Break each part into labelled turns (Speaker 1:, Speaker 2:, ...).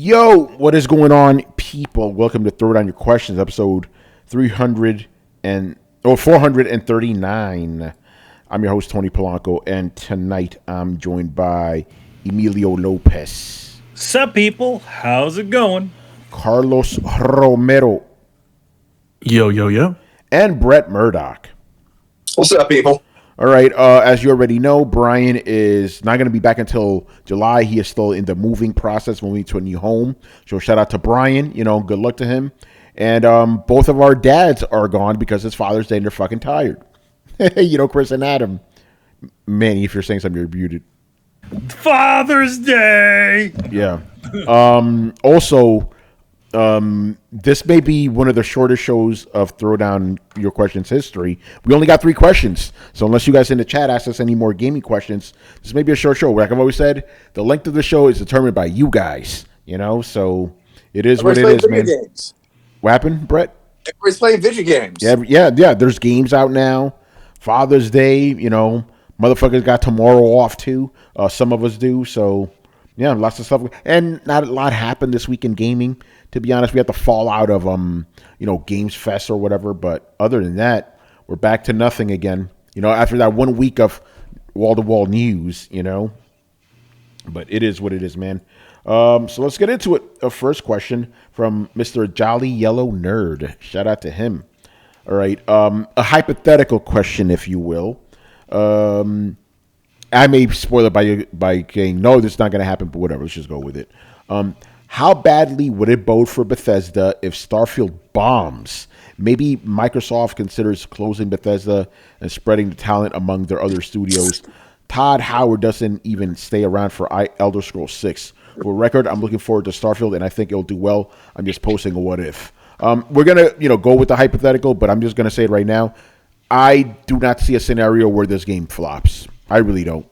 Speaker 1: Yo, what is going on, people? Welcome to Throwdown Your Questions, episode 439. I'm your host, Tony Polanco, and tonight I'm joined by Emilio Lopez.
Speaker 2: Sup, people? How's it going?
Speaker 1: Carlos Romero.
Speaker 3: Yo.
Speaker 1: And Brett Murdoch.
Speaker 4: What's up, people?
Speaker 1: All right, as you already know, Brian is not going to be back until July. He is still in the moving process, moving to a new home. So shout out to Brian. You know, good luck to him. And both of our dads are gone because it's Father's Day and they're fucking tired. You know, Chris and Adam. Manny, if you're saying something, you're muted.
Speaker 2: Father's Day!
Speaker 1: Yeah. Also, this may be one of the shortest shows of Throwdown Your Questions history. We only got 3 questions. So unless you guys in the chat ask us any more gaming questions, this may be a short show. Like I've always said, the length of the show is determined by you guys. You know, so it is what it is, man.
Speaker 4: Games.
Speaker 1: What happened, Brett?
Speaker 4: Everybody's playing video games.
Speaker 1: Yeah. There's games out now. Father's Day, you know, motherfuckers got tomorrow off too. Some of us do. So yeah, lots of stuff. And not a lot happened this week in gaming. To be honest, we had the fallout of Games Fest or whatever, but other than that, we're back to nothing again. You know, after that 1 week of wall-to-wall news, you know. But it is what it is, man. So let's get into it. A first question from Mr. Jolly Yellow Nerd. Shout out to him. All right, a hypothetical question, if you will. I may spoil it by saying no, this is not going to happen, but whatever. Let's just go with it. How badly would it bode for Bethesda if Starfield bombs? Maybe Microsoft considers closing Bethesda and spreading the talent among their other studios. Todd Howard doesn't even stay around for Elder Scrolls 6. For record, I'm looking forward to Starfield, and I think it'll do well. I'm just posting a what if. We're going to go with the hypothetical, but I'm just going to say it right now. I do not see a scenario where this game flops. I really don't.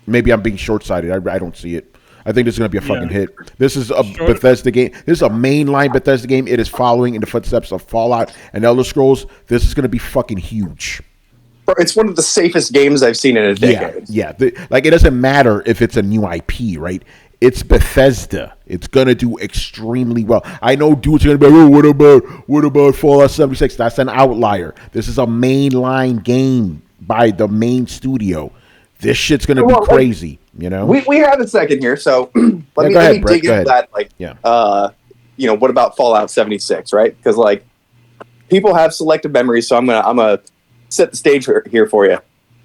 Speaker 1: Maybe I'm being short-sighted. I don't see it. I think this is going to be a fucking hit. This is a Bethesda game. This is a mainline Bethesda game. It is following in the footsteps of Fallout and Elder Scrolls. This is going to be fucking huge.
Speaker 4: It's one of the safest games I've seen in a decade.
Speaker 1: Yeah. It doesn't matter if it's a new IP, right? It's Bethesda. It's going to do extremely well. I know dudes are going to be like, oh, what about Fallout 76? That's an outlier. This is a mainline game by the main studio. This shit's going to be crazy, you know?
Speaker 4: We have a second here, so let me dig into that. What about Fallout 76, right? Because, people have selective memories, so I'm gonna set the stage here for you.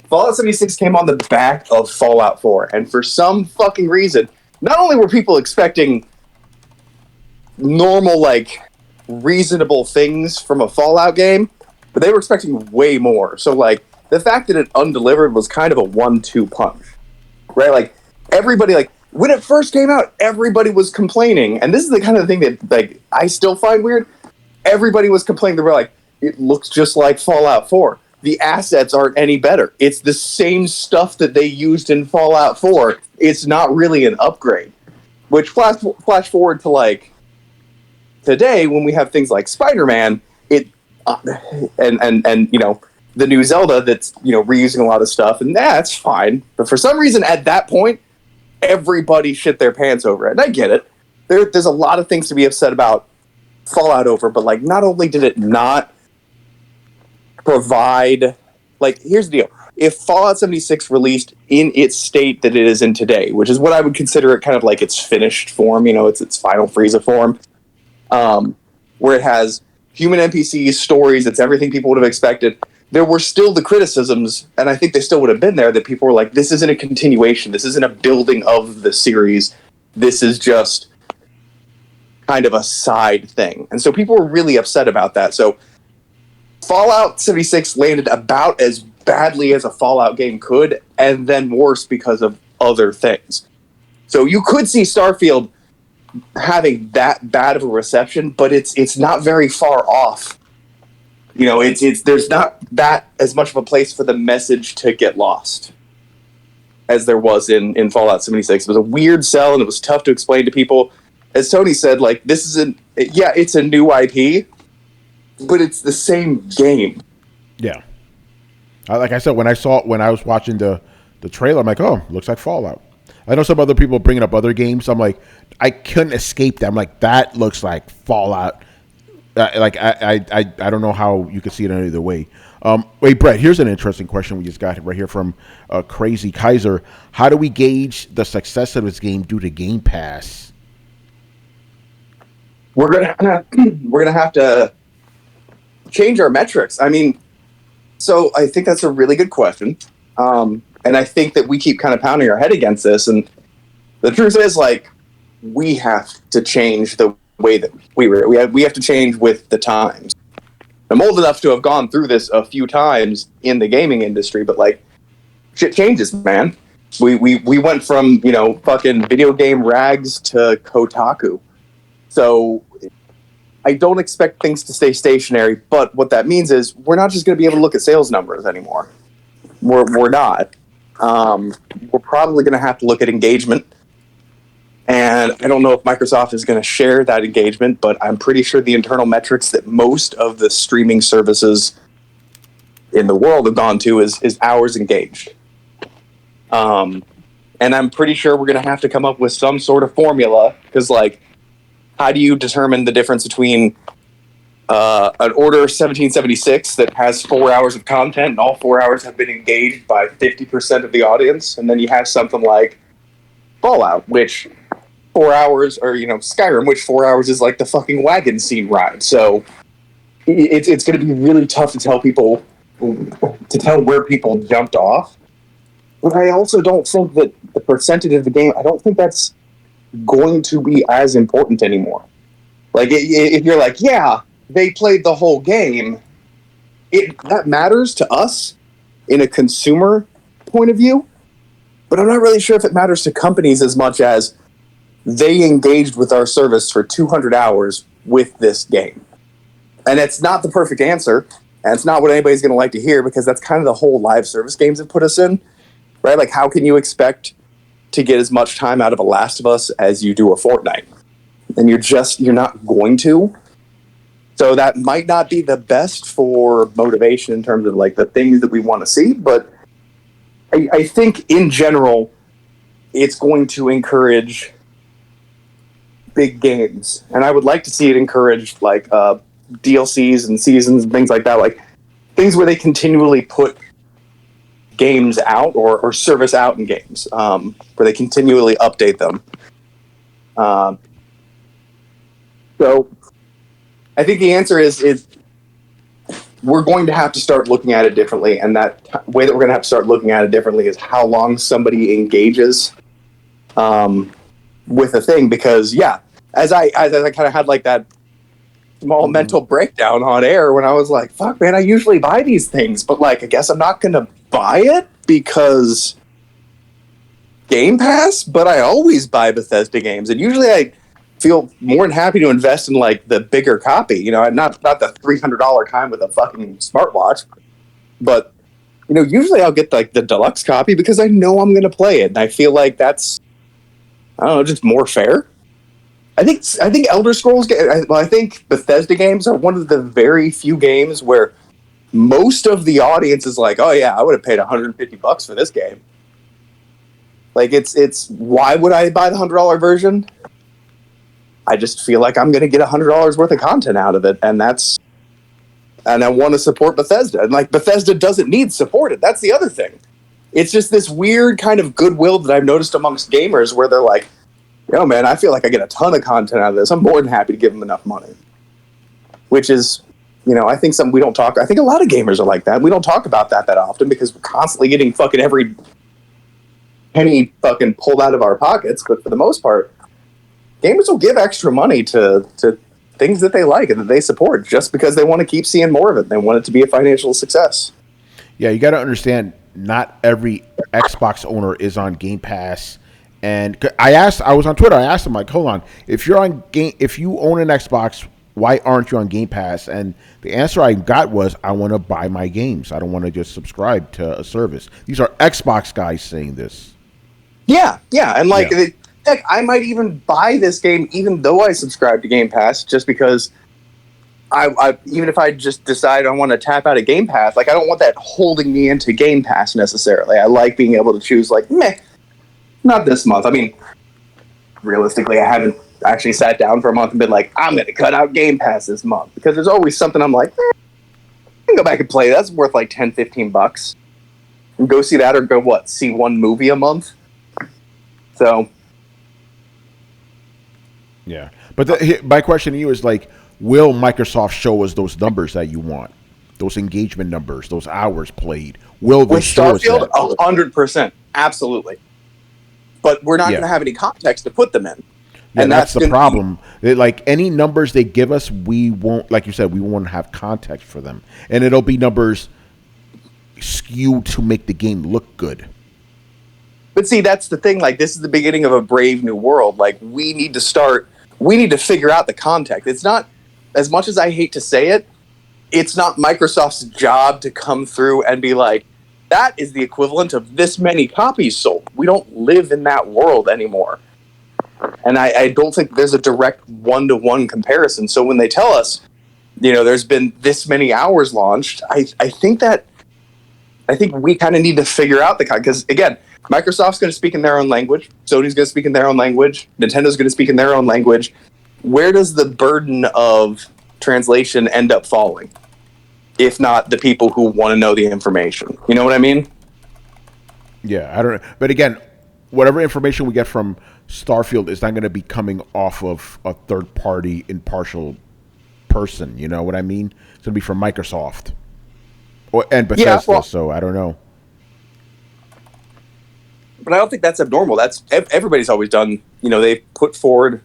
Speaker 4: Fallout 76 came on the back of Fallout 4, and for some fucking reason, not only were people expecting normal, reasonable things from a Fallout game, but they were expecting way more. So, the fact that it undelivered was kind of a 1-2 punch, right? Everybody, when it first came out, everybody was complaining. And this is the kind of thing that, I still find weird. Everybody was complaining. They were like, it looks just like Fallout 4. The assets aren't any better. It's the same stuff that they used in Fallout 4. It's not really an upgrade. Which, flash forward to, today, when we have things like Spider-Man, the new Zelda that's, reusing a lot of stuff, and that's fine. But for some reason, at that point, everybody shit their pants over it. And I get it. There's a lot of things to be upset about Fallout over, but, not only did it not provide... here's the deal. If Fallout 76 released in its state that it is in today, which is what I would consider it kind of its finished form, it's its final Frieza form, where it has human NPCs, stories, it's everything people would have expected... There were still the criticisms, and I think they still would have been there, that people were like, this isn't a continuation, this isn't a building of the series, this is just kind of a side thing. And so people were really upset about that. So Fallout 76 landed about as badly as a Fallout game could, and then worse because of other things. So you could see Starfield having that bad of a reception, but it's not very far off. There's not that as much of a place for the message to get lost as there was in Fallout 76. It was a weird sell, and it was tough to explain to people. As Tony said, it's a new IP, but it's the same game.
Speaker 1: Yeah. Like I said, when I was watching the trailer, I'm like, oh, looks like Fallout. I know some other people bringing up other games. I'm like, I couldn't escape that. I'm like, that looks like Fallout. I don't know how you could see it any other way. Wait, Brett, here's an interesting question we just got right here from Crazy Kaiser. How do we gauge the success of this game due to Game Pass?
Speaker 4: We're gonna have to change our metrics. I mean, so I think that's a really good question, and I think that we keep kind of pounding our head against this. And the truth is, like, we have to change the way that we have to change with the times. I'm old enough to have gone through this a few times in the gaming industry, but like, shit changes, man. We went from, you know, fucking video game rags to Kotaku. So I don't expect things to stay stationary, but what that means is we're not just going to be able to look at sales numbers anymore. We're not. We're probably going to have to look at engagement. And I don't know if Microsoft is going to share that engagement, but I'm pretty sure the internal metrics that most of the streaming services in the world have gone to is hours engaged. And I'm pretty sure we're going to have to come up with some sort of formula, because, like, how do you determine the difference between an Order 1776 that has 4 hours of content and all 4 hours have been engaged by 50% of the audience, and then you have something like Fallout, which 4 hours, or, you know, Skyrim, which 4 hours is like the fucking wagon scene ride. So it's going to be really tough to tell people, to tell where people jumped off. But I also don't think that the percentage of the game, I don't think that's going to be as important anymore. Like, if you're like, yeah, they played the whole game, that matters to us in a consumer point of view, but I'm not really sure if it matters to companies as much as they engaged with our service for 200 hours with this game. And it's not the perfect answer, and it's not what anybody's going to like to hear, because that's kind of the whole live service games have put us in, right? Like, how can you expect to get as much time out of a Last of Us as you do a Fortnite? And you're not going to. So that might not be the best for motivation in terms of, like, the things that we want to see, but I think in general, it's going to encourage big games. And I would like to see it encourage, like, DLCs and seasons and things like that, like things where they continually put games out or service out in games, where they continually update them. So I think the answer is we're going to have to start looking at it differently, and that way that we're going to have to start looking at it differently is how long somebody engages with a thing. Because, yeah, as I kind of had like that small mental breakdown on air when I was like, fuck, man, I usually buy these things, but, like, I guess I'm not going to buy it because Game Pass, but I always buy Bethesda games, and usually I feel more than happy to invest in, like, the bigger copy, you know, and not the $300 kind with a fucking smartwatch, but, you know, usually I'll get, like, the deluxe copy because I know I'm going to play it, and I feel like that's, I don't know, just more fair. I think Elder Scrolls, I think Bethesda games are one of the very few games where most of the audience is like, oh yeah, I would have paid $150 for this game. Like, it's why would I buy the $100 version? I just feel like I'm going to get $100 worth of content out of it, and I want to support Bethesda, and, like, Bethesda doesn't need supported. That's the other thing. It's just this weird kind of goodwill that I've noticed amongst gamers where they're like, yo, man, I feel like I get a ton of content out of this. I'm more than happy to give them enough money. Which is, you know, I think something we don't talk... I think a lot of gamers are like that. We don't talk about that often because we're constantly getting fucking every penny fucking pulled out of our pockets. But for the most part, gamers will give extra money to things that they like and that they support just because they want to keep seeing more of it. They want it to be a financial success.
Speaker 1: Yeah, you got to understand, not every Xbox owner is on Game Pass. And I was on Twitter. I asked them, like, hold on, if you own an Xbox, why aren't you on Game Pass? And the answer I got was, I want to buy my games. I don't want to just subscribe to a service. These are Xbox guys saying this.
Speaker 4: Yeah, and like, heck, I might even buy this game even though I subscribe to Game Pass, just because I even if I just decide I want to tap out of Game Pass, like, I don't want that holding me into Game Pass necessarily. I like being able to choose, like, meh. Not this month. I mean, realistically, I haven't actually sat down for a month and been like, I'm going to cut out Game Pass this month, because there's always something I'm like, I can go back and play. That's worth like $10-15, and go see that, or go see one movie a month. So,
Speaker 1: Yeah, but my question to you is like, will Microsoft show us those numbers that you want, those engagement numbers, those hours played? Will they
Speaker 4: with
Speaker 1: show us
Speaker 4: Starfield,
Speaker 1: that?
Speaker 4: 100%, absolutely. But we're not going to have any context to put them in.
Speaker 1: Yeah,
Speaker 4: and
Speaker 1: that's the problem. Like any numbers they give us, we won't, like you said, we won't have context for them, and it'll be numbers skewed to make the game look good.
Speaker 4: But see, that's the thing. Like, this is the beginning of a brave new world. Like, we need to figure out the context. It's not, as much as I hate to say it, it's not Microsoft's job to come through and be like, that is the equivalent of this many copies sold. We don't live in that world anymore. And I don't think there's a direct one-to-one comparison. So when they tell us, there's been this many hours launched, I think we kind of need to figure out because, again, Microsoft's going to speak in their own language. Sony's going to speak in their own language. Nintendo's going to speak in their own language. Where does the burden of translation end up falling? If not the people who want to know the information. You know what I mean?
Speaker 1: Yeah, I don't know. But again, whatever information we get from Starfield is not going to be coming off of a third-party impartial person. You know what I mean? It's going to be from Microsoft and Bethesda, so I don't know.
Speaker 4: But I don't think that's abnormal. That's everybody's always done. They've put forward,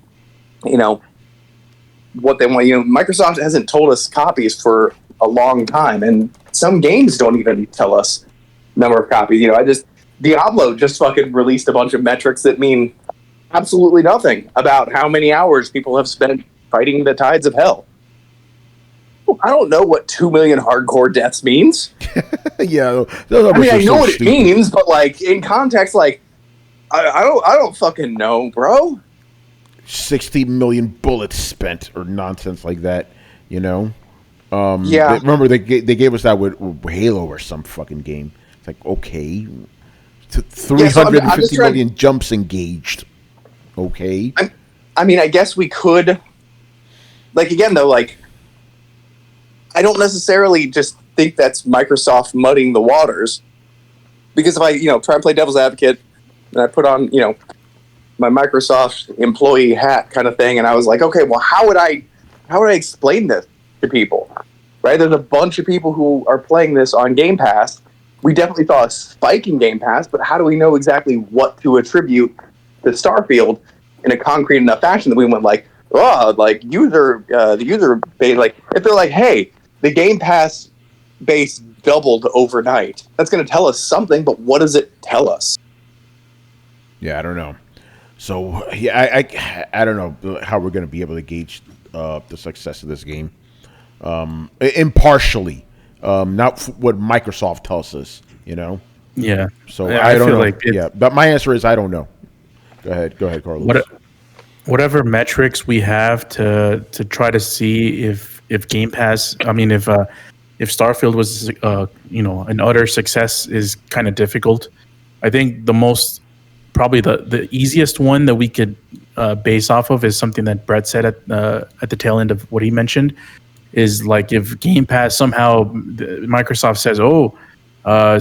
Speaker 4: what they want. Microsoft hasn't told us copies for a long time, and some games don't even tell us number of copies. Diablo just fucking released a bunch of metrics that mean absolutely nothing about how many hours people have spent fighting the tides of hell. I don't know what 2 million hardcore deaths means.
Speaker 1: Yeah,
Speaker 4: I know what it means, but like in context, like I don't fucking know, bro.
Speaker 1: 60 million bullets spent or nonsense like that,
Speaker 4: Yeah.
Speaker 1: Remember they gave us that with Halo or some fucking game. It's like, okay, 350 million jumps engaged. Okay.
Speaker 4: I guess we could. Like, again, though, like, I don't necessarily just think that's Microsoft muddying the waters, because if I, try and play devil's advocate, and I put on, my Microsoft employee hat kind of thing, and I was like, okay, well, how would I explain this to people? Right? There's a bunch of people who are playing this on Game Pass. We definitely saw a spike in Game Pass, but how do we know exactly what to attribute to Starfield in a concrete enough fashion that we went like, the user base, like, if they're like, hey, the Game Pass base doubled overnight, that's going to tell us something, but what does it tell us?
Speaker 1: Yeah, I don't know. So, yeah, I don't know how we're going to be able to gauge the success of this game. Impartially, not what Microsoft tells us,
Speaker 3: Yeah.
Speaker 1: So I don't
Speaker 3: feel
Speaker 1: know.
Speaker 3: like
Speaker 1: Yeah, but my answer is I don't know. Go ahead, Carlos.
Speaker 3: Whatever metrics we have to try to see if Game Pass, if Starfield was an utter success is kind of difficult. I think probably the easiest one that we could base off of is something that Brett said at the tail end of what he mentioned, is like if Game Pass somehow Microsoft says,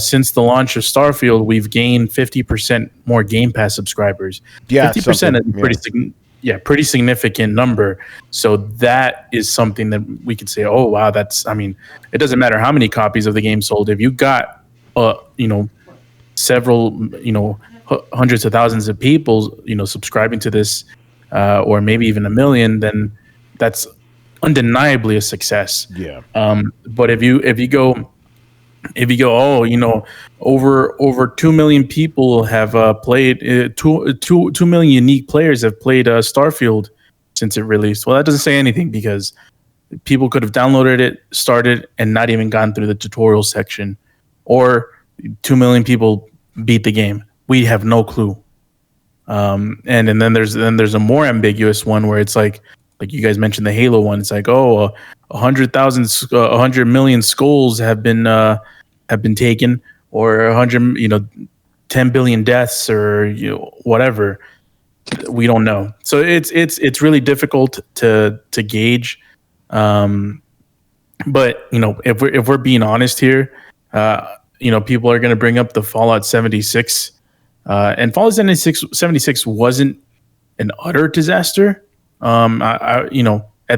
Speaker 3: since the launch of Starfield, we've gained 50% more Game Pass subscribers.
Speaker 1: Yeah,
Speaker 3: 50% is pretty significant number. So that is something that we could say, oh wow, it doesn't matter how many copies of the game sold. If you got several hundreds of thousands of people subscribing to this, or maybe even 1 million, then that's undeniably a success.
Speaker 1: Yeah.
Speaker 3: But if you go, over 2 million people have played, 2 million unique players have played Starfield since it released. Well, that doesn't say anything, because people could have downloaded it, started, and not even gone through the tutorial section. Or 2 million people beat the game. We have no clue. And then there's a more ambiguous one where it's like you guys mentioned the Halo one. It's like, 100 million skulls have been taken, or 100, 10 billion deaths or whatever. We don't know. So it's really difficult to gauge. But if we're being honest here, people are going to bring up the Fallout 76, and Fallout 76 wasn't an utter disaster. At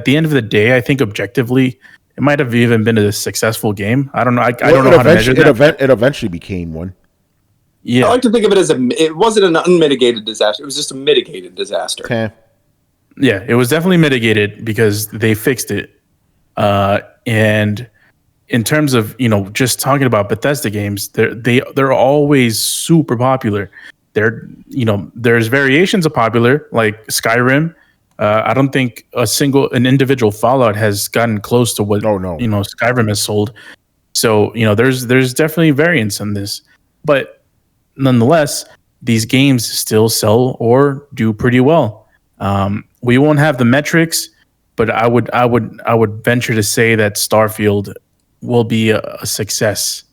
Speaker 3: the end of the day, I think objectively, it might have even been a successful game. I don't know. I don't know how to measure that.
Speaker 1: It eventually became one.
Speaker 3: Yeah,
Speaker 4: I like to think of it as it wasn't an unmitigated disaster. It was just a mitigated disaster.
Speaker 1: Okay.
Speaker 3: Yeah, it was definitely mitigated because they fixed it. And in terms of just talking about Bethesda games, they're always super popular. There's variations of popular like Skyrim. I don't think an individual Fallout has gotten close to what Skyrim has sold. So there's definitely variance in this, but nonetheless, these games still sell or do pretty well. We won't have the metrics, but I would venture to say that Starfield will be a success.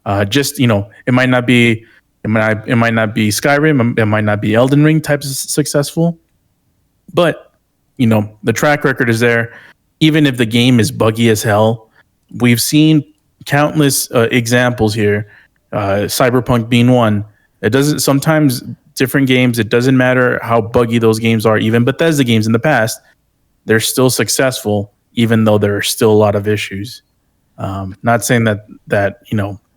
Speaker 3: It might not be Skyrim, it might not be Elden Ring types of successful, but the track record is there. Even if the game is buggy as hell, we've seen countless examples here. Cyberpunk being one. It doesn't. Sometimes different games. It doesn't matter how buggy those games are. Even Bethesda games in the past, they're still successful, even though there are still a lot of issues. Not saying that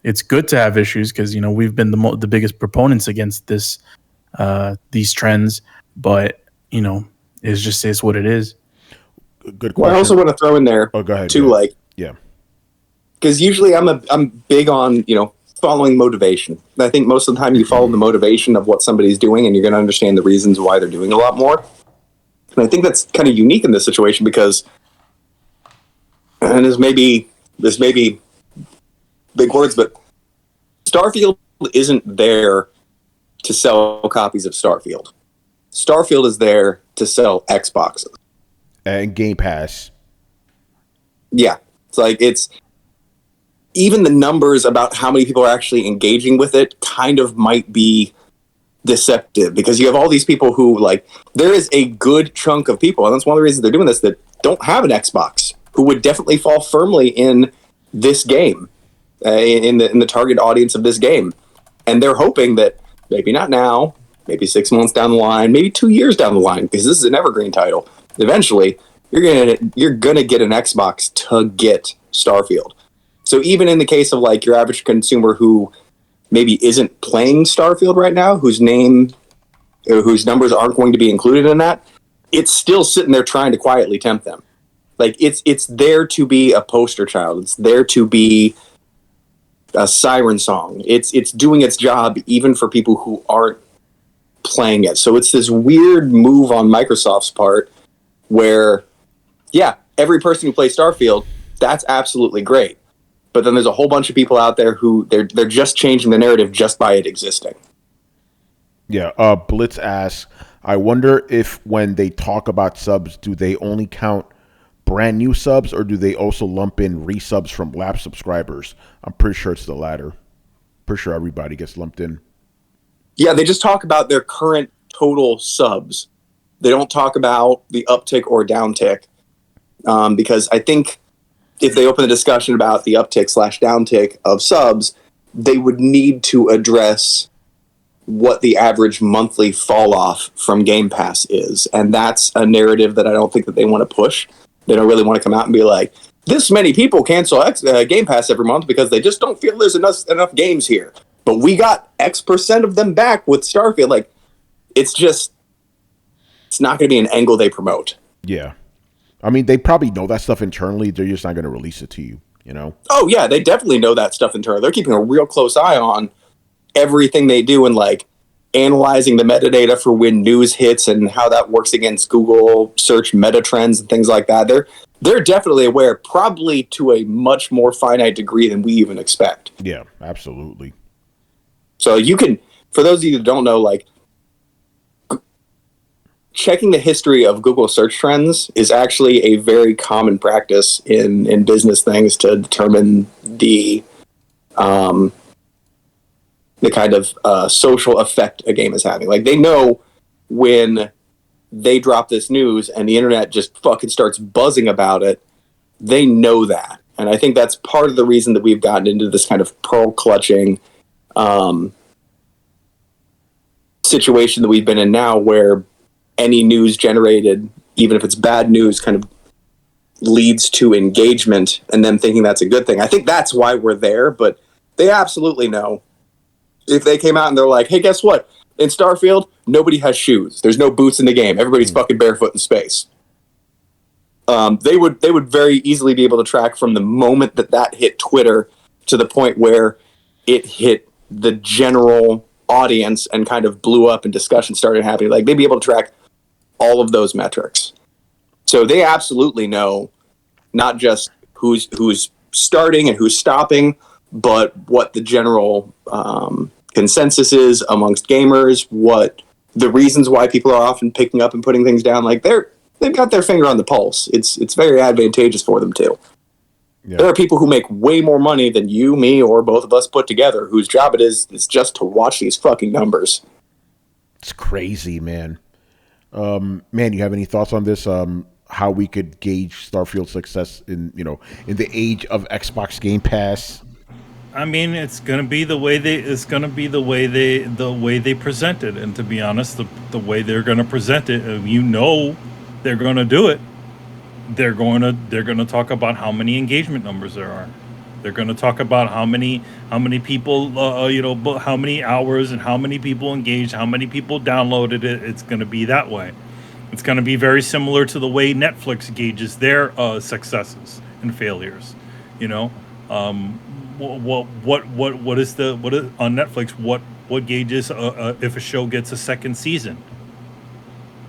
Speaker 3: it's good to have issues, because we've been the biggest proponents against these trends, but it's what it is.
Speaker 1: Good question.
Speaker 4: Well, I also want to throw in there
Speaker 1: go ahead,
Speaker 4: too,
Speaker 1: yeah,
Speaker 4: because usually I'm big on following motivation. I think most of the time you follow the motivation of what somebody's doing, and you're going to understand the reasons why they're doing a lot more. And I think that's kind of unique in this situation because, and this may be big words, but Starfield isn't there to sell copies of Starfield. Starfield is there to sell Xboxes
Speaker 1: and Game Pass.
Speaker 4: Yeah, it's even the numbers about how many people are actually engaging with it kind of might be deceptive, because you have all these people who there is a good chunk of people, and that's one of the reasons they're doing this, that don't have an Xbox, who would definitely fall firmly in this game, in the target audience of this game, and they're hoping that maybe not now, maybe 6 months down the line, maybe 2 years down the line, because this is an evergreen title. Eventually, you're gonna get an Xbox to get Starfield. So even in the case of your average consumer who maybe isn't playing Starfield right now, whose numbers aren't going to be included in that, it's still sitting there trying to quietly tempt them. It's there to be a poster child. It's there to be a siren song. It's doing its job even for people who aren't playing it. So it's this weird move on Microsoft's part where, yeah, every person who plays Starfield, that's absolutely great. But then there's a whole bunch of people out there who they're just changing the narrative just by it existing.
Speaker 1: Yeah, Blitz asks, I wonder if when they talk about subs, do they only count brand new subs, or do they also lump in resubs from lapsed subscribers? I'm pretty sure it's the latter. Pretty sure everybody gets lumped in.
Speaker 4: Yeah, they just talk about their current total subs. They don't talk about the uptick or downtick, because I think if they open the discussion about the uptick/downtick of subs, they would need to address what the average monthly fall off from Game Pass is. And that's a narrative that I don't think that they want to push. They don't really want to come out and be like, this many people cancel Game Pass every month because they just don't feel there's enough games here. But we got X% of them back with Starfield. It's not going to be an angle they promote.
Speaker 1: Yeah. I mean, they probably know that stuff internally. They're just not going to release it to you,
Speaker 4: Oh, yeah, they definitely know that stuff internally. They're keeping a real close eye on everything they do and, analyzing the metadata for when news hits and how that works against Google search meta trends and things like that. They're definitely aware, probably to a much more finite degree than we even expect.
Speaker 1: Yeah, absolutely.
Speaker 4: So you can, for those of you that don't know, checking the history of Google search trends is actually a very common practice in business things to determine the the kind of social effect a game is having. Like, they know when they drop this news and the internet just fucking starts buzzing about it, they know that. And I think that's part of the reason that we've gotten into this kind of pearl clutching situation that we've been in now, where any news generated, even if it's bad news, kind of leads to engagement and them thinking that's a good thing. I think that's why we're there, but they absolutely know. If they came out and they're like, hey, guess what? In Starfield, nobody has shoes. There's no boots in the game. Everybody's fucking barefoot in space. They would very easily be able to track from the moment that hit Twitter to the point where it hit the general audience and kind of blew up and discussion started happening. Like, they'd be able to track all of those metrics. So they absolutely know not just who's starting and who's stopping, but what the general consensus is amongst gamers, what the reasons why people are often picking up and putting things down. Like, they've got their finger on the pulse. It's very advantageous for them too. Yeah. There are people who make way more money than you, me, or both of us put together, whose job it is just to watch these fucking numbers.
Speaker 1: It's crazy, man. Man, you have any thoughts on this? How we could gauge Starfield's success in the age of Xbox Game Pass?
Speaker 2: I mean, it's gonna be the way they present it, and to be honest, the way they're gonna present it, they're gonna do it. They're gonna talk about how many engagement numbers there are. They're gonna talk about how many people, how many hours and how many people engaged, how many people downloaded it. It's gonna be that way. It's gonna be very similar to the way Netflix gauges their successes and failures. What is on Netflix? What gauges if a show gets a second season?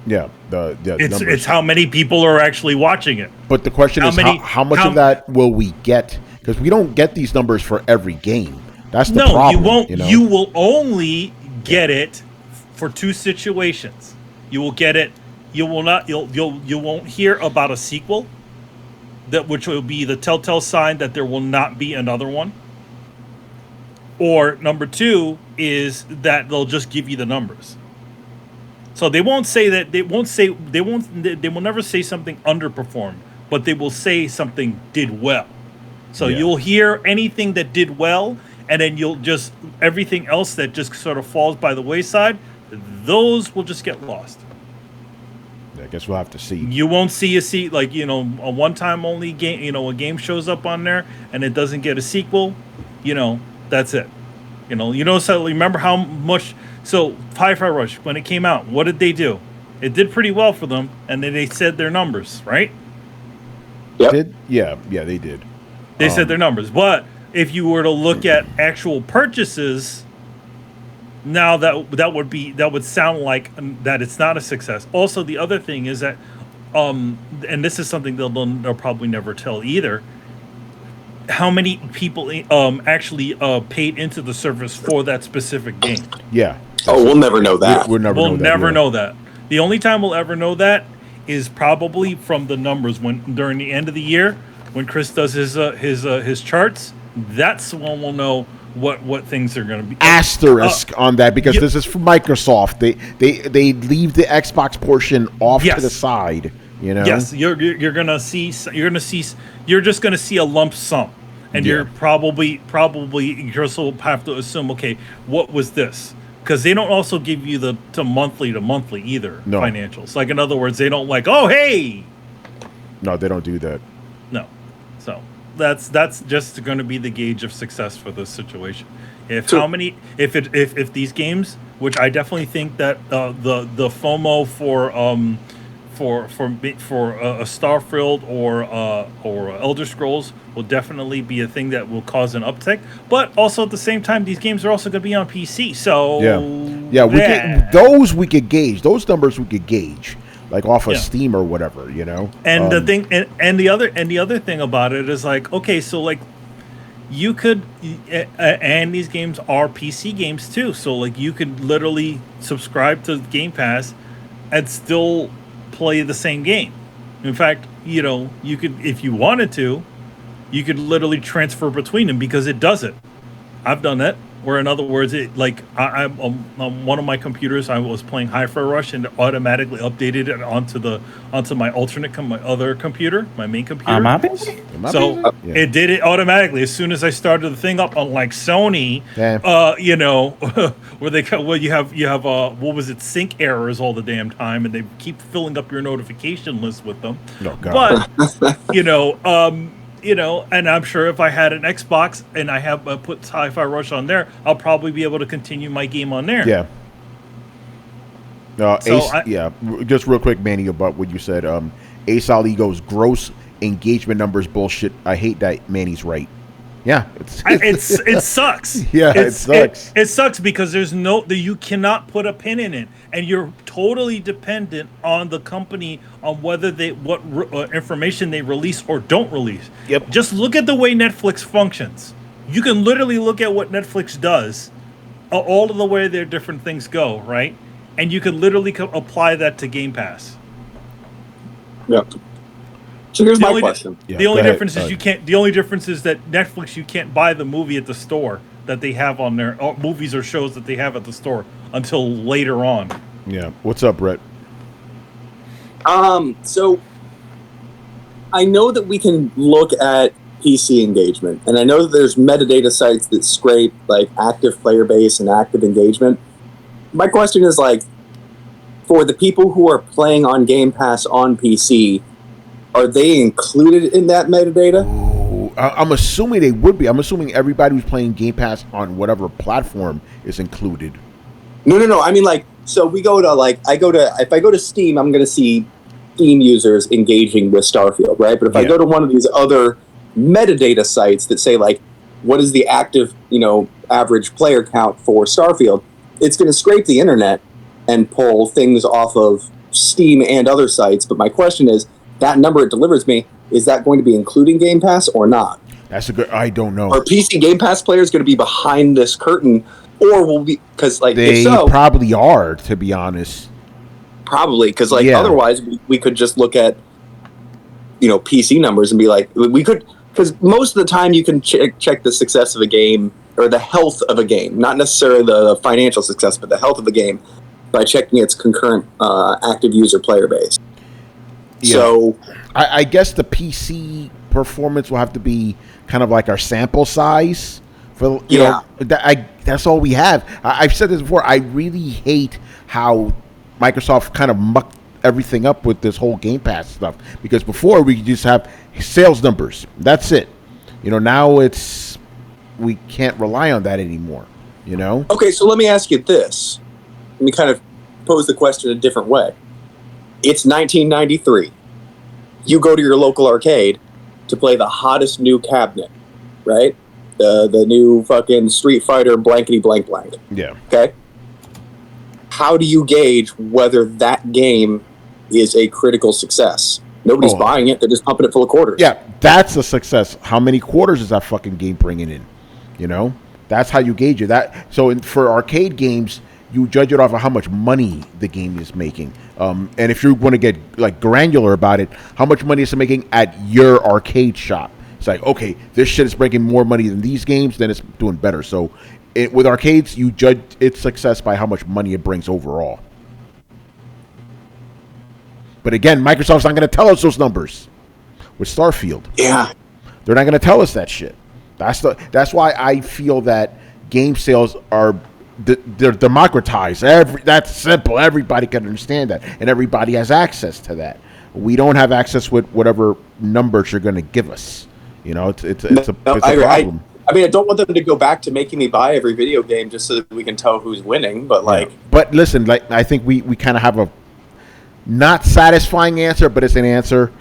Speaker 1: Yeah,
Speaker 2: it's how many people are actually watching it.
Speaker 1: But the question is, how much of that will we get? Because we don't get these numbers for every game. That's the problem.
Speaker 2: You won't. You will only get it for two situations. You will get it. You will not. You won't hear about a sequel. Which will be the telltale sign that there will not be another one. Or number two is that they'll just give you the numbers. So they won't say that. They will never say something underperformed, but they will say something did well. So you'll hear anything that did well, and then you'll just everything else that just sort of falls by the wayside. Those will just get lost.
Speaker 1: I guess we'll have to see. You
Speaker 2: won't see a one-time only game. A game shows up on there and it doesn't get a sequel. That's it. So remember how much. So Hi-Fi Rush, when it came out, what did they do? It did pretty well for them, and then they said their numbers, right?
Speaker 4: Yep.
Speaker 1: Yeah, they did.
Speaker 2: They said their numbers, but if you were to look at actual purchases. Now that would sound like that it's not a success. Also, the other thing is that, and this is something they'll probably never tell either. How many people actually paid into the service for that specific game?
Speaker 1: Yeah.
Speaker 4: Oh, we'll never know that.
Speaker 2: We'll never know that. The only time we'll ever know that is probably from the numbers during the end of the year when Chris does his charts. That's when we'll know what things are going to be.
Speaker 1: Asterisk on that, because this is from Microsoft. They leave the Xbox portion off to the side.
Speaker 2: Yes, you're just going to see a lump sum, and you're probably just will have to assume, okay, what was this? Because they don't also give you the monthly either financials. Like, in other words, they don't oh hey.
Speaker 1: No, they don't do that.
Speaker 2: No, so. That's just going to be the gauge of success for this situation. If these games, which I definitely think that the FOMO for a Starfield or Elder Scrolls will definitely be a thing that will cause an uptick. But also at the same time, these games are also going to be on PC. So
Speaker 1: we could gauge those numbers. We could gauge. Like off of Steam or whatever,
Speaker 2: And the thing, and the other thing about it is okay, so you could, and these games are PC games too. So you could literally subscribe to Game Pass and still play the same game. In fact, you could, if you wanted to, you could literally transfer between them because it does it. I've done that. Where in other words, it like I'm on one of my computers, I was playing Hi-Fi Rush and it automatically updated it onto my my other computer, my main computer. So it did it automatically as soon as I started the thing up. Unlike Sony, you know, where you have what was it, sync errors all the damn time, and they keep filling up your notification list with them.
Speaker 1: Oh, God.
Speaker 2: But you know, and I'm sure if I had an Xbox and I have put Hi-Fi Rush on there, I'll probably be able to continue my game on there.
Speaker 1: Yeah. Just real quick, Manny, about what you said. Ace Ali goes, gross engagement numbers bullshit. I hate that Manny's right. Yeah,
Speaker 2: it sucks.
Speaker 1: Yeah, it sucks.
Speaker 2: It sucks because you cannot put a pin in it, and you're totally dependent on the company on whether what information they release or don't release.
Speaker 1: Yep.
Speaker 2: Just look at the way Netflix functions. You can literally look at what Netflix does, all of the way their different things go, right? And you can literally apply that to Game Pass.
Speaker 4: Yep. So here's my question.
Speaker 2: The only difference is The only difference is that Netflix, you can't buy the movie at the store that they have on their movies or shows that they have at the store until later on.
Speaker 1: Yeah. What's up, Brett?
Speaker 4: So I know that we can look at PC engagement, and I know that there's metadata sites that scrape like active player base and active engagement. My question is like, for the people who are playing on Game Pass on PC, are they included in that metadata?
Speaker 1: Ooh, I'm assuming they would be. I'm assuming everybody who's playing Game Pass on whatever platform is included.
Speaker 4: No. I mean, like, so we go to if I go to Steam, I'm going to see Steam users engaging with Starfield, right? But if I go to one of these other metadata sites that say like, what is the active, average player count for Starfield? It's going to scrape the internet and pull things off of Steam and other sites. But my question is, that number it delivers me, is that going to be including Game Pass or not?
Speaker 1: That's a good. I don't know.
Speaker 4: Are PC Game Pass players going to be behind this curtain, or will be because like
Speaker 1: they
Speaker 4: if so,
Speaker 1: probably are, to be honest.
Speaker 4: Probably because otherwise we could just look at PC numbers and be like we could, because most of the time you can check the success of a game or the health of a game, not necessarily the financial success, but the health of the game by checking its concurrent active user player base.
Speaker 1: Yeah. So I guess the PC performance will have to be kind of like our sample size. For that's all we have. I've said this before. I really hate how Microsoft kind of mucked everything up with this whole Game Pass stuff. Because before we could just have sales numbers. That's it. Now we can't rely on that anymore.
Speaker 4: Okay, so let me ask you this. Let me kind of pose the question a different way. It's 1993. You go to your local arcade to play the hottest new cabinet, right? The new fucking Street Fighter blankety blank blank.
Speaker 1: Yeah.
Speaker 4: Okay? How do you gauge whether that game is a critical success? Nobody's buying it. They're just pumping it full of quarters.
Speaker 1: Yeah, that's a success. How many quarters is that fucking game bringing in? That's how you gauge it. So for arcade games, you judge it off of how much money the game is making. And if you want to get like granular about it, how much money is it making at your arcade shop? It's like, okay, this shit is making more money than these games, then it's doing better. So with arcades, you judge its success by how much money it brings overall. But again, Microsoft's not going to tell us those numbers with Starfield.
Speaker 4: Yeah.
Speaker 1: They're not going to tell us that shit. That's why I feel that game sales are they're democratized. That's simple. Everybody can understand that, and everybody has access to that. We don't have access with whatever numbers you're going to give us. It's a problem.
Speaker 4: I mean, I don't want them to go back to making me buy every video game just so that we can tell who's winning. But
Speaker 1: but listen, I think we kind of have a not satisfying answer, but it's an answer.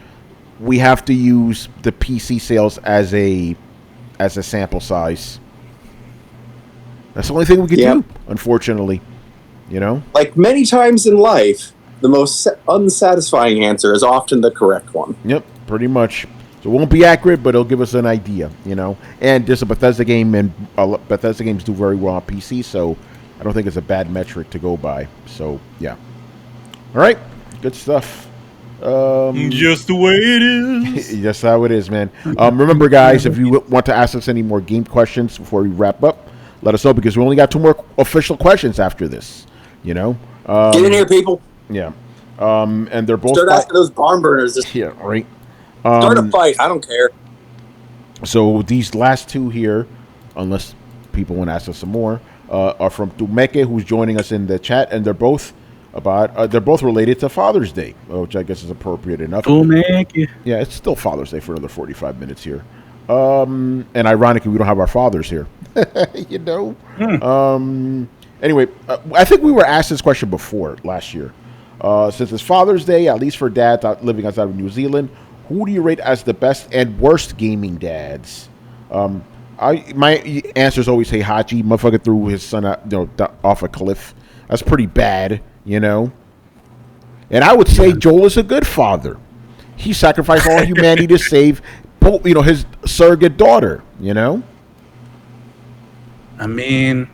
Speaker 1: We have to use the PC sales as a sample size. That's the only thing we can do, unfortunately.
Speaker 4: Like many times in life, the most unsatisfying answer is often the correct one.
Speaker 1: Yep, pretty much. So it won't be accurate, but it'll give us an idea, And just a Bethesda game, and Bethesda games do very well on PC, so I don't think it's a bad metric to go by. So, yeah. All right, good stuff.
Speaker 2: Just the way it is.
Speaker 1: Just how it is, man. Remember, guys, if you want to ask us any more game questions before we wrap up, let us know because we only got 2 more official questions after this. You know,
Speaker 4: Get in here, people.
Speaker 1: yeah. And they're both
Speaker 4: Start asking those barn burners.
Speaker 1: yeah, right.
Speaker 4: Start a fight. I don't care.
Speaker 1: So these last 2 here, unless people want to ask us some more, are from Tumeke, who's joining us in the chat, and they're both related to Father's Day, which I guess is appropriate enough.
Speaker 3: Tumeke.
Speaker 1: Yeah, it's still Father's Day for another 45 minutes here. And ironically, we don't have our fathers here. You know. Anyway, I think we were asked this question before last year. Since it's Father's Day, at least for dads living outside of New Zealand, who do you rate as the best and worst gaming dads? My answers always say Hachi. Motherfucker threw his son off a cliff. That's pretty bad, you know. And I would say Joel is a good father. He sacrificed all humanity to save, his surrogate daughter. You know.
Speaker 3: I mean,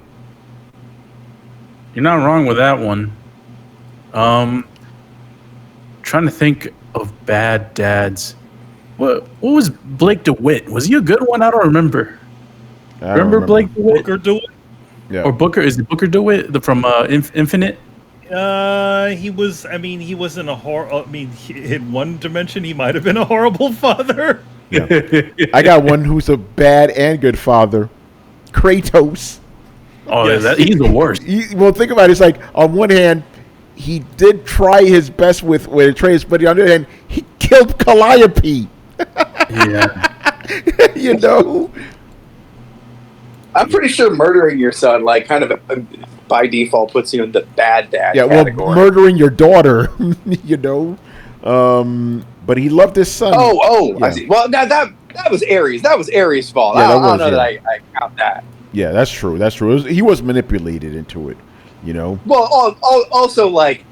Speaker 3: you're not wrong with that one. Trying to think of bad dads. What was Blake DeWitt? Was he a good one? I don't remember. Remember Blake DeWitt?
Speaker 2: Booker DeWitt?
Speaker 3: Yeah. Or Booker? Is it Booker DeWitt from Infinite?
Speaker 2: He was. I mean, he wasn't a horror. I mean, in one dimension, he might have been a horrible father.
Speaker 1: Yeah. I got one who's a bad and good father, Kratos.
Speaker 3: Oh, yes. He's the worst.
Speaker 1: Well, think about it. It's like on one hand, he did try his best with Atreus, but on the other hand, he killed Calliope.
Speaker 3: Yeah.
Speaker 1: You know.
Speaker 4: I'm pretty sure murdering your son, like, kind of by default, puts you in the bad dad category.
Speaker 1: Well, murdering your daughter, you know. But he loved his son.
Speaker 4: Yeah. I see. Well, that was Ares. That was Ares' fault.
Speaker 1: Yeah,
Speaker 4: I don't know that I count that.
Speaker 1: Yeah, that's true. That's true. He was manipulated into it, you know.
Speaker 4: Well, also, like,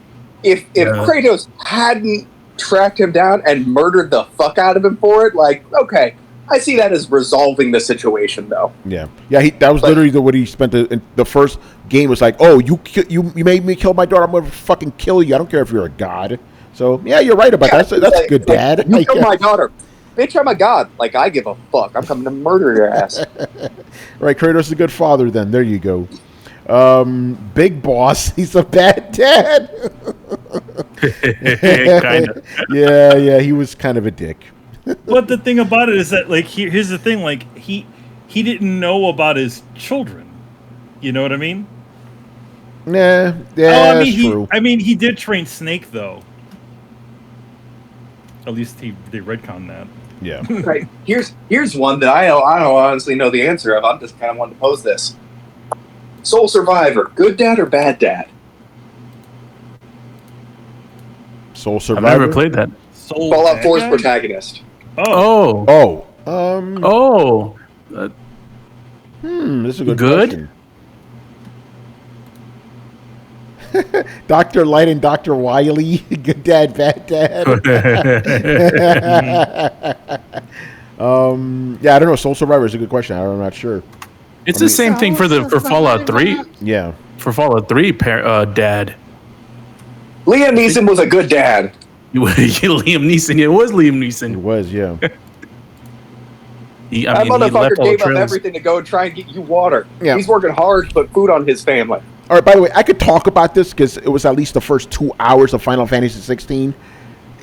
Speaker 4: if Kratos hadn't tracked him down and murdered the fuck out of him for it, like, okay, I see that as resolving the situation, though.
Speaker 1: Yeah. That was literally what he spent the first game was like, oh, you made me kill my daughter. I'm gonna fucking kill you. I don't care if you're a god. So yeah, you're right about that. That's a good dad.
Speaker 4: You killed my daughter. Bitch, I'm a god. Like, I give a fuck. I'm coming to murder your ass.
Speaker 1: Right, Kratos is a good father then. There you go. Big Boss, he's a bad dad.
Speaker 3: Kind of.
Speaker 1: Yeah, he was kind of a dick.
Speaker 2: But the thing about it is that, like, here's the thing, like, he didn't know about his children. You know what I mean?
Speaker 1: Nah, yeah,
Speaker 2: I mean,
Speaker 1: true.
Speaker 2: He did train Snake, though. At least they retconned that.
Speaker 1: Yeah.
Speaker 4: Right. Here's one that I don't honestly know the answer of. I'm just kind of wanting to pose this. Soul Survivor, good dad or bad dad?
Speaker 1: Soul Survivor.
Speaker 3: I've never played that.
Speaker 4: Fallout 4's protagonist.
Speaker 1: Oh. This is a good question. Dr. Light and Dr. Wily, good dad, bad dad. Yeah, I don't know. Soul Survivor is a good question. I'm not sure.
Speaker 3: It's the same thing for Fallout 3.
Speaker 1: Yeah.
Speaker 3: For Fallout 3, dad.
Speaker 4: Liam Neeson was a good dad.
Speaker 3: Liam Neeson. It was Liam Neeson.
Speaker 1: It was, yeah.
Speaker 4: That motherfucker gave up everything to go and try and get you water. Yeah. He's working hard to put food on his family.
Speaker 1: All right, by the way, I could talk about this because it was at least the first 2 hours of Final Fantasy 16.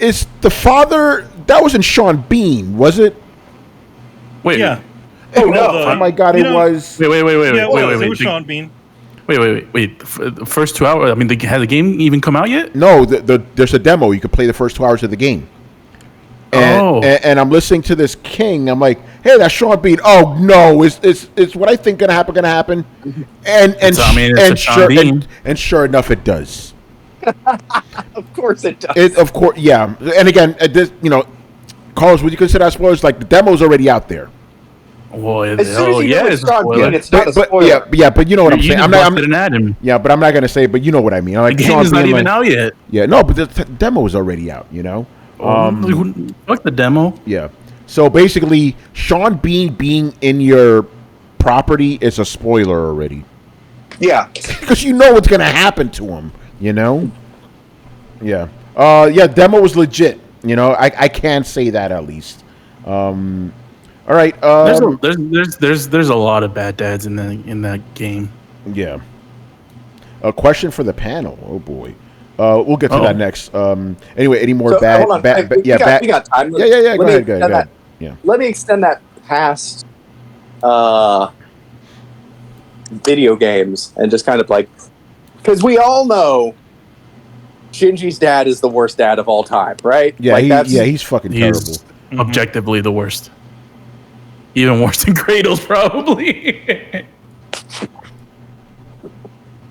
Speaker 1: Is the father... That wasn't Sean Bean, was it?
Speaker 3: Wait.
Speaker 2: Yeah.
Speaker 1: Oh, no. Oh, my God, it was...
Speaker 2: Wait. It was Sean Bean.
Speaker 3: Wait. The first 2 hours... I mean, has the game even come out yet?
Speaker 1: No, there's a demo. You could play the first 2 hours of the game. And I'm listening to this king. I'm like, hey, that's Sean Bean. Oh no, it's what I think gonna happen. And sure enough, it does.
Speaker 4: Of course it does.
Speaker 1: Of course, yeah. And again, Carlos, would you consider that spoilers? Like the demo's already out there.
Speaker 3: Well,
Speaker 4: as soon as you know it's Sean Bean, it's not a spoiler.
Speaker 1: But you know what I'm saying. I'm not gonna say. But you know what I mean.
Speaker 3: Like, the game is not even out yet.
Speaker 1: Yeah, no, but the demo is already out. You know.
Speaker 3: Fuck the demo.
Speaker 1: Yeah. So basically, Sean Bean being in your property is a spoiler already.
Speaker 4: Yeah.
Speaker 1: Because you know what's going to happen to him, you know? Yeah. Demo was legit. You know, I can say that at least. All right.
Speaker 3: There's a lot of bad dads in that game.
Speaker 1: Yeah. A question for the panel. Oh boy. We'll get to that next. Anyway, any more bad?
Speaker 4: Hold on.
Speaker 1: We
Speaker 4: got time.
Speaker 1: Yeah. Go ahead. Yeah.
Speaker 4: Let me extend that past video games and just kind of like, because we all know Shinji's dad is the worst dad of all time, right?
Speaker 1: Yeah,
Speaker 4: like
Speaker 1: he's fucking terrible.
Speaker 3: He's objectively the worst. Even worse than Kratos, probably.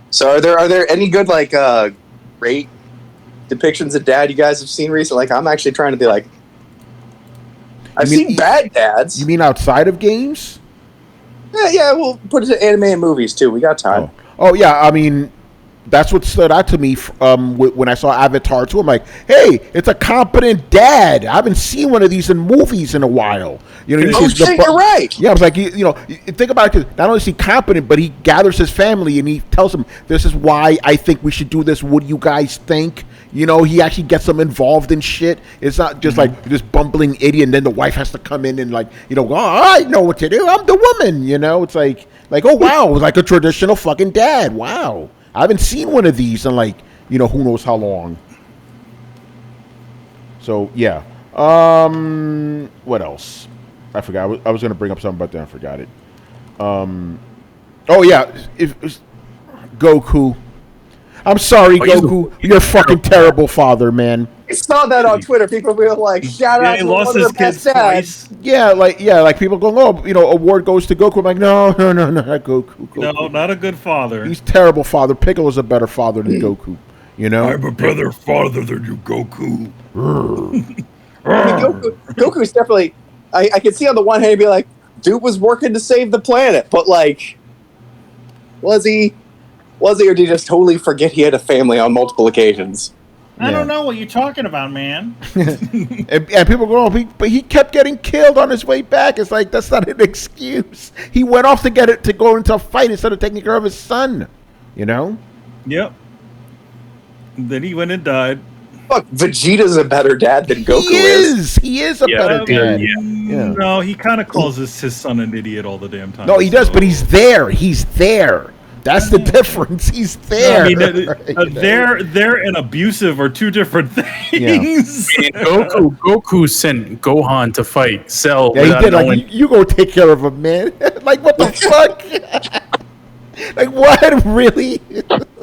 Speaker 4: So are there any good like great depictions of dad you guys have seen recently? Like I'm actually trying to be like, I've seen bad dads.
Speaker 1: You mean outside of games?
Speaker 4: Yeah, we'll put it to anime and movies too. We got time.
Speaker 1: Oh yeah, I mean, that's what stood out to me when I saw Avatar 2. I'm like, hey, it's a competent dad. I haven't seen one of these in movies in a while. You know,
Speaker 4: you're right.
Speaker 1: Yeah, I was like, you think about it. Cause not only is he competent, but he gathers his family and he tells them, this is why I think we should do this. What do you guys think? You know, he actually gets them involved in shit. It's not just like this bumbling idiot, and then the wife has to come in and like, oh, I know what to do. I'm the woman. You know, it's like, oh wow, like a traditional fucking dad. Wow, I haven't seen one of these in like, who knows how long. So yeah, what else? I forgot. I was gonna bring up something about that. I forgot it. Oh yeah, Goku. I'm sorry, Goku. You're a fucking terrible father, man.
Speaker 4: I saw that on Twitter. People were like, "Shout out!"
Speaker 2: He lost his kids twice.
Speaker 1: Yeah, like people going, award goes to Goku. I'm like, no, not Goku.
Speaker 2: No, not a good father.
Speaker 1: He's terrible father. Piccolo's a better father than Goku.
Speaker 2: I'm a better father than you, Goku.
Speaker 4: I mean, Goku's definitely. I can see on the one hand, be like, dude was working to save the planet, but like, was he, or did he just totally forget he had a family on multiple occasions?
Speaker 2: I don't know what you're talking about, man.
Speaker 1: and people go, but he kept getting killed on his way back. It's like, that's not an excuse. He went off to go into a fight instead of taking care of his son.
Speaker 2: Yep. Then he went and died.
Speaker 4: Fuck, Vegeta's a better dad than Goku is.
Speaker 1: He is a better dad.
Speaker 2: Yeah. No, he kind of calls his son an idiot all the damn time.
Speaker 1: No, he does, but he's there. He's there. That's the difference. He's there.
Speaker 2: No, I mean, they're and abusive are two different things.
Speaker 3: Yeah. Goku sent Gohan to fight Cell.
Speaker 1: Yeah, he did. Like, you go take care of him, man. Like, what the fuck? Like, what? Really?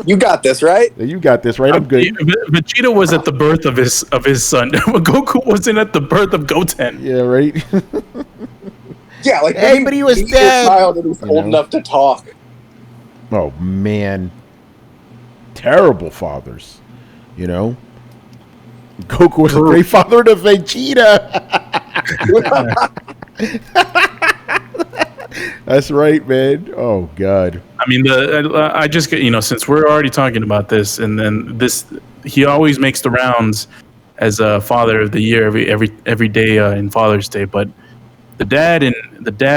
Speaker 4: You got this, right?
Speaker 1: Yeah, you got this, right? I'm good.
Speaker 3: Vegeta was at the birth of his son. Goku wasn't at the birth of Goten.
Speaker 1: Yeah, right.
Speaker 4: Yeah, like
Speaker 1: hey, but he was dead.
Speaker 4: A child and he's old enough to talk.
Speaker 1: Oh man, terrible fathers. Goku was a great father to Vegeta. That's right, man. Oh god.
Speaker 3: I mean, I just get since we're already talking about this, and then he always makes the rounds as a father of the year every day in Father's Day, but the dad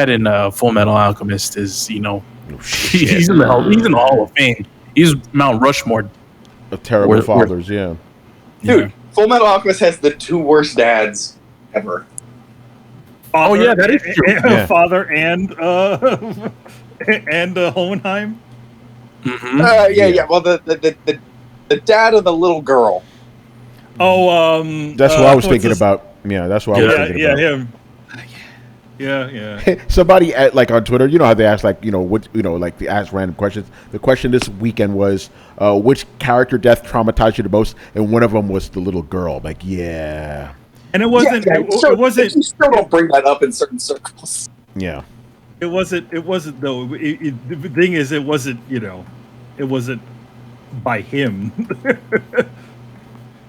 Speaker 3: in Full Metal Alchemist is he's in the Hall of Fame. He's Mount Rushmore
Speaker 1: of terrible fathers. Yeah,
Speaker 4: dude. Full Metal Alchemist has the two worst dads ever.
Speaker 2: Father,
Speaker 3: oh yeah, that is true.
Speaker 2: Yeah. Father and Hohenheim.
Speaker 3: Mm-hmm.
Speaker 4: Yeah. Well, the dad of the little girl.
Speaker 2: Oh,
Speaker 1: that's what I was thinking about. Yeah, that's what I was thinking about.
Speaker 2: Yeah, him. Yeah.
Speaker 1: Somebody on Twitter, how they ask they ask random questions. The question this weekend was, which character death traumatized you the most? And one of them was the little girl. I'm like, yeah.
Speaker 2: And it wasn't. It wasn't.
Speaker 4: You still don't bring that up in certain circles.
Speaker 1: Yeah.
Speaker 2: It wasn't though. The thing is, it wasn't. It wasn't by him.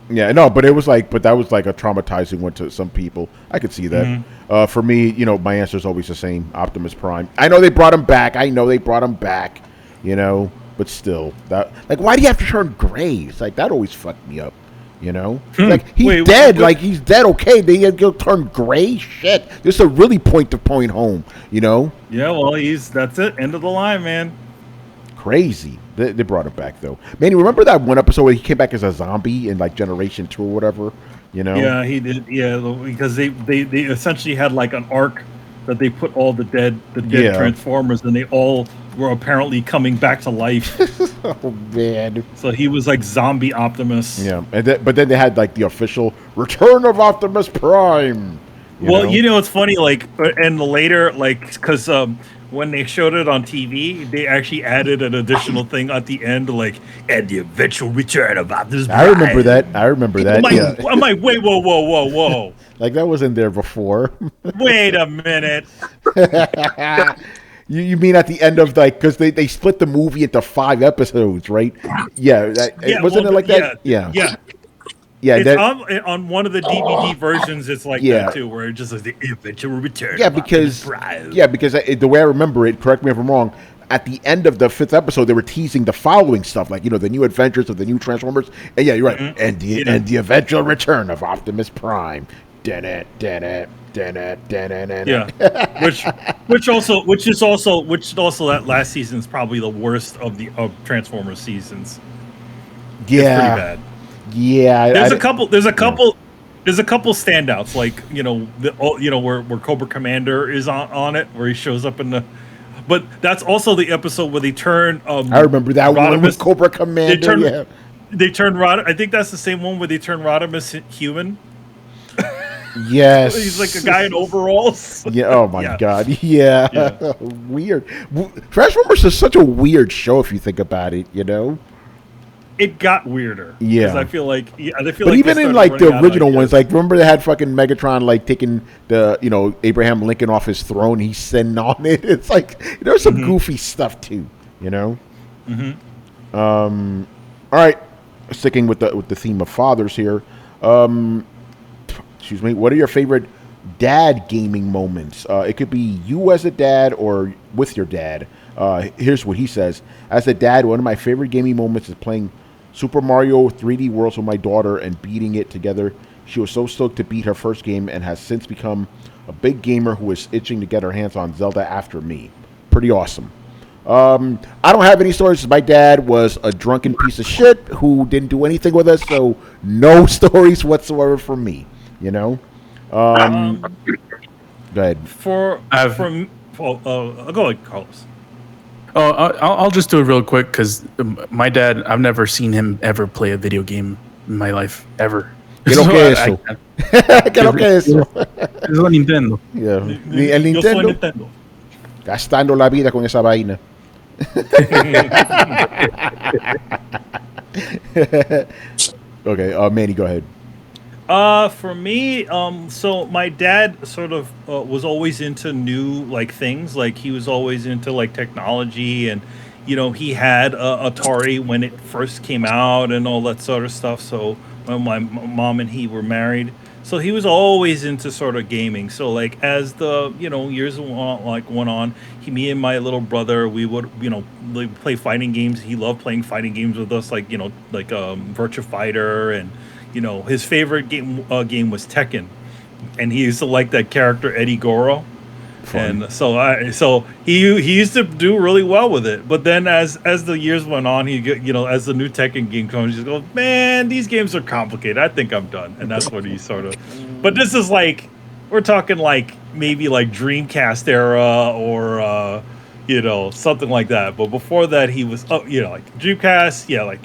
Speaker 1: Yeah, no, but it was but that was like a traumatizing one to some people. I could see that.
Speaker 2: Mm-hmm.
Speaker 1: For me, my answer is always the same: Optimus Prime. I know they brought him back. But still, that why do you have to turn gray? It's like that always fucked me up. Like he's dead. Like he's dead. Okay, he'll turn gray. Shit, this is a really point home.
Speaker 2: Yeah, well, that's it. End of the line, man.
Speaker 1: Crazy. They brought it back though. Man, you remember that one episode where he came back as a zombie in Generation 2 or whatever?
Speaker 2: Yeah, he did. Yeah, because they essentially had like an arc that they put all the dead
Speaker 1: Yeah.
Speaker 2: Transformers, and they all were apparently coming back to life.
Speaker 1: Oh man.
Speaker 2: So he was like zombie Optimus.
Speaker 1: Yeah, but then they had like the official Return of Optimus Prime.
Speaker 2: It's funny, like, and later, like, because when they showed it on TV, they actually added an additional thing at the end, like, and the eventual return of Optimus Prime.
Speaker 1: I remember that.
Speaker 2: I'm like, wait, whoa.
Speaker 1: Like that was in there before.
Speaker 2: Wait a minute.
Speaker 1: You mean at the end of like, because they split the movie into 5 episodes, right? Yeah, wasn't it like that? Yeah.
Speaker 2: It's on one of the DVD versions. It's like that too, where it just like the eventual return.
Speaker 1: Because the way I remember it, correct me if I'm wrong. At the end of the 5th episode, they were teasing the following stuff, like the new adventures of the new Transformers. And yeah, you're right. Mm-hmm. And the eventual return of Optimus Prime. Yeah,
Speaker 2: which also that last season is probably the worst of Transformers seasons.
Speaker 1: Yeah,
Speaker 2: it's pretty bad.
Speaker 1: Yeah,
Speaker 2: there's a couple standouts, like where Cobra Commander is on it, where he shows up in the. But that's also the episode where they turn.
Speaker 1: I remember that Rodimus, one with Cobra Commander.
Speaker 2: They turn Rodimus. I think that's the same one where they turn Rodimus human.
Speaker 1: Yes,
Speaker 2: he's like a guy in overalls.
Speaker 1: Yeah. Oh my god. Yeah. Weird. Transformers is such a weird show if you think about it.
Speaker 2: It got weirder.
Speaker 1: Yeah.
Speaker 2: I feel like.
Speaker 1: But even in like the original ones, like remember they had fucking Megatron like taking the Abraham Lincoln off his throne. He's sitting on it. It's like there's some goofy stuff too.
Speaker 2: Mm-hmm.
Speaker 1: All right. Sticking with the theme of fathers here. Excuse me. What are your favorite dad gaming moments? It could be you as a dad or with your dad. Here's what he says. As a dad, one of my favorite gaming moments is playing Super Mario 3D Worlds with my daughter and beating it together. She was so stoked to beat her first game and has since become a big gamer who is itching to get her hands on Zelda after me. Pretty awesome. I don't have any stories. My dad was a drunken piece of shit who didn't do anything with us, so no stories whatsoever from me. Go ahead.
Speaker 2: Go ahead, Carlos.
Speaker 3: Oh, I'll just do it real quick because my dad, I've never seen him ever play a video game in my life, ever.
Speaker 1: ¿Qué lo que es eso? ¿Qué lo que es eso?
Speaker 3: Es la Nintendo.
Speaker 1: Yeah. El Nintendo. Gastando la vida con esa vaina. Okay, Manny, go ahead.
Speaker 2: For me, so my dad sort of was always into new things. Like he was always into technology, and he had Atari when it first came out and all that sort of stuff. So when my mom and he were married, so he was always into sort of gaming. So as the years went on, me and my little brother, we would play fighting games. He loved playing fighting games with us, Virtua Fighter, and his favorite game was Tekken, and he used to like that character Eddie Goro. Fun. And so he used to do really well with it. But then as the years went on, as the new Tekken game comes, he just goes, man, these games are complicated. I think I'm done. And that's what he sort of. But this is we're talking maybe Dreamcast era or something like that. But before that, he was Dreamcast,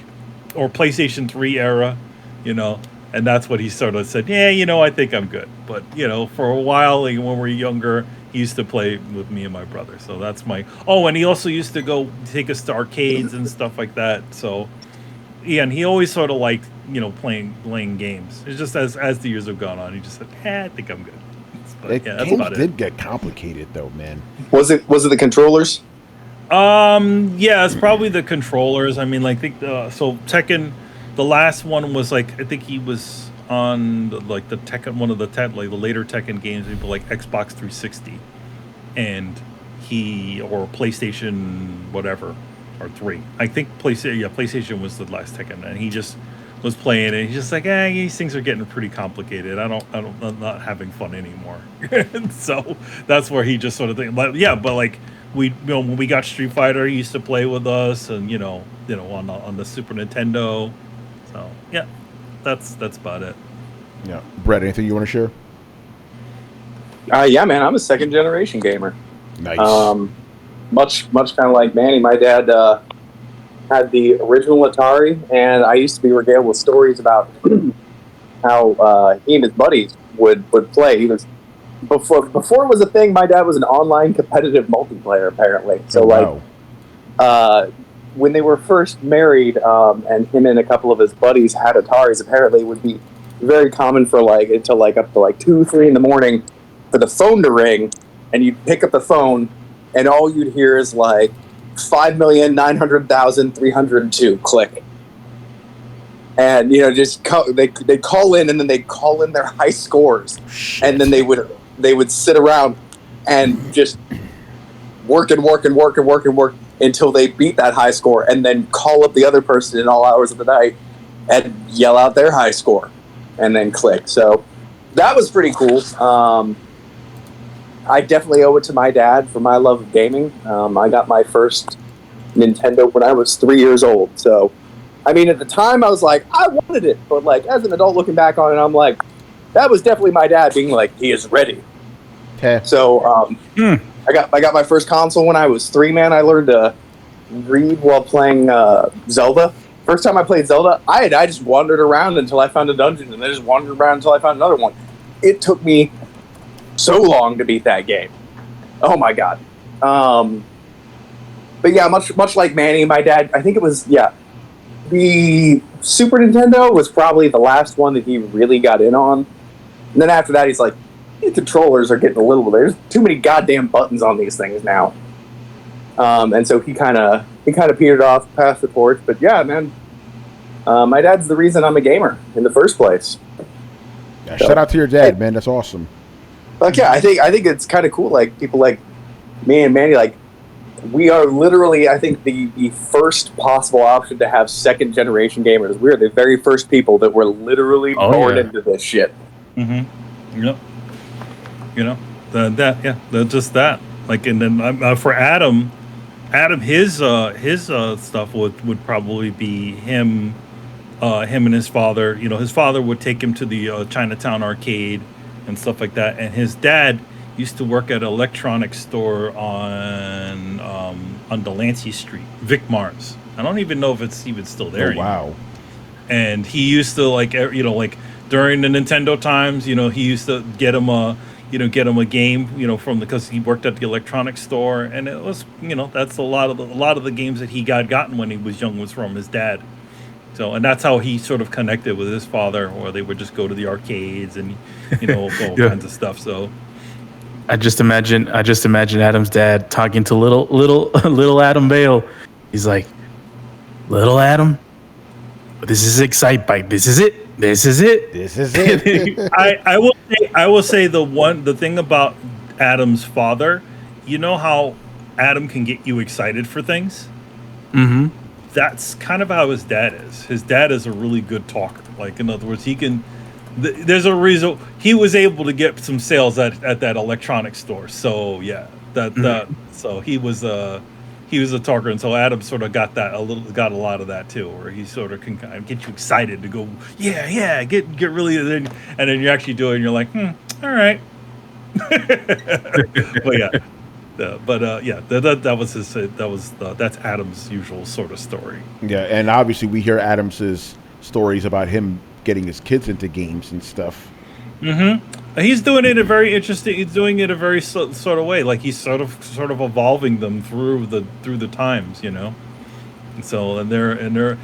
Speaker 2: or PlayStation 3 era, and that's what he sort of said. Yeah, I think I'm good. But for a while, when we were younger, he used to play with me and my brother. So that's my. Oh, and he also used to go take us to arcades and stuff like that. So, yeah, and he always sort of liked playing games. It's just as the years have gone on, he just said, I think I'm good. But, that's about it.
Speaker 1: Did get complicated though, man.
Speaker 4: Was it the controllers?
Speaker 2: Yeah, it's probably the controllers. I mean, so Tekken, the last one was I think he was on the Tekken, one of the the later Tekken games, people Xbox 360, and or PlayStation whatever or 3. I think PlayStation was the last Tekken, and he just was playing it. He's just these things are getting pretty complicated. I'm not having fun anymore. So that's where he just sort of think. But we when we got Street Fighter, he used to play with us, and on the Super Nintendo. So yeah, that's about it.
Speaker 1: Yeah, Brett, anything you want to share?
Speaker 4: Yeah, man, I'm a second generation gamer.
Speaker 1: Nice.
Speaker 4: Much kind of like Manny. My dad had the original Atari, and I used to be regaled with stories about how he and his buddies would play. He was before it was a thing. My dad was an online competitive multiplayer, apparently. So
Speaker 1: wow.
Speaker 4: when they were first married, and him and a couple of his buddies had Ataris, apparently it would be very common for until up to 2-3 in the morning for the phone to ring, and you'd pick up the phone, and all you'd hear is 5,900,302 click. And they call in, and then they call in their high scores.
Speaker 1: Shit.
Speaker 4: And then they would sit around and just work until they beat that high score, and then call up the other person in all hours of the night and yell out their high score, and then click. So that was pretty cool. I definitely owe it to my dad for my love of gaming. I got my first Nintendo when I was 3 years old. So, I mean, at the time I was like, I wanted it. But as an adult looking back on it, I'm like, that was definitely my dad being like, he is ready.
Speaker 1: Okay.
Speaker 4: So, I got my first console when I was 3, man. I learned to read while playing Zelda. First time I played Zelda, I just wandered around until I found a dungeon, and then just wandered around until I found another one. It took me so long to beat that game. Oh my god. But yeah, much like Manny, my dad, I think it was, the Super Nintendo was probably the last one that he really got in on. And then after that, he's like, these controllers are getting a little, there's too many goddamn buttons on these things now. And so he kind of petered off past the torch. But yeah, man, my dad's the reason I'm a gamer in the first place.
Speaker 1: Yeah, shout out to your dad, man. That's awesome.
Speaker 4: Yeah, I think it's kind of cool. People like me and Manny, we are literally, I think, the first possible option to have second generation gamers. We're the very first people that were literally born into this shit.
Speaker 2: Mm-hmm. Yep. Just that. And then for Adam, his stuff would probably be him and his father. His father would take him to the Chinatown arcade and stuff like that. And his dad used to work at an electronics store on Delancey Street, Vic Mars. I don't even know if it's even still there anymore.
Speaker 1: Wow.
Speaker 2: And he used to during the Nintendo times, he used to get him a game, because he worked at the electronics store, and it was, that's a lot of the games that he gotten when he was young was from his dad. So, and that's how he sort of connected with his father, or they would just go to the arcades and, all kinds of stuff. So,
Speaker 3: I just imagine Adam's dad talking to little Adam Bale. He's like, little Adam, this is Excitebike. This is it.
Speaker 2: I will say the thing about Adam's father, how Adam can get you excited for things?
Speaker 3: Mm-hmm.
Speaker 2: That's kind of how his dad is. His dad is a really good talker. In other words, he can. There's a reason he was able to get some sales at that electronics store. So yeah, so he was a talker, and so Adam sort of got a lot of that too, where he sort of can kind of get you excited to go, get really, and then you actually do it, and you're like, all right. But yeah. That's Adam's usual sort of story.
Speaker 1: Yeah, and obviously we hear Adam's stories about him getting his kids into games and stuff.
Speaker 2: Mm-hmm. He's doing it a very interesting. He's doing it a very sort of way, he's sort of evolving them through the times, And so they're.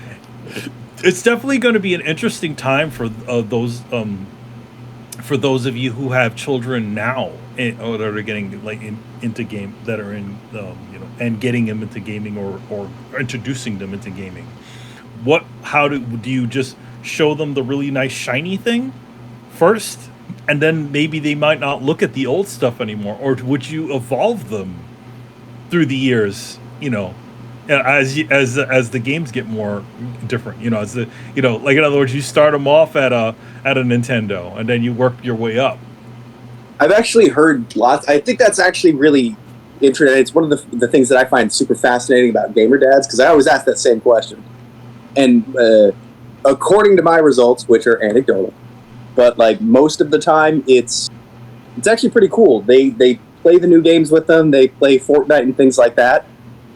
Speaker 2: It's definitely going to be an interesting time for those of you who have children now, or that are getting into game, that are in and getting them into gaming, or introducing them into gaming. How do you just show them the really nice shiny thing first, and then maybe they might not look at the old stuff anymore, or would you evolve them through the years, as the games get more different, in other words, you start them off at a Nintendo, and then you work your way up.
Speaker 4: I've actually heard lots. I think that's actually really interesting. It's one of the things that I find super fascinating about gamer dads, because I always ask that same question. And according to my results, which are anecdotal, but most of the time it's it's actually pretty cool. They play the new games with them. They play Fortnite and things like that,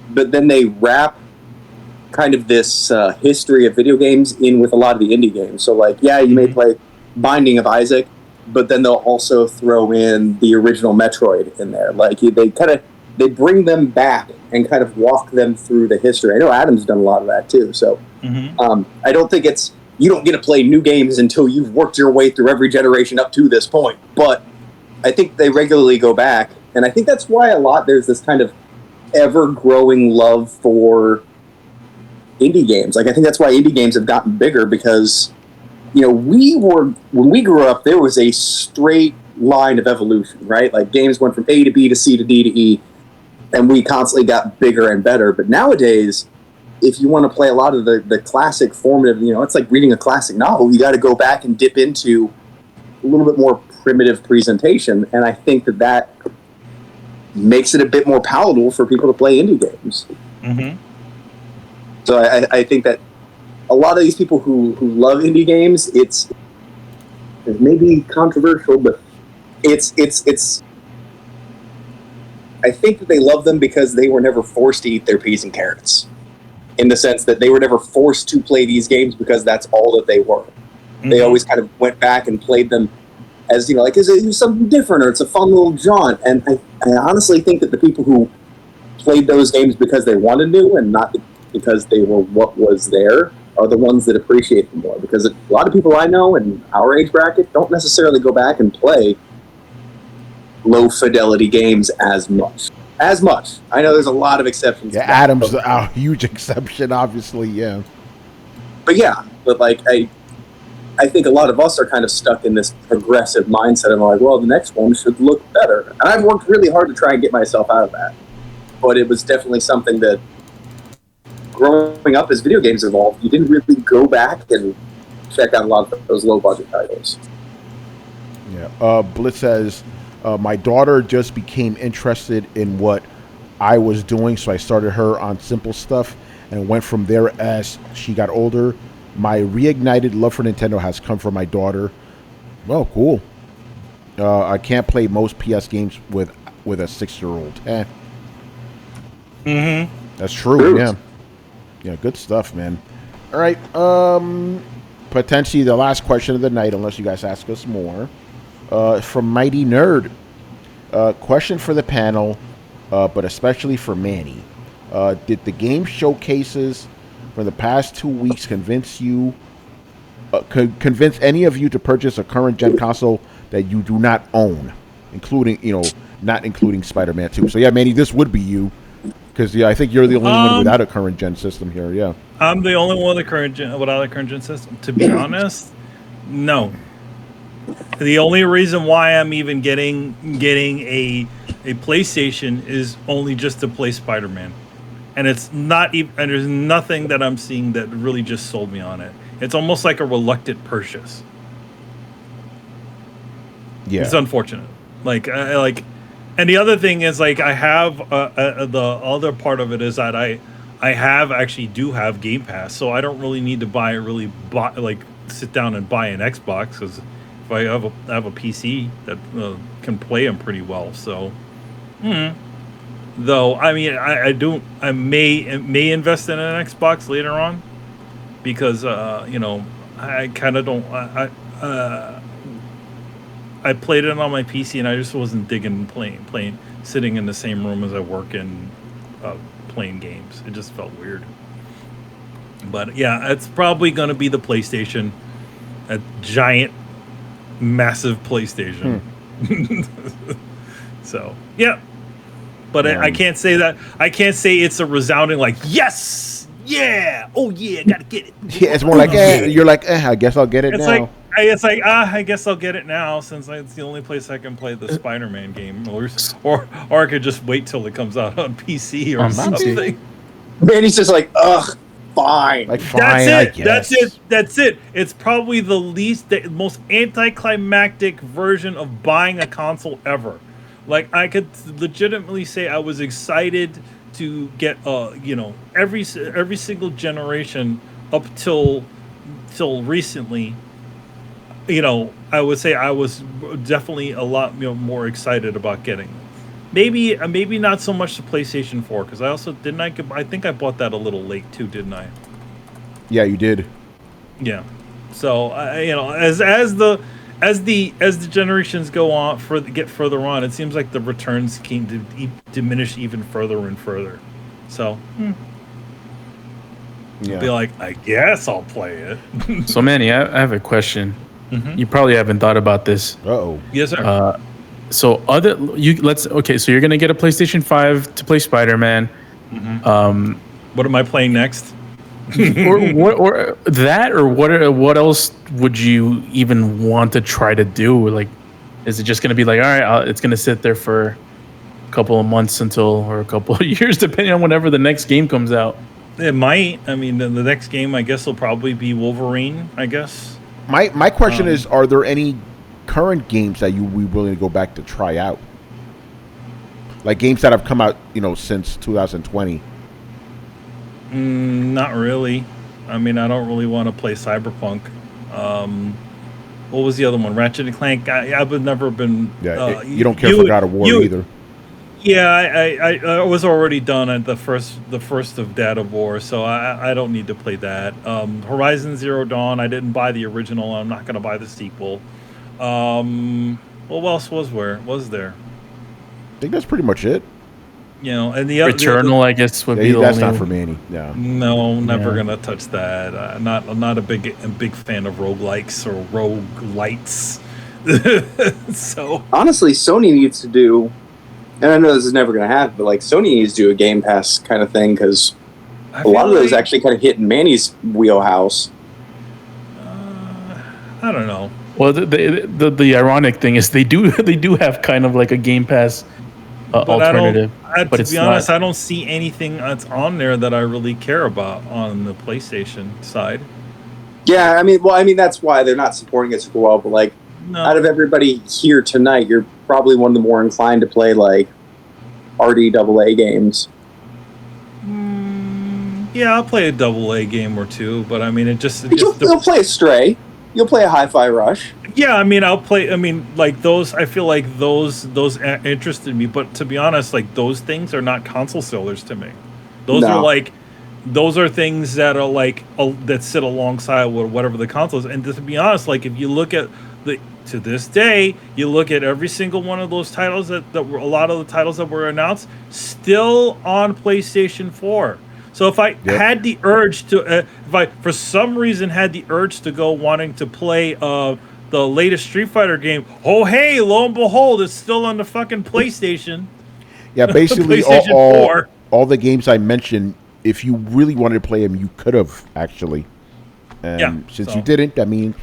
Speaker 4: but then they wrap kind of this history of video games in with a lot of the indie games. So like, yeah, you may play Binding of Isaac, but then they'll also throw in the original Metroid in there. Like they bring them back and kind of walk them through the history. I know Adam's done a lot of that too. So I don't think you don't get to play new games until you've worked your way through every generation up to this point. But I think they regularly go back, and I think that's why there's this kind of ever-growing love for indie games. Like, I think that's why indie games have gotten bigger, because, when we grew up, there was a straight line of evolution, right? Like, games went from A to B to C to D to E, and we constantly got bigger and better. But nowadays, if you want to play a lot of the classic formative, it's like reading a classic novel. You got to go back and dip into a little bit more primitive presentation, and I think that makes it a bit more palatable for people to play indie games. So I think that a lot of these people who love indie games, it's maybe controversial, but it's I think that they love them because they were never forced to eat their peas and carrots, in the sense that they were never forced to play these games because that's all that they were. They always kind of went back and played them as, like, is it something different, or it's a fun little jaunt. And I honestly think that the people who played those games because they wanted to and not because they were what was there are the ones that appreciate them more. Because a lot of people I know in our age bracket don't necessarily go back and play low fidelity games as much. I know there's a lot of exceptions.
Speaker 1: Yeah, Adam's a huge exception, obviously, yeah.
Speaker 4: But like, I think a lot of us are kind of stuck in this progressive mindset of like, well, the next one should look better. And I've worked really hard to try and get myself out of that. But it was definitely something that, growing up as video games evolved, you didn't really go back and check out a lot of those low-budget titles.
Speaker 1: Yeah. Blitz says, my daughter just became interested in what I was doing, so I started her on simple stuff and went from there as she got older. My reignited love for Nintendo has come from my daughter. Well, cool. I can't play most PS games with a 6-year-old. That's true, yeah. Yeah, good stuff, man. All right. Potentially the last question of the night, unless you guys ask us more. From Mighty Nerd. Question for the panel, but especially for Manny. Did the game showcases for the past 2 weeks convince any of you to purchase a current gen console that you do not own, not including Spider-Man 2? So yeah, Manny, this would be you, because I think you're the only one without a current gen system here. Yeah,
Speaker 2: I'm the only one without a current gen system. To be honest, no. The only reason why I'm even getting a PlayStation is only just to play Spider-Man. And it's not even, and there's nothing that I'm seeing that really just sold me on it. It's almost like a reluctant purchase. Yeah, it's unfortunate. And the other thing is, like, I have the other part of it is that I do have Game Pass, so I don't really need to sit down and buy an Xbox, because if I have a PC that can play them pretty well. So, though, I mean, I may invest in an Xbox later on, because I kind of don't. I played it on my PC and I just wasn't digging playing sitting in the same room as I work in playing games. It just felt weird. But yeah, it's probably going to be the PlayStation, a giant, massive PlayStation. So yeah. But I can't say that. I can't say it's a resounding like, yes, yeah, oh yeah, gotta get it.
Speaker 1: Yeah, it's more like, you're like, I guess I'll get it now.
Speaker 2: I guess I'll get it now, since it's the only place I can play the Spider-Man game, or I could just wait till it comes out on PC or something.
Speaker 4: Man, he's just like, ugh, fine.
Speaker 1: Like, fine,
Speaker 2: That's it. It's probably the most anticlimactic version of buying a console ever. Like, I could legitimately say I was excited to get every single generation up till recently, I would say I was definitely a lot more excited about getting. Maybe not so much the PlayStation 4 because I also didn't I think I bought that a little late too, didn't I?
Speaker 1: Yeah, you did.
Speaker 2: Yeah. So as the generations go on get further on, it seems like the returns came to diminish even further and further. So
Speaker 1: Yeah.
Speaker 2: be like, I guess I'll play it.
Speaker 3: So, Manny, I have a question.
Speaker 2: Mhm.
Speaker 3: You probably haven't thought about this.
Speaker 1: Uh-oh.
Speaker 2: Yes, sir.
Speaker 3: So okay. So you're gonna get a PlayStation 5 to play Spider-Man,
Speaker 2: What am I playing next?
Speaker 3: or that, or what else would you even want to try to do? Like, is it just gonna be like, all right, it's gonna sit there for a couple of months or a couple of years, depending on whenever the next game comes out?
Speaker 2: It might. I mean, the next game I guess will probably be Wolverine. I guess.
Speaker 1: My question is, are there any current games that you would be willing to go back to try out? Like games that have come out, since 2020.
Speaker 2: Not really. I mean, I don't really want to play Cyberpunk. What was the other one? Ratchet and Clank. I've never been.
Speaker 1: Yeah, you don't care for God of War either.
Speaker 2: Yeah, I was already done at the first of Dad of War, so I don't need to play that. Horizon Zero Dawn. I didn't buy the original. I'm not going to buy the sequel. What else was there?
Speaker 1: I think that's pretty much it.
Speaker 2: And the other
Speaker 3: Returnal, I guess, would be the
Speaker 1: That's
Speaker 3: only
Speaker 1: not for Manny. Yeah.
Speaker 2: No, never gonna touch that. I'm not a big fan of roguelikes or roguelites. So
Speaker 4: Honestly, Sony needs to do, and I know this is never going to happen, but like Sony needs to do a Game Pass kind of thing because a lot of those actually kind of hit in Manny's wheelhouse.
Speaker 2: I don't know.
Speaker 3: Well, the ironic thing is they do have kind of like a Game Pass alternative.
Speaker 2: To be honest, I don't see anything that's on there that I really care about on the PlayStation side.
Speaker 4: Yeah, I mean that's why they're not supporting it super well. But like, out of everybody here tonight, you're probably one of the more inclined to play like RDAA games.
Speaker 2: Yeah, I'll play a AA game or two, but I mean,
Speaker 4: You'll play a Stray. You'll play a Hi-Fi Rush.
Speaker 2: Yeah, I mean, like those. I feel like those interested me, but to be honest, like those things are not console sellers to me. Those are things that are like that sit alongside with whatever the console is. And to be honest, like if you look at to this day, you look at every single one of those titles that were a lot of the titles that were announced still on PlayStation 4. So if I had the urge to, if I for some reason had the urge to go wanting to play the latest Street Fighter game, oh hey, lo and behold, it's still on the fucking PlayStation.
Speaker 1: Yeah, basically all the games I mentioned, if you really wanted to play them, you could have actually. And since you didn't, I mean,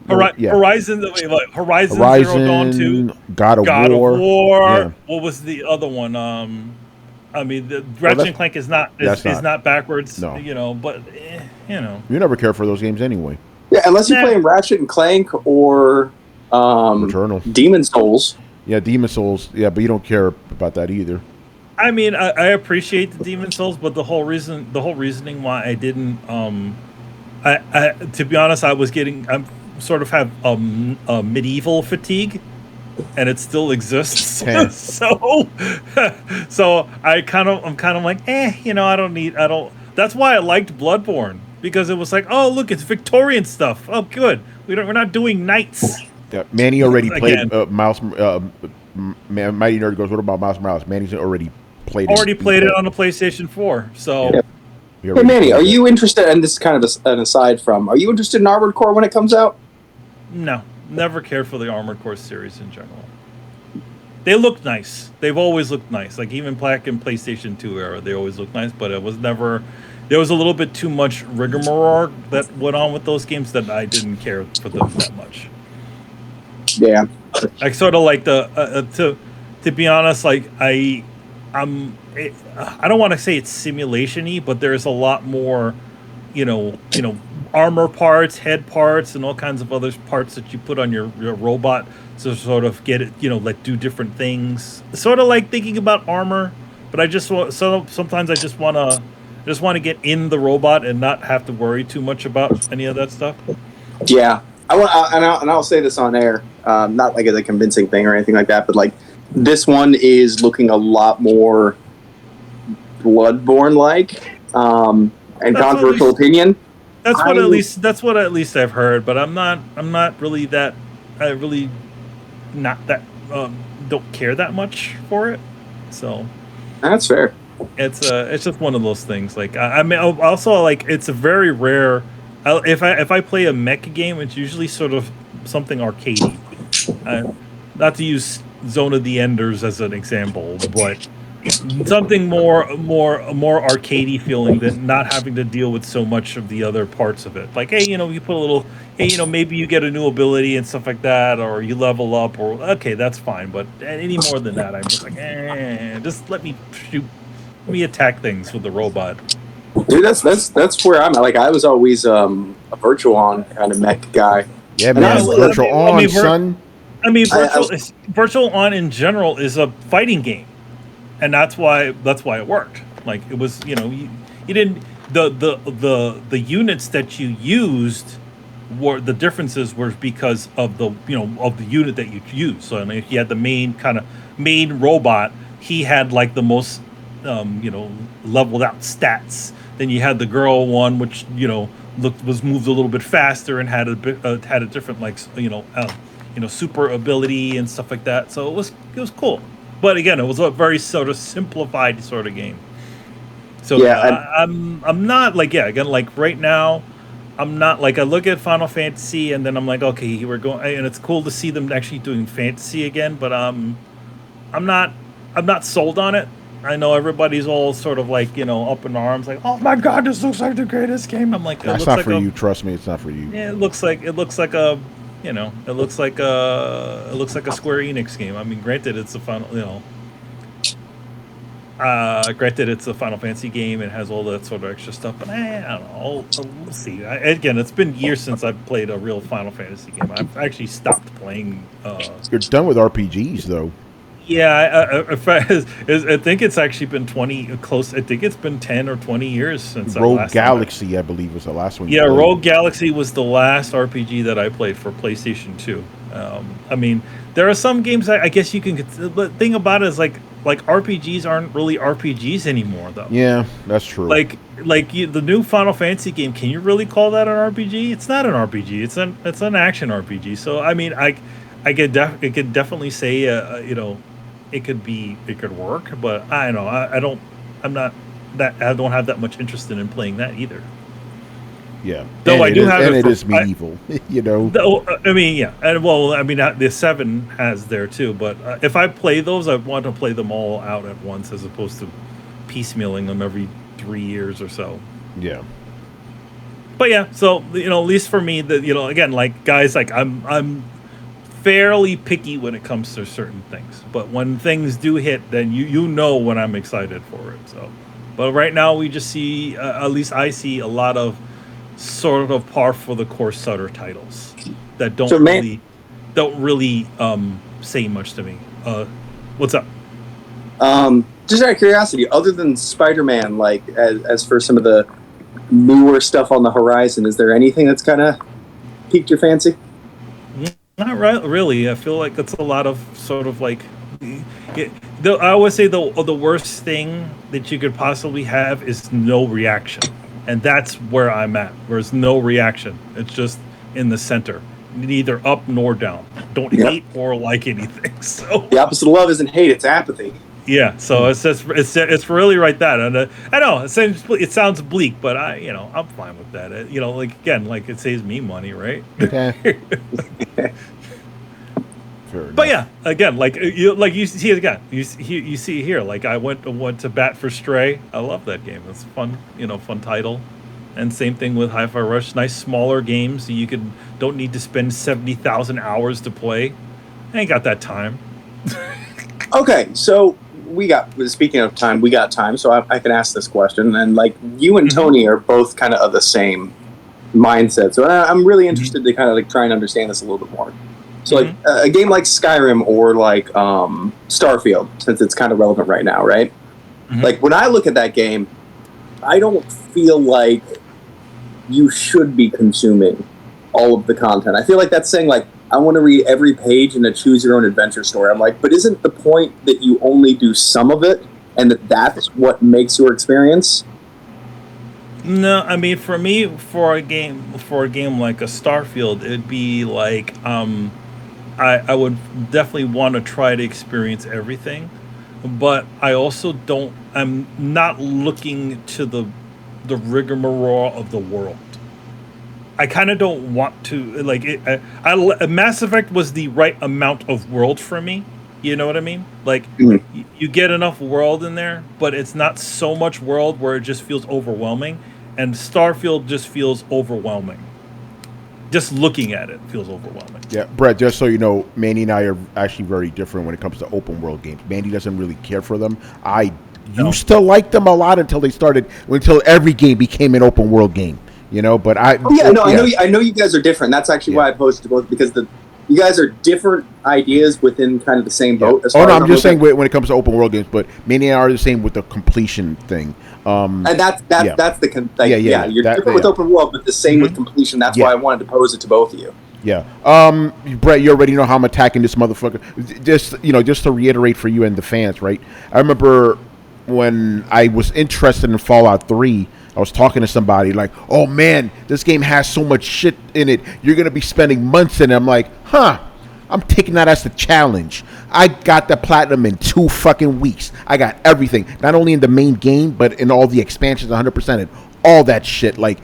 Speaker 2: Horizon Zero Dawn 2,
Speaker 1: God of War.
Speaker 2: Yeah. What was the other one? I mean, the Ratchet and Clank is not backwards.
Speaker 1: No.
Speaker 2: But
Speaker 1: you never care for those games anyway.
Speaker 4: Yeah, unless you're playing Ratchet and Clank or
Speaker 1: Returnal.
Speaker 4: Demon Souls.
Speaker 1: Yeah, Demon Souls. Yeah, but you don't care about that either.
Speaker 2: I mean, I appreciate the Demon Souls, but the whole reasoning why I didn't, I to be honest, I'm sort of have a medieval fatigue, and it still exists. so I'm kind of like, I don't. That's why I liked Bloodborne, because it was like, oh look, it's Victorian stuff. Oh good, we're not doing knights.
Speaker 1: Yeah, Manny already played Mighty Nerd goes, what about Miles Morales? Manny's already played it
Speaker 2: on the PlayStation 4. So,
Speaker 4: Hey Manny, are you interested? And this is kind of an aside from. Are you interested in Armored Core when it comes out?
Speaker 2: No, never cared for the Armored Core series in general. They look nice. They've always looked nice. Like even back in PlayStation 2 era, they always looked nice. But it was never. There was a little bit too much rigmarole that went on with those games that I didn't care for them that much.
Speaker 4: Yeah,
Speaker 2: I sort of like to be honest, like I don't want to say it's simulation-y, but there's a lot more, armor parts, head parts, and all kinds of other parts that you put on your robot to sort of get it, do different things. Sort of like thinking about armor, but I just sometimes I just want to get in the robot and not have to worry too much about any of that stuff.
Speaker 4: Yeah. I'll say this on air, not like as a convincing thing or anything like that, but like this one is looking a lot more Bloodborne-like, and
Speaker 2: That's
Speaker 4: controversial opinion.
Speaker 2: That's what at least I've heard, but I'm not really that. I really not that don't care that much for it. So
Speaker 4: That's fair.
Speaker 2: it's just one of those things. Like I mean, also like it's a very rare. If I play a mecha game, it's usually sort of something arcadey. Not to use Zone of the Enders as an example, but something more arcadey feeling than not having to deal with so much of the other parts of it. Like, hey, you put a little, hey, maybe you get a new ability and stuff like that, or you level up, or okay, that's fine. But any more than that, I'm just like, just let me shoot, let me attack things with the robot.
Speaker 4: Dude, that's where I'm at. Like, I was always a Virtual On kind of mech guy.
Speaker 1: Yeah, man. Virtual On, son.
Speaker 2: I mean, Virtual On in general is a fighting game. And that's why it worked. Like it was, you didn't the units that you used were the differences were because of the of the unit that you used. So I mean, if you had the main robot, he had like the most leveled out stats. Then you had the girl one, which was moved a little bit faster and had a different like super ability and stuff like that. So it was cool. But again, it was a very sort of simplified sort of game. So yeah, I'm not like again like right now, I'm not like I look at Final Fantasy and then I'm like okay we're going and it's cool to see them actually doing fantasy again. But I'm not sold on it. I know everybody's all sort of like up in arms like oh my god this looks like the greatest game. I'm like
Speaker 1: that's not for you. Trust me, it's not for you.
Speaker 2: Yeah, it looks like a it looks like a Square Enix game. I mean, granted, it's a Final Fantasy game. It has all that sort of extra stuff, but I don't know. We'll see. Again, it's been years since I've played a real Final Fantasy game. I've actually stopped playing.
Speaker 1: You're done with RPGs, though.
Speaker 2: Yeah, I think it's actually been 20 close. I think it's been 10 or 20 years since
Speaker 1: Rogue Galaxy, I believe, was the last one.
Speaker 2: Yeah, Rogue Galaxy was the last RPG that I played for PlayStation 2. I mean, there are some games I guess you can. The thing about it is like RPGs aren't really RPGs anymore, though.
Speaker 1: Yeah, that's true.
Speaker 2: The new Final Fantasy game. Can you really call that an RPG? It's not an RPG. It's an action RPG. So I mean, I could definitely say it could work, but I don't know. I don't have that much interest in playing that either.
Speaker 1: Yeah,
Speaker 2: though I do have
Speaker 1: and it is medieval,
Speaker 2: I mean, yeah, and well, I mean, the 7 has there too. But if I play those, I want to play them all out at once, as opposed to piecemealing them every 3 years or so.
Speaker 1: Yeah.
Speaker 2: But yeah, so at least for me, that again, like guys, like I'm fairly picky when it comes to certain things, but when things do hit, then you know when I'm excited for it. So, but right now we just see, at least I see a lot of sort of par for the course Sutter titles that don't really say much to me. What's up?
Speaker 4: Just out of curiosity, other than Spider-Man, like as for some of the newer stuff on the horizon, is there anything that's kind of piqued your fancy?
Speaker 2: Not really. I feel like it's a lot of sort of like. I always say the worst thing that you could possibly have is no reaction, and that's where I'm at. There's no reaction. It's just in the center, neither up nor down. Don't hate or like anything. So
Speaker 4: the opposite of love isn't hate; it's apathy.
Speaker 2: Yeah, so it's really right that, and I know it sounds bleak, but I'm fine with that. It saves me money, right?
Speaker 1: Okay.
Speaker 2: But yeah, again, you see it again. You see here, like I went to bat for Stray. I love that game. It's fun, fun title. And same thing with Hi-Fi Rush. Nice smaller games so you don't need to spend 70,000 hours to play. I ain't got that time.
Speaker 4: Okay, so speaking of time, we got time, so I can ask this question. And like you and Tony are both kind of the same mindset, so I'm really interested to kind of like try and understand this a little bit more. So like a game like Skyrim or like Starfield, since it's kind of relevant right now, right? Mm-hmm. Like when I look at that game, I don't feel like you should be consuming all of the content. I feel like that's saying, like, I want to read every page in a choose-your-own-adventure story. I'm like, but isn't the point that you only do some of it, and that's what makes your experience?
Speaker 2: No, I mean, for me, for a game like a Starfield, it'd be like I would definitely want to try to experience everything, but I also don't. I'm not looking to the rigmarole of the world. I kind of don't want to like it. Mass Effect was the right amount of world for me. You know what I mean? Like you get enough world in there, but it's not so much world where it just feels overwhelming. And Starfield just feels overwhelming. Just looking at it feels overwhelming.
Speaker 1: Yeah, Brett, just so you know, Mandy and I are actually very different when it comes to open world games. Mandy doesn't really care for them. I used to like them a lot until every game became an open world game. You know, but I
Speaker 4: know you guys are different. That's actually why I posed to both, because you guys are different ideas within kind of the same boat.
Speaker 1: Yeah. I'm just saying when it comes to open world games, but Mandy and I are the same with the completion thing.
Speaker 4: And that's you're different with open world, but the same with completion. That's why I wanted to pose it to both of you.
Speaker 1: Yeah. Brett, you already know how I'm attacking this motherfucker. Just to reiterate for you and the fans, right? I remember when I was interested in Fallout 3, I was talking to somebody like, oh man, this game has so much shit in it. You're going to be spending months in it. I'm like, I'm taking that as the challenge. I got the platinum in 2 fucking weeks. I got everything, not only in the main game, but in all the expansions, 100%, and all that shit. Like,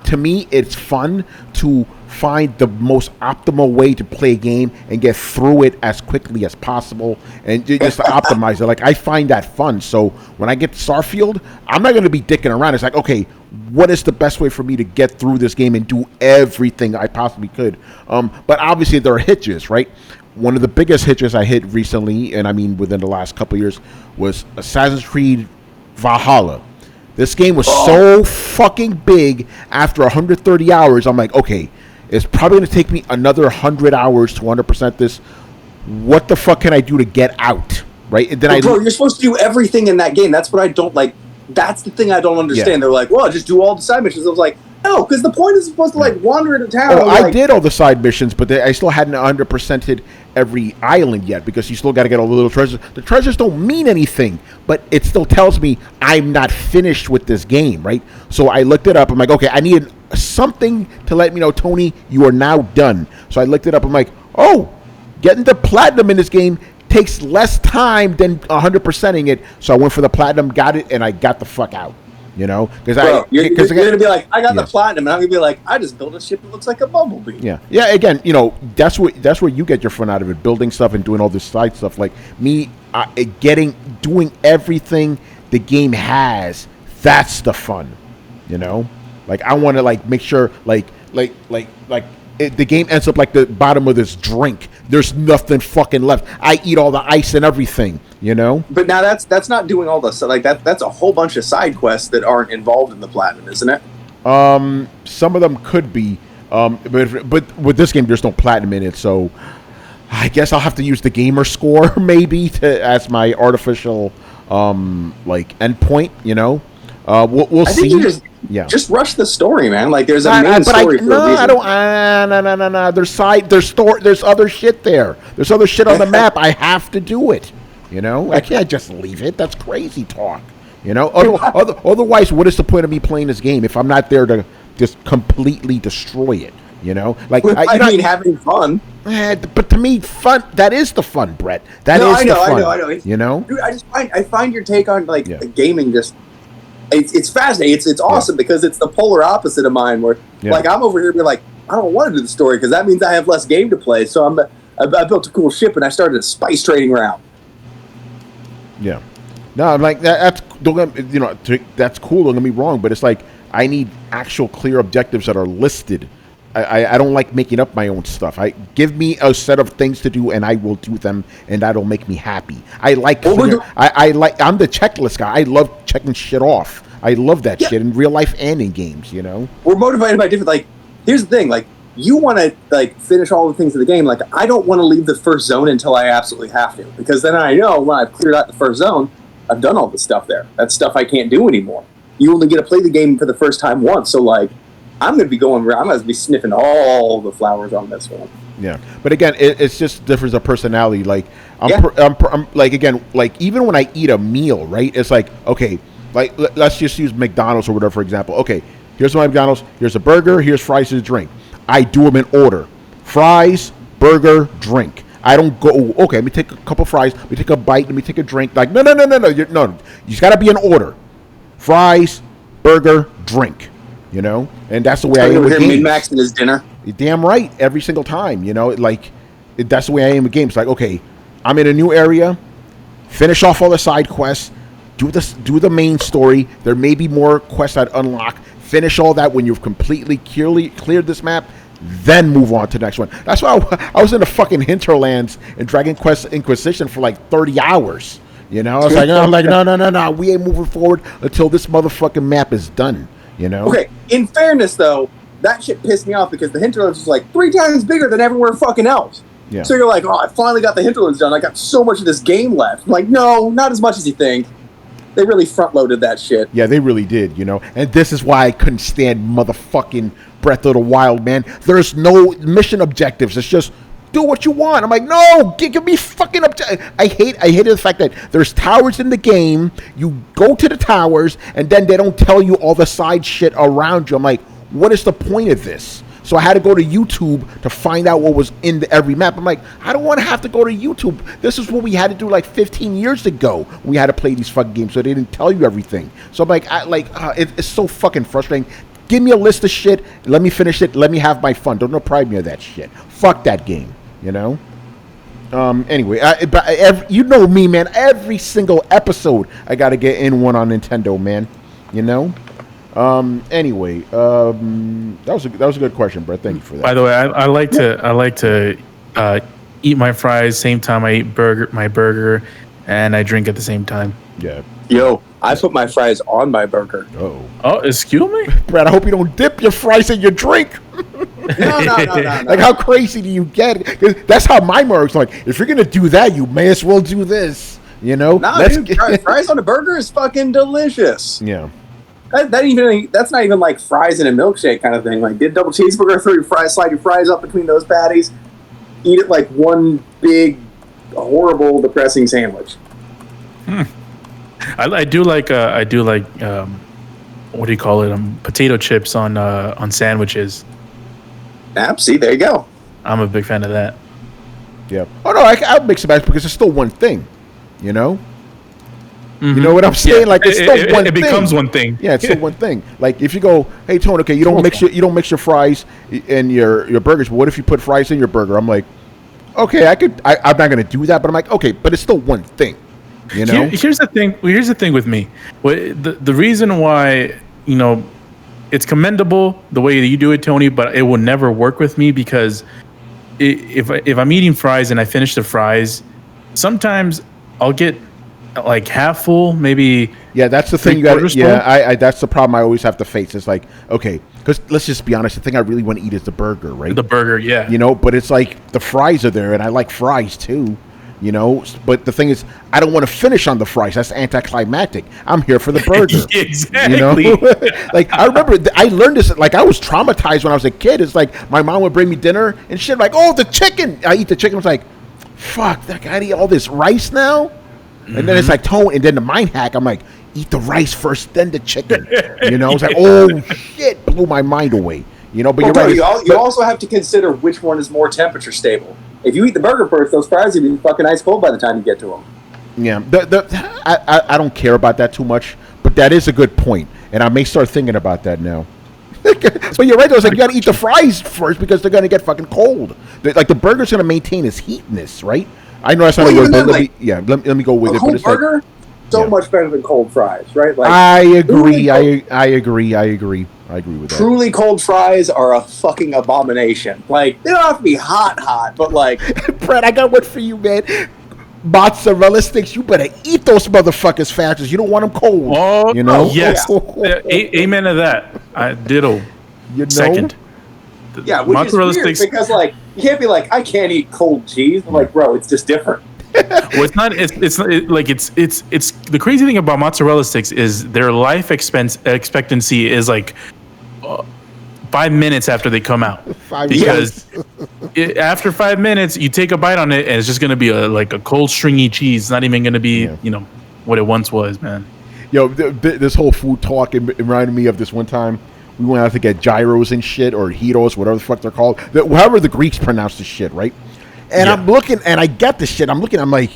Speaker 1: to me, it's fun to find the most optimal way to play a game and get through it as quickly as possible, and just to optimize it. Like, I find that fun. So when I get to Starfield, I'm not going to be dicking around. It's like, okay, what is the best way for me to get through this game and do everything I possibly could? But obviously there are hitches, right? One of the biggest hitches I hit recently, and I mean within the last couple of years, was Assassin's Creed Valhalla. This game was so fucking big. After 130 hours, I'm like, okay, it's probably going to take me another 100 hours to 100% this. What the fuck can I do to get out? Right? And then
Speaker 4: you're supposed to do everything in that game. That's what I don't like. That's the thing I don't understand. Yeah. They're like, well, just do all the side missions. I was like, no, because the point is supposed to wander into town.
Speaker 1: Oh, I did all the side missions, but I still hadn't 100%ed every island yet, because you still got to get all the little treasures. The treasures don't mean anything, but it still tells me I'm not finished with this game, right? So I looked it up. I'm like, okay, I need something to let me know, Tony, you are now done. So I looked it up. I'm like, oh, getting the platinum in this game takes less time than 100%ing it. So I went for the platinum, got it, and I got the fuck out. You know,
Speaker 4: because you're gonna be like, I got the platinum, and I'm gonna be like, I just built a ship that looks like a bumblebee.
Speaker 1: Yeah. Again, that's where you get your fun out of it, building stuff and doing all this side stuff. Like me, doing everything the game has. That's the fun. Like I want to make sure the game ends up like the bottom of this drink. There's nothing fucking left. I eat all the ice and everything,
Speaker 4: But now that's not doing all the stuff. That's a whole bunch of side quests that aren't involved in the platinum, isn't it?
Speaker 1: Some of them could be. But with this game, there's no platinum in it, so I guess I'll have to use the gamer score maybe as my artificial endpoint. We'll see.
Speaker 4: Just rush the story, man. Like there's a main story.
Speaker 1: I don't. No. There's other shit there. There's other shit on the map. I have to do it. I can't just leave it. That's crazy talk. Otherwise, what is the point of me playing this game if I'm not there to just completely destroy it?
Speaker 4: Having fun.
Speaker 1: But to me, fun. That is the fun, Brett. I know.
Speaker 4: Dude, I find your take on gaming just. It's fascinating. It's awesome because it's the polar opposite of mine. Where I'm over here being like, I don't want to do the story because that means I have less game to play. So I built a cool ship and I started a spice trading route.
Speaker 1: Yeah, no, I'm like that's that's cool. Don't get me wrong, but it's like I need actual clear objectives that are listed. I don't like making up my own stuff. Give me a set of things to do, and I will do them, and that'll make me happy. I'm the checklist guy. I love checking shit off. I love that shit in real life and in games.
Speaker 4: We're motivated by different. Here's the thing. You want to finish all the things in the game. I don't want to leave the first zone until I absolutely have to, because then I know when I've cleared out the first zone, I've done all the stuff there. That's stuff I can't do anymore. You only get to play the game for the first time once, so I'm going to be going around. I'm going to be sniffing all the flowers on this one.
Speaker 1: Yeah, but again, it's just difference of personality. Like
Speaker 4: Yeah.
Speaker 1: I'm like again, like even when I eat a meal, right? It's like okay, like let's just use McDonald's or whatever for example. Okay, here's my McDonald's. Here's a burger. Here's fries and a drink. I do them in order: fries, burger, drink. I don't go. Okay, let me take a couple fries. Let me take a bite. Let me take a drink. Like no. No, you got to be in order: fries, burger, drink. You know, and that's the way I am with games.
Speaker 4: Min-maxing his dinner.
Speaker 1: You're damn right, every single time. You know, that's the way I am with games. Like, okay, I'm in a new area, finish off all the side quests, do the main story. There may be more quests that unlock. Finish all that when you've completely cleared this map, then move on to the next one. That's why I was in the fucking hinterlands in Dragon Quest Inquisition for like 30 hours. You know, I was like, no, we ain't moving forward until this motherfucking map is done. You know.
Speaker 4: Okay. In fairness, though, that shit pissed me off because the hinterlands was like 3 times bigger than everywhere fucking else.
Speaker 1: Yeah.
Speaker 4: So you're like, oh, I finally got the hinterlands done. I got so much of this game left. I'm like, no, not as much as you think. They really front-loaded that shit.
Speaker 1: Yeah, they really did, you know. And this is why I couldn't stand motherfucking Breath of the Wild, man. There's no mission objectives. It's just do what you want. I'm like, no, give me fucking I hated the fact that there's towers in the game. You go to the towers, and then they don't tell you all the side shit around you. I'm like, what is the point of this? So I had to go to YouTube to find out what was in every map. I'm like, I don't want to have to go to YouTube. This is what we had to do like 15 years ago. We had to play these fucking games, so they didn't tell you everything. So I'm like, it's so fucking frustrating. Give me a list of shit. Let me finish it. Let me have my fun. Don't deprive me of that shit. Fuck that game. You know. Anyway, you know me, man. Every single episode, I got to get in one on Nintendo, man. You know. Anyway, that was a good question, Brett. Thank you for that.
Speaker 3: By the way, I like to eat my fries same time I eat my burger, and I drink at the same time.
Speaker 1: Yeah.
Speaker 4: Yo, I put my fries on my burger.
Speaker 3: Oh, excuse me,
Speaker 1: Brett. I hope you don't dip your fries in your drink.
Speaker 4: No.
Speaker 1: Like, how crazy do you get? 'Cause that's how my works. Like, if you're gonna do that, you may as well do this. You know?
Speaker 4: Nah, dude, fries on a burger is fucking delicious.
Speaker 1: Yeah.
Speaker 4: That's not even like fries in a milkshake kind of thing. Like, get a double cheeseburger, throw your fries, slide your fries up between those patties, eat it like one big, horrible, depressing sandwich.
Speaker 3: I do like what do you call it? Potato chips on sandwiches.
Speaker 4: See, there you go.
Speaker 3: I'm a big fan of that.
Speaker 1: Yeah. Oh no, I'll mix it back because it's still one thing. You know. Mm-hmm. You know what I'm saying?
Speaker 3: Yeah.
Speaker 1: Like, it's still one thing.
Speaker 3: It becomes one thing.
Speaker 1: Yeah, it's still one thing. Like, if you go, hey Tony, okay, you don't mix your fries and your burgers. But what if you put fries in your burger? I'm like, okay, I'm not gonna do that, but I'm like, okay, but it's still one thing. You know.
Speaker 3: Here's the thing. Here's the thing with me. The reason why, you know, it's commendable the way that you do it, Tony, but it will never work with me because if I'm eating fries and I finish the fries, sometimes I'll get like half full, maybe.
Speaker 1: Yeah, that's the thing. You got. Yeah, I that's the problem I always have to face. It's like, okay, because let's just be honest. The thing I really want to eat is the burger, right?
Speaker 3: The burger, yeah.
Speaker 1: You know, but it's like the fries are there, and I like fries too. You know, but the thing is, I don't want to finish on the fries. That's anticlimactic. I'm here for the burger.
Speaker 3: Exactly.
Speaker 1: You know, like I remember I learned this. Like I was traumatized when I was a kid. It's like my mom would bring me dinner and shit. Like, oh, the chicken. I eat the chicken. I was like, fuck, I gotta eat all this rice now. And then it's like tone, and then the mind hack. I'm like, eat the rice first, then the chicken. You know, it's like, oh shit, blew my mind away. You know, but you're right.
Speaker 4: You also have to consider which one is more temperature stable. If you eat the burger first, those fries will be fucking ice cold by the time you get to them.
Speaker 1: Yeah, I don't care about that too much, but that is a good point, and I may start thinking about that now. But you're right, though. It's like you gotta eat the fries first because they're gonna get fucking cold. Like the burger's gonna maintain its heatness, right? I know that's not a word, but let me go with it.
Speaker 4: Cold
Speaker 1: but it's
Speaker 4: burger,
Speaker 1: like,
Speaker 4: so much better than cold fries, right? Like,
Speaker 1: I agree. I agree with that.
Speaker 4: Truly cold fries are a fucking abomination. Like, they don't have to be hot, but like...
Speaker 1: Brett, I got one for you, man. Mozzarella sticks, you better eat those motherfuckers fast because you don't want them cold.
Speaker 3: Oh,
Speaker 1: you know?
Speaker 3: Yes. Amen to that. Ditto.
Speaker 1: You know?
Speaker 3: Second.
Speaker 4: Yeah, which mozzarella is weird sticks, because, like, you can't be like, I can't eat cold cheese. I'm like, bro, it's just different.
Speaker 3: Well, it's not. It's the crazy thing about mozzarella sticks is their life expectancy is like 5 minutes after they come out. Because after 5 minutes, you take a bite on it, and it's just gonna be like a cold, stringy cheese. It's not even gonna be what it once was, man.
Speaker 1: Yo, this whole food talk, it reminded me of this one time we went out to get gyros and shit, or heroes, whatever the fuck they're called. However the Greeks pronounce the shit, right? And I'm looking, and I get the shit. I'm like,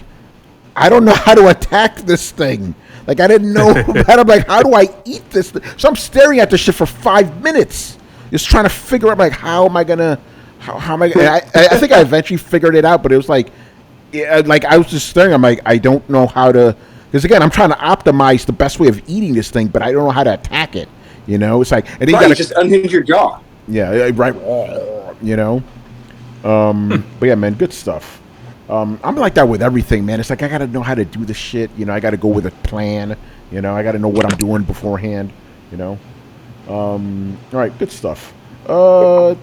Speaker 1: I don't know how to attack this thing. Like, I didn't know that. I'm like, how do I eat this thing? So I'm staring at this shit for 5 minutes, just trying to figure out, like, how am I gonna, how am I gonna, I think I eventually figured it out, but it was like I was just staring. I'm like, I don't know how to, because again, I'm trying to optimize the best way of eating this thing, but I don't know how to attack it. You know, it's like, and then you gotta
Speaker 4: just unhinge your jaw.
Speaker 1: Yeah, right. You know, but yeah, man, good stuff. I'm like that with everything, man. It's like I gotta know how to do the shit. You know, I gotta go with a plan. You know, I gotta know what I'm doing beforehand. You know. All right, good stuff. All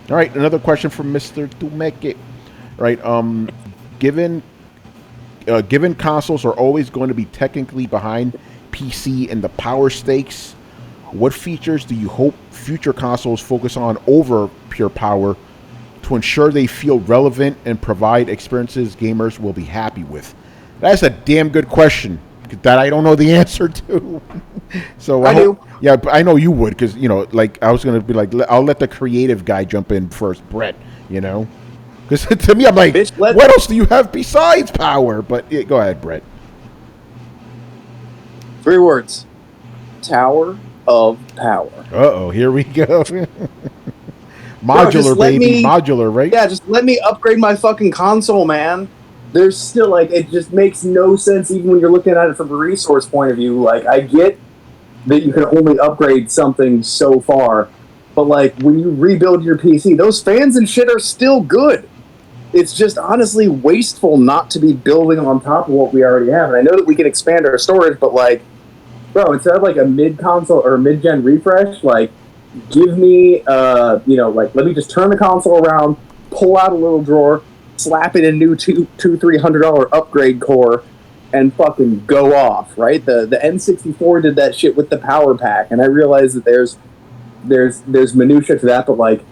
Speaker 1: right, another question from Mr. Tumeke. Right. Given consoles are always going to be technically behind PC in the power stakes, what features do you hope future consoles focus on over pure power to ensure they feel relevant and provide experiences gamers will be happy with? That's a damn good question that I don't know the answer to. So I do. Yeah, but I know you would, because, you know, like, I was going to be like, I'll let the creative guy jump in first, Brett, you know? Because to me, I'm like, what else do you have besides power? But go ahead, Brett.
Speaker 4: 3 words. Tower of Power.
Speaker 1: Uh-oh, here we go. Modular, baby. Modular, right?
Speaker 4: Yeah, just let me upgrade my fucking console, man. There's still, like, it just makes no sense even when you're looking at it from a resource point of view. Like, I get that you can only upgrade something so far, but, like, when you rebuild your PC, those fans and shit are still good. It's just honestly wasteful not to be building on top of what we already have. And I know that we can expand our storage, but, like, bro, instead of, like, a mid-console or a mid-gen refresh, like, give me, like, let me just turn the console around, pull out a little drawer, slap in a new $200-$300 upgrade core, and fucking go off, right? The N64 did that shit with the power pack, and I realize that there's minutia to that, but, like,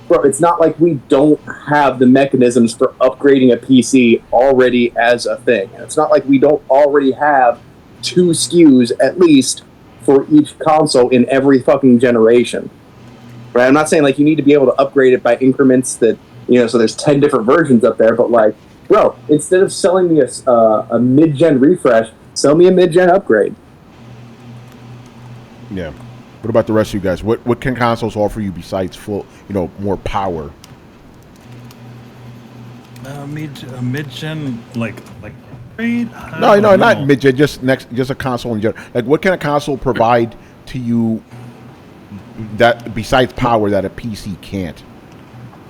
Speaker 4: bro, it's not like we don't have the mechanisms for upgrading a PC already as a thing. And it's not like we don't already have 2 SKUs at least for each console in every fucking generation. Right? I'm not saying, like, you need to be able to upgrade it by increments that, you know, so there's 10 different versions up there, but, like, bro, instead of selling me a mid-gen refresh, sell me a mid-gen upgrade.
Speaker 1: Yeah. What about the rest of you guys? What can consoles offer you besides full, you know, more power?
Speaker 2: Mid-gen, like upgrade?
Speaker 1: No, not mid-gen. Just a console in general. Like, what can a console provide to you that besides power that a PC can't?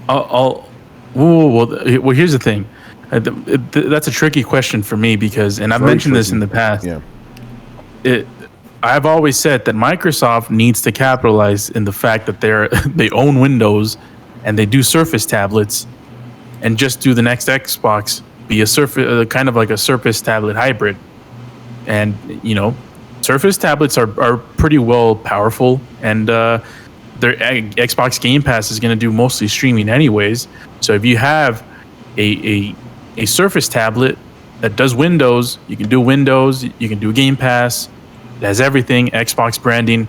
Speaker 3: Well, here's the thing. That's a tricky question for me because, and I've mentioned this in the past.
Speaker 1: Yeah.
Speaker 3: I've always said that Microsoft needs to capitalize in the fact that they own Windows and they do Surface tablets, and just do the next Xbox be a Surface, kind of like a Surface tablet hybrid. And, you know, Surface tablets are pretty well powerful, and their Xbox Game Pass is going to do mostly streaming anyways. So if you have a Surface tablet that does Windows, you can do Windows, you can do Game Pass. It has everything, Xbox branding.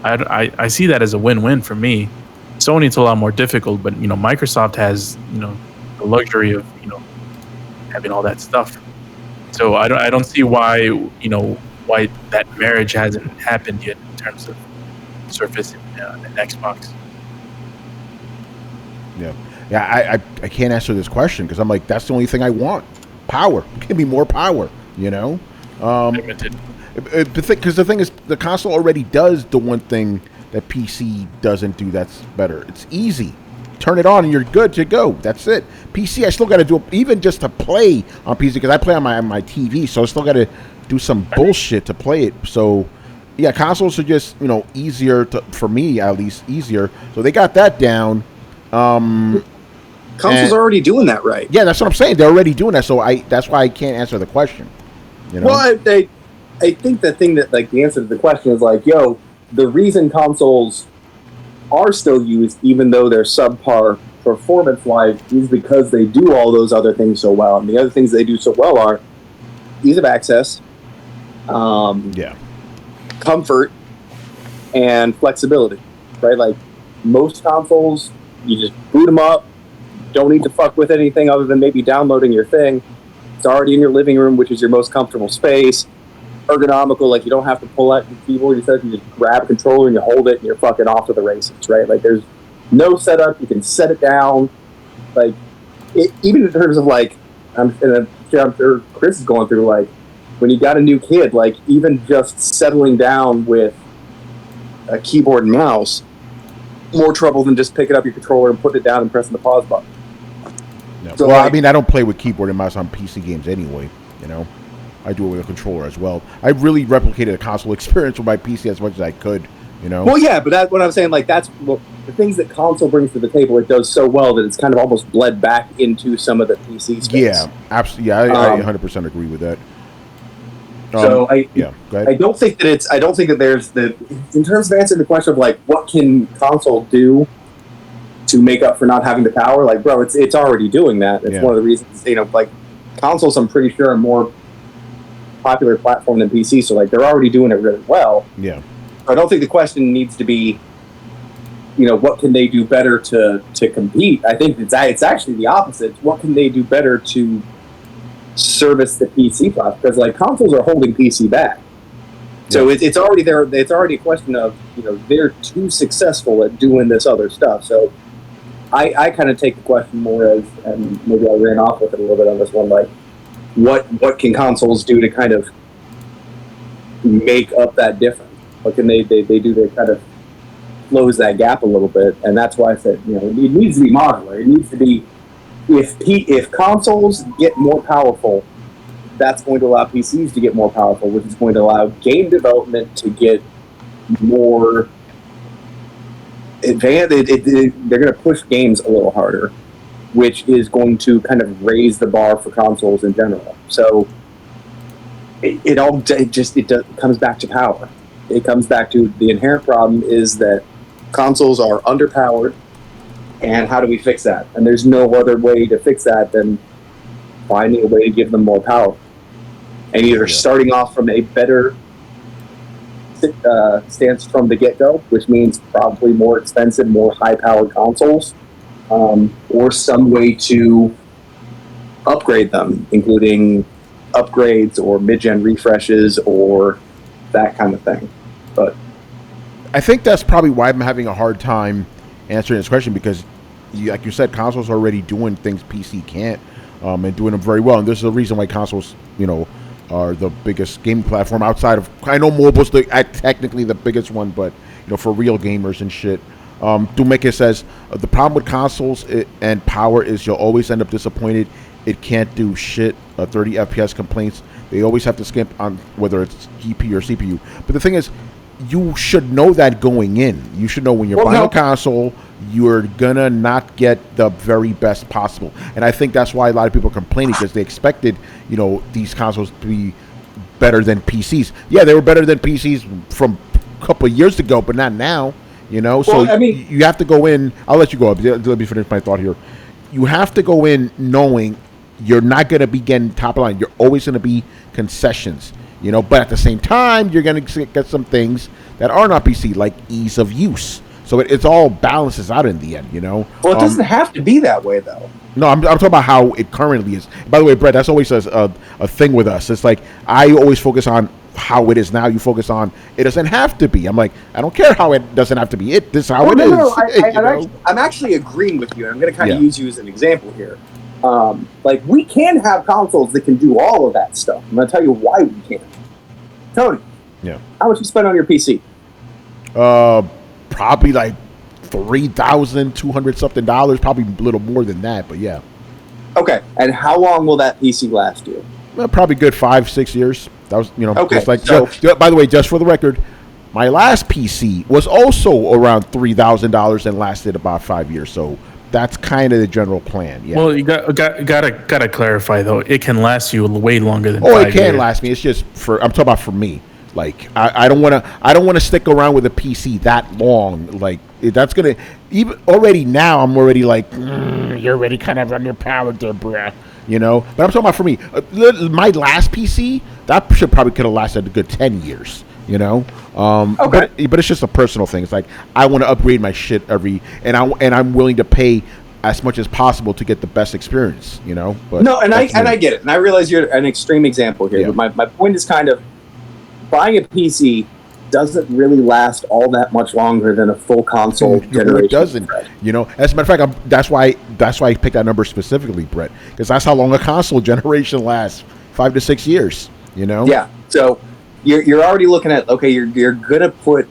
Speaker 3: I see that as a win-win for me. Sony, it's a lot more difficult, but, you know, Microsoft has, you know, the luxury of, you know, having all that stuff. So I don't see why that marriage hasn't happened yet in terms of Surface and Xbox.
Speaker 1: Yeah. I can't answer this question because I'm like, that's the only thing I want. Power. Give me more power. You know.
Speaker 3: Limited.
Speaker 1: Because the thing is, the console already does the one thing that PC doesn't do that's better. It's easy. Turn it on and you're good to go. That's it. PC, I still got to do, even just to play on PC, because I play on my TV, so I still got to do some bullshit to play it. So, yeah, consoles are just, you know, easier, for me at least, easier. So they got that down.
Speaker 4: Consoles are already doing that right.
Speaker 1: Yeah, that's what I'm saying. They're already doing that, so that's why I can't answer the question. You know?
Speaker 4: Well, I think the thing that, like, the answer to the question is, like, yo, the reason consoles are still used, even though they're subpar performance-wise, is because they do all those other things so well. And the other things they do so well are ease of access, comfort, and flexibility. Right? Like most consoles, you just boot them up. Don't need to fuck with anything other than maybe downloading your thing. It's already in your living room, which is your most comfortable space. Ergonomical, like you don't have to pull out your keyboard. You just grab a controller and you hold it and you're fucking off to the races, right? Like there's no setup. You can set it down. Like even in terms of like, I'm sure Chris is going through, like when you got a new kid, like even just settling down with a keyboard and mouse, more trouble than just picking up your controller and putting it down and pressing the pause button.
Speaker 1: No. So well, I mean, I don't play with keyboard and mouse on PC games anyway, you know. I do it with a controller as well. I really replicated a console experience with my PC as much as I could, you know.
Speaker 4: Well, yeah, but that's what I'm saying. Like, that's the things that console brings to the table. It does so well that it's kind of almost bled back into some of the PC space.
Speaker 1: Yeah, absolutely. Yeah, I 100% agree with that.
Speaker 4: So
Speaker 1: go ahead.
Speaker 4: I don't think that there's in terms of answering the question of like what can console do to make up for not having the power. Like, bro, it's already doing that. It's one of the reasons, you know, like consoles, I'm pretty sure, are more popular platform than PC, so like they're already doing it really well.
Speaker 1: Yeah.
Speaker 4: I don't think the question needs to be, you know, what can they do better to compete? I think it's actually the opposite. What can they do better to service the PC platform? Because like consoles are holding PC back. So it's already there. It's already a question of, you know, they're too successful at doing this other stuff. So I kind of take the question more as, and maybe I ran off with it a little bit on this one, like what can consoles do to kind of make up that difference? What can they do to kind of close that gap a little bit? And that's why I said, you know, it needs to be modular. It needs to be, if consoles get more powerful, that's going to allow PCs to get more powerful, which is going to allow game development to get more advanced. They're going to push games a little harder, which is going to kind of raise the bar for consoles in general. So it comes back to power. It comes back to the inherent problem is that consoles are underpowered, and how do we fix that? And there's no other way to fix that than finding a way to give them more power. And either starting off from a better stance from the get-go, which means probably more expensive, more high-powered consoles, or some way to upgrade them, including upgrades or mid-gen refreshes or that kind of thing. But
Speaker 1: I think that's probably why I'm having a hard time answering this question, because, like you said, consoles are already doing things PC can't, and doing them very well. And there's a reason why consoles, you know, are the biggest gaming platform outside of, I know mobile's technically the biggest one, but, you know, for real gamers and shit. Dumeke says, the problem with consoles and power is you'll always end up disappointed. It can't do shit. 30 FPS complaints. They always have to skimp on whether it's GPU or CPU. But the thing is, you should know that going in. You should know when you're buying a console, you're gonna not get the very best possible. And I think that's why a lot of people are complaining, because they expected, you know, these consoles to be better than PCs. Yeah, they were better than PCs from a couple of years ago, but not now. You know, so I mean, you have to go in. I'll let you go up. Let me finish my thought here. You have to go in knowing you're not going to be getting top line. You're always going to be concessions, you know, but at the same time, you're going to get some things that are not PC, like ease of use. So it's all balances out in the end, you know.
Speaker 4: Well, it doesn't have to be that way, though.
Speaker 1: No, I'm talking about how it currently is. By the way, Brett, that's always a thing with us. It's like I always focus on how it is now. You focus on it doesn't have to be. I'm like, I don't care how it doesn't have to be. This is how it is.
Speaker 4: No, I'm actually agreeing with you. I'm going to kind of use you as an example here. Like, we can have consoles that can do all of that stuff. I'm going to tell you why we can't. Tony, how much you spend on your PC?
Speaker 1: Probably like $3,200 something, probably a little more than that, but yeah.
Speaker 4: Okay, and how long will that PC last you?
Speaker 1: Probably good 5-6 years. That was, you know,
Speaker 4: okay,
Speaker 1: just like. So, by the way, just for the record, my last PC was also around $3,000 and lasted about 5 years. So that's kind of the general plan. Yeah.
Speaker 3: Well, you gotta clarify though. It can last you way longer than 5 years.
Speaker 1: It can last me. It's just I'm talking about for me. Like I don't want to stick around with a PC that long. Like that's gonna even already now. I'm already like you're already kind of underpowered there, bruh. You know. But I'm talking about for me. My last PC that should probably could have lasted a good 10 years. You know.
Speaker 4: Okay.
Speaker 1: But it's just a personal thing. It's like I want to upgrade my shit and I'm willing to pay as much as possible to get the best experience. You know. But
Speaker 4: no, and I get it, and I realize you're an extreme example here.
Speaker 1: Yeah.
Speaker 4: But my point is kind of. Buying a PC doesn't really last all that much longer than a full console generation.
Speaker 1: It doesn't. You know, as a matter of fact, that's why I picked that number specifically, Brett, because that's how long a console generation lasts, 5 to 6 years. You know.
Speaker 4: Yeah. So you're already looking at you're gonna put.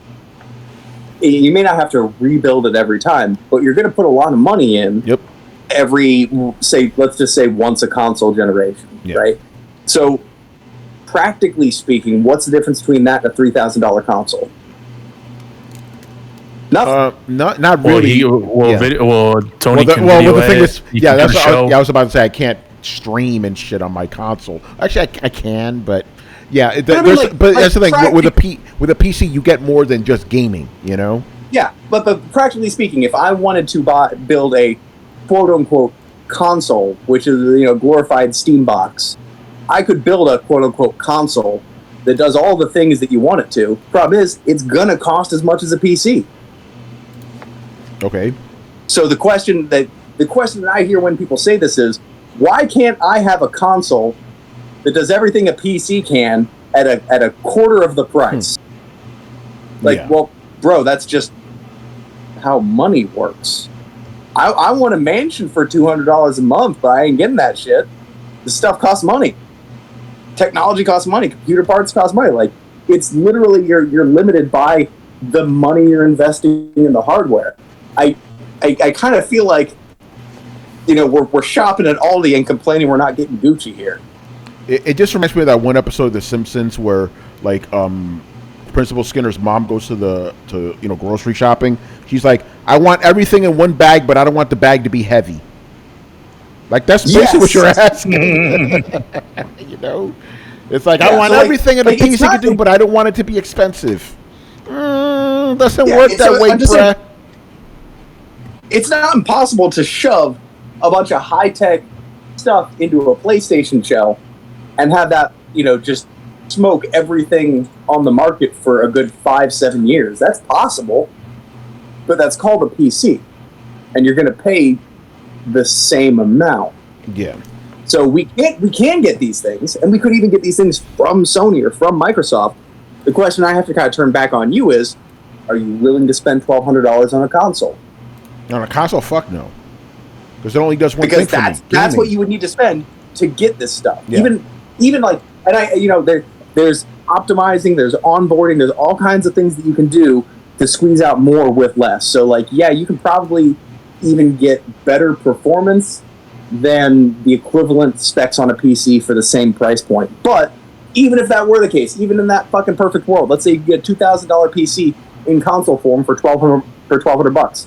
Speaker 4: You may not have to rebuild it every time, but you're gonna put a lot of money in.
Speaker 1: Yep.
Speaker 4: Let's just say once a console generation, right? So. Practically speaking, what's the difference between that and a $3,000 console? Nothing.
Speaker 1: Not really.
Speaker 3: Tony can video
Speaker 1: the thing
Speaker 3: edit.
Speaker 1: is, I was about to say I can't stream and shit on my console. Actually, I can, but yeah. But that's the thing. With a PC, you get more than just gaming. You know.
Speaker 4: Yeah, but practically speaking, if I wanted to build a quote unquote console, which is glorified Steam box. I could build a quote-unquote console that does all the things that you want it to. Problem is, it's going to cost as much as a PC.
Speaker 1: Okay.
Speaker 4: So the question that I hear when people say this is, why can't I have a console that does everything a PC can at a quarter of the price? Well, bro, that's just how money works. I want a mansion for $200 a month, but I ain't getting that shit. This stuff costs money. Technology costs money. Computer parts cost money. Like it's literally you're limited by the money you're investing in the hardware. I kind of feel like we're shopping at Aldi and complaining we're not getting Gucci here.
Speaker 1: It just reminds me of that one episode of The Simpsons where like Principal Skinner's mom goes to grocery shopping. She's like, I want everything in one bag, but I don't want the bag to be heavy. Like that's basically what you're asking. It's like I want everything in a piece you can do, but I don't want it to be expensive. Doesn't work that way, bruh.
Speaker 4: It's not impossible to shove a bunch of high-tech stuff into a PlayStation shell and have that, just smoke everything on the market for a good 5-7 years. That's possible, but that's called a PC, and you're going to pay the same amount.
Speaker 1: Yeah.
Speaker 4: So we can get these things, and we could even get these things from Sony or from Microsoft. The question I have to kind of turn back on you is, are you willing to spend $1,200 on a console?
Speaker 1: On a console, fuck no. Because it only does one thing for me.
Speaker 4: That's what you would need to spend to get this stuff.
Speaker 1: Yeah.
Speaker 4: Even like, and there's optimizing, there's onboarding, there's all kinds of things that you can do to squeeze out more with less. So like, yeah, you can probably even get better performance than the equivalent specs on a PC for the same price point. But even if that were the case, even in that fucking perfect world, let's say you get a $2,000 PC in console form for $1,200.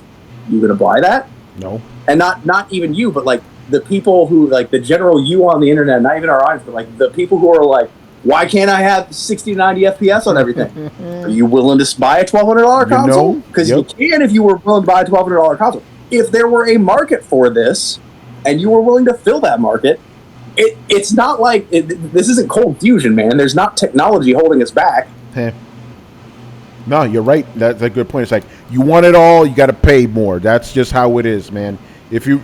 Speaker 4: You gonna buy that?
Speaker 1: No.
Speaker 4: And not even you, but like the people who like the general you on the internet, not even our audience, but like the people who are like, why can't I have 60 to 90 FPS on everything? Are you willing to buy a $1,200 console? Because you can if you were willing to buy a $1,200 console. If there were a market for this, and you were willing to fill that market, it's not like this isn't cold fusion, man. There's not technology holding us back.
Speaker 1: No, you're right. That's a good point. It's like you want it all, you got to pay more. That's just how it is, man. If you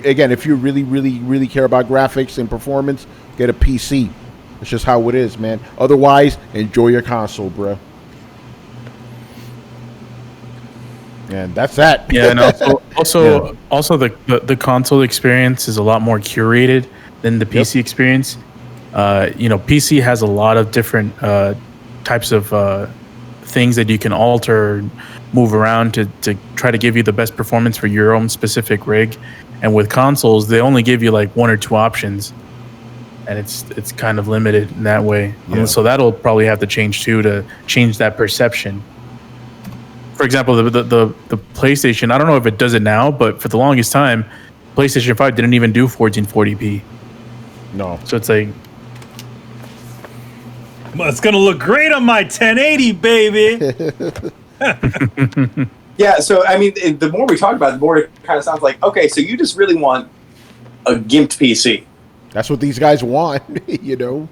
Speaker 1: really, really, really care about graphics and performance, get a PC. It's just how it is, man. Otherwise, enjoy your console, bro. And that's that.
Speaker 3: Yeah, and also the console experience is a lot more curated than the PC experience. PC has a lot of different types of things that you can alter, move around to try to give you the best performance for your own specific rig. And with consoles, they only give you like one or two options, and it's kind of limited in that way.
Speaker 1: Yeah.
Speaker 3: So that'll probably have to change too, to change that perception. For example, the PlayStation, I don't know if it does it now, but for the longest time, PlayStation 5 didn't even do 1440p.
Speaker 1: No.
Speaker 3: So it's like,
Speaker 2: It's gonna look great on my 1080, baby.
Speaker 4: Yeah, so I mean, the more we talk about it, the more it kind of sounds like, okay, so you just really want a gimped PC.
Speaker 1: That's what these guys want, you know?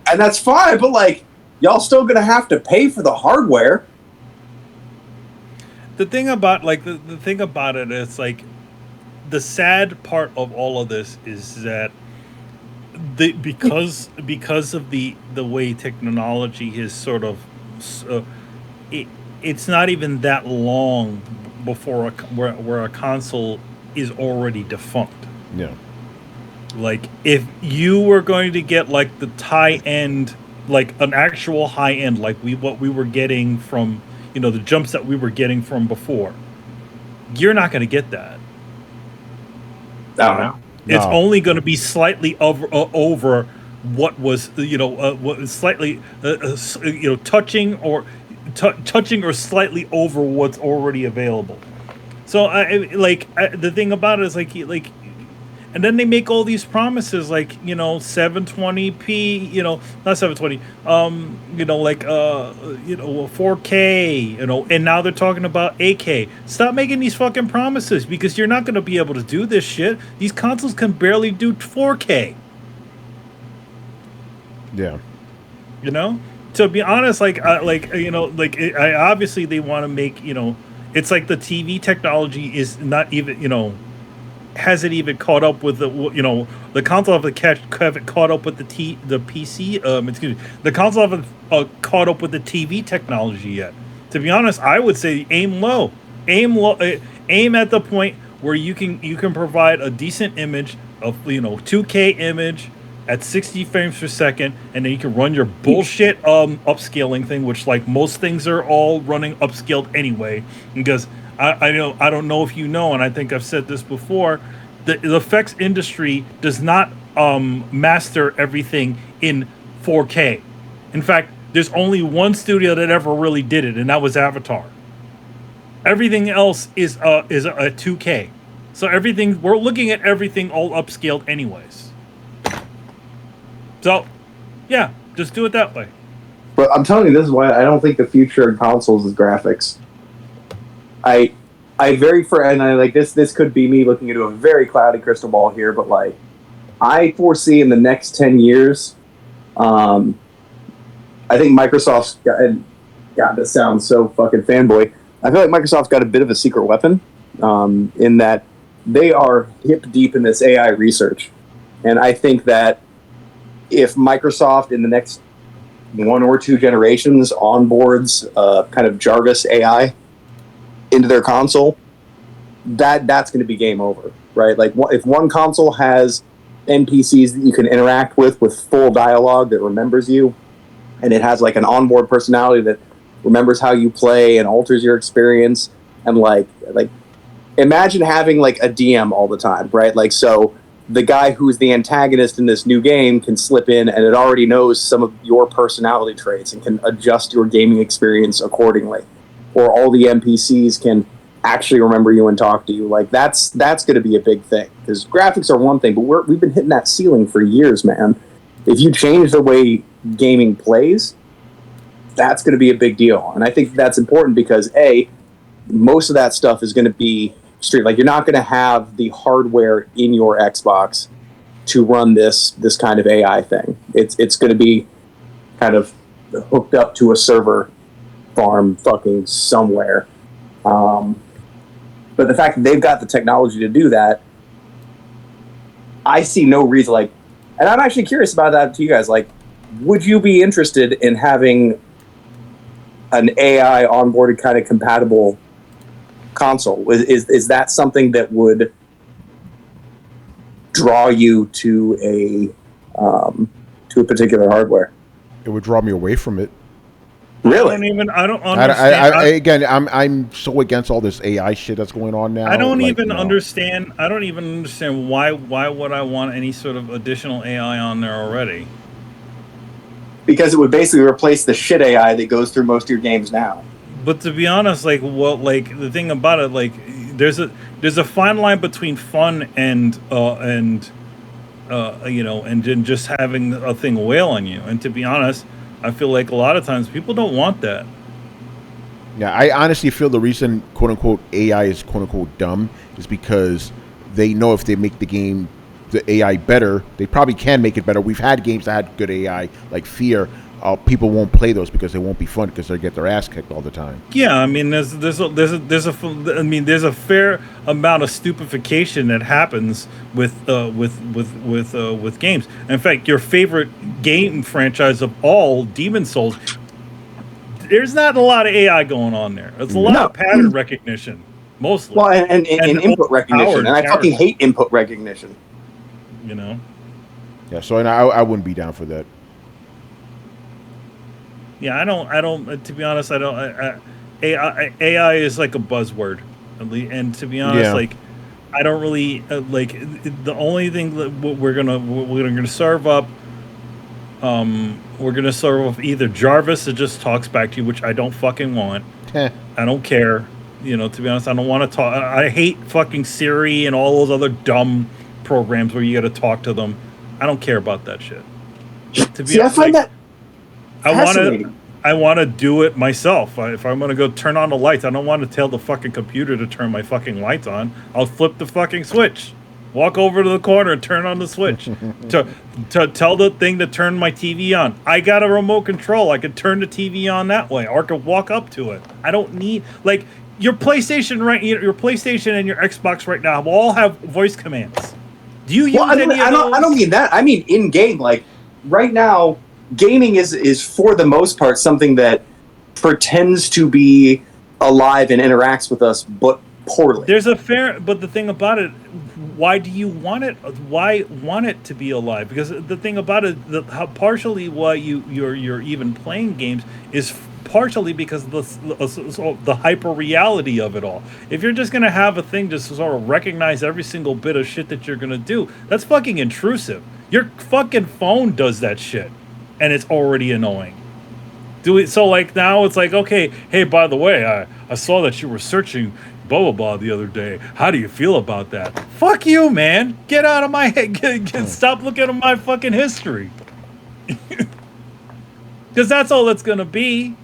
Speaker 4: And that's fine, but like, y'all still gonna have to pay for the hardware.
Speaker 2: The thing about the thing about it is like the sad part of all of this is that because of the way technology is sort of it's not even that long before where a console is already defunct.
Speaker 1: Yeah.
Speaker 2: Like if you were going to get like the high end, like an actual high end, like what we were getting from, you know, the jumps that we were getting from before, you're not going to get that.
Speaker 4: I don't know.
Speaker 2: It's
Speaker 1: No.
Speaker 2: only going to be slightly over what was, what slightly, touching or slightly over what's already available. So the thing about it is like, and then they make all these promises like, 720p, not 720, 4K, and now they're talking about 8K. Stop making these fucking promises because you're not going to be able to do this shit. These consoles can barely do 4K.
Speaker 1: Yeah.
Speaker 2: To be honest, obviously they want to make, it's like the TV technology is not even, hasn't even caught up with the console haven't caught up with the PC. The console haven't caught up with the TV technology yet. To be honest, I would say aim low, aim at the point where you can provide a decent image of 2K image at 60 frames per second, and then you can run your bullshit upscaling thing, which like most things are all running upscaled anyway, because I don't know if you know, and I think I've said this before, the effects industry does not master everything in 4K. In fact, there's only one studio that ever really did it, and that was Avatar. Everything else is a 2K. So we're looking at everything all upscaled anyways. So, yeah, just do it that way.
Speaker 4: But I'm telling you, this is why I don't think the future of consoles is graphics. I like this could be me looking into a very cloudy crystal ball here, but like I foresee in the next 10 years, I think Microsoft's God, this sounds so fucking fanboy. I feel like Microsoft's got a bit of a secret weapon, in that they are hip deep in this AI research. And I think that if Microsoft in the next 1 or 2 generations onboards kind of Jarvis AI into their console, that's going to be game over, right? Like if one console has NPCs that you can interact with full dialogue that remembers you, and it has like an onboard personality that remembers how you play and alters your experience, and like imagine having like a DM all the time, right? Like, so the guy who's the antagonist in this new game can slip in and it already knows some of your personality traits and can adjust your gaming experience accordingly. Or all the NPCs can actually remember you and talk to you. Like that's going to be a big thing, because graphics are one thing, but we've been hitting that ceiling for years, man. If you change the way gaming plays, that's going to be a big deal. And I think that's important because most of that stuff is going to be street. Like you're not going to have the hardware in your Xbox to run this kind of AI thing. It's going to be kind of hooked up to a server farm fucking somewhere. But the fact that they've got the technology to do that, I see no reason, like, and I'm actually curious about that to you guys. Like, would you be interested in having an AI onboarded kind of compatible console? Is that something that would draw you to a particular hardware?
Speaker 1: It would draw me away from it.
Speaker 4: Really?
Speaker 2: I don't understand.
Speaker 1: Again, I'm so against all this AI shit that's going on now.
Speaker 2: I don't
Speaker 1: like,
Speaker 2: even
Speaker 1: no.
Speaker 2: understand. I don't even understand why would I want any sort of additional AI on there already?
Speaker 4: Because it would basically replace the shit AI that goes through most of your games now.
Speaker 2: But to be honest, the thing about it, like there's a fine line between fun and then just having a thing wail on you. And to be honest, I feel like a lot of times people don't want that.
Speaker 1: Yeah, I honestly feel the reason "quote unquote" AI is "quote unquote" dumb is because they know if they make the AI better, they probably can make it better. We've had games that had good AI, like Fear. People won't play those because they won't be fun because they get their ass kicked all the time.
Speaker 2: Yeah, I mean, there's a fair amount of stupefaction that happens with games. In fact, your favorite game franchise of all, Demon Souls, there's not a lot of AI going on there. It's a lot of pattern recognition, mostly.
Speaker 4: Well, and input recognition, and I fucking hate input recognition.
Speaker 2: You know.
Speaker 1: Yeah, so I wouldn't be down for that.
Speaker 2: Yeah, I don't. To be honest, I don't. AI is like a buzzword, and to be honest, like I don't really like. The only thing that we're gonna serve up. We're gonna serve up either Jarvis that just talks back to you, which I don't fucking want. I don't care. You know, to be honest, I don't want to talk. I hate fucking Siri and all those other dumb programs where you got to talk to them. I don't care about that shit. To be honest,
Speaker 4: I find that.
Speaker 2: I want to do it myself. If I'm going to go turn on the lights, I don't want to tell the fucking computer to turn my fucking lights on. I'll flip the fucking switch. Walk over to the corner and turn on the switch. to tell the thing to turn my TV on. I got a remote control. I can turn the TV on that way, or I can walk up to it. I don't need like your PlayStation your PlayStation and your Xbox right now all have voice commands. Do you use any of those?
Speaker 4: I don't mean that. I mean in game. Like right now, gaming is for the most part something that pretends to be alive and interacts with us, but poorly.
Speaker 2: But the thing about it, why do you want it? Why want it to be alive? Because the thing about it, partially why you're even playing games is partially because of the hyper reality of it all. If you're just gonna have a thing just to sort of recognize every single bit of shit that you're gonna do, that's fucking intrusive. Your fucking phone does that shit, and it's already annoying. So like now it's like, okay, hey, by the way, I saw that you were searching blah blah blah the other day. How do you feel about that? Fuck you, man. Get out of my head. Stop looking at my fucking history. Because that's all it's gonna be.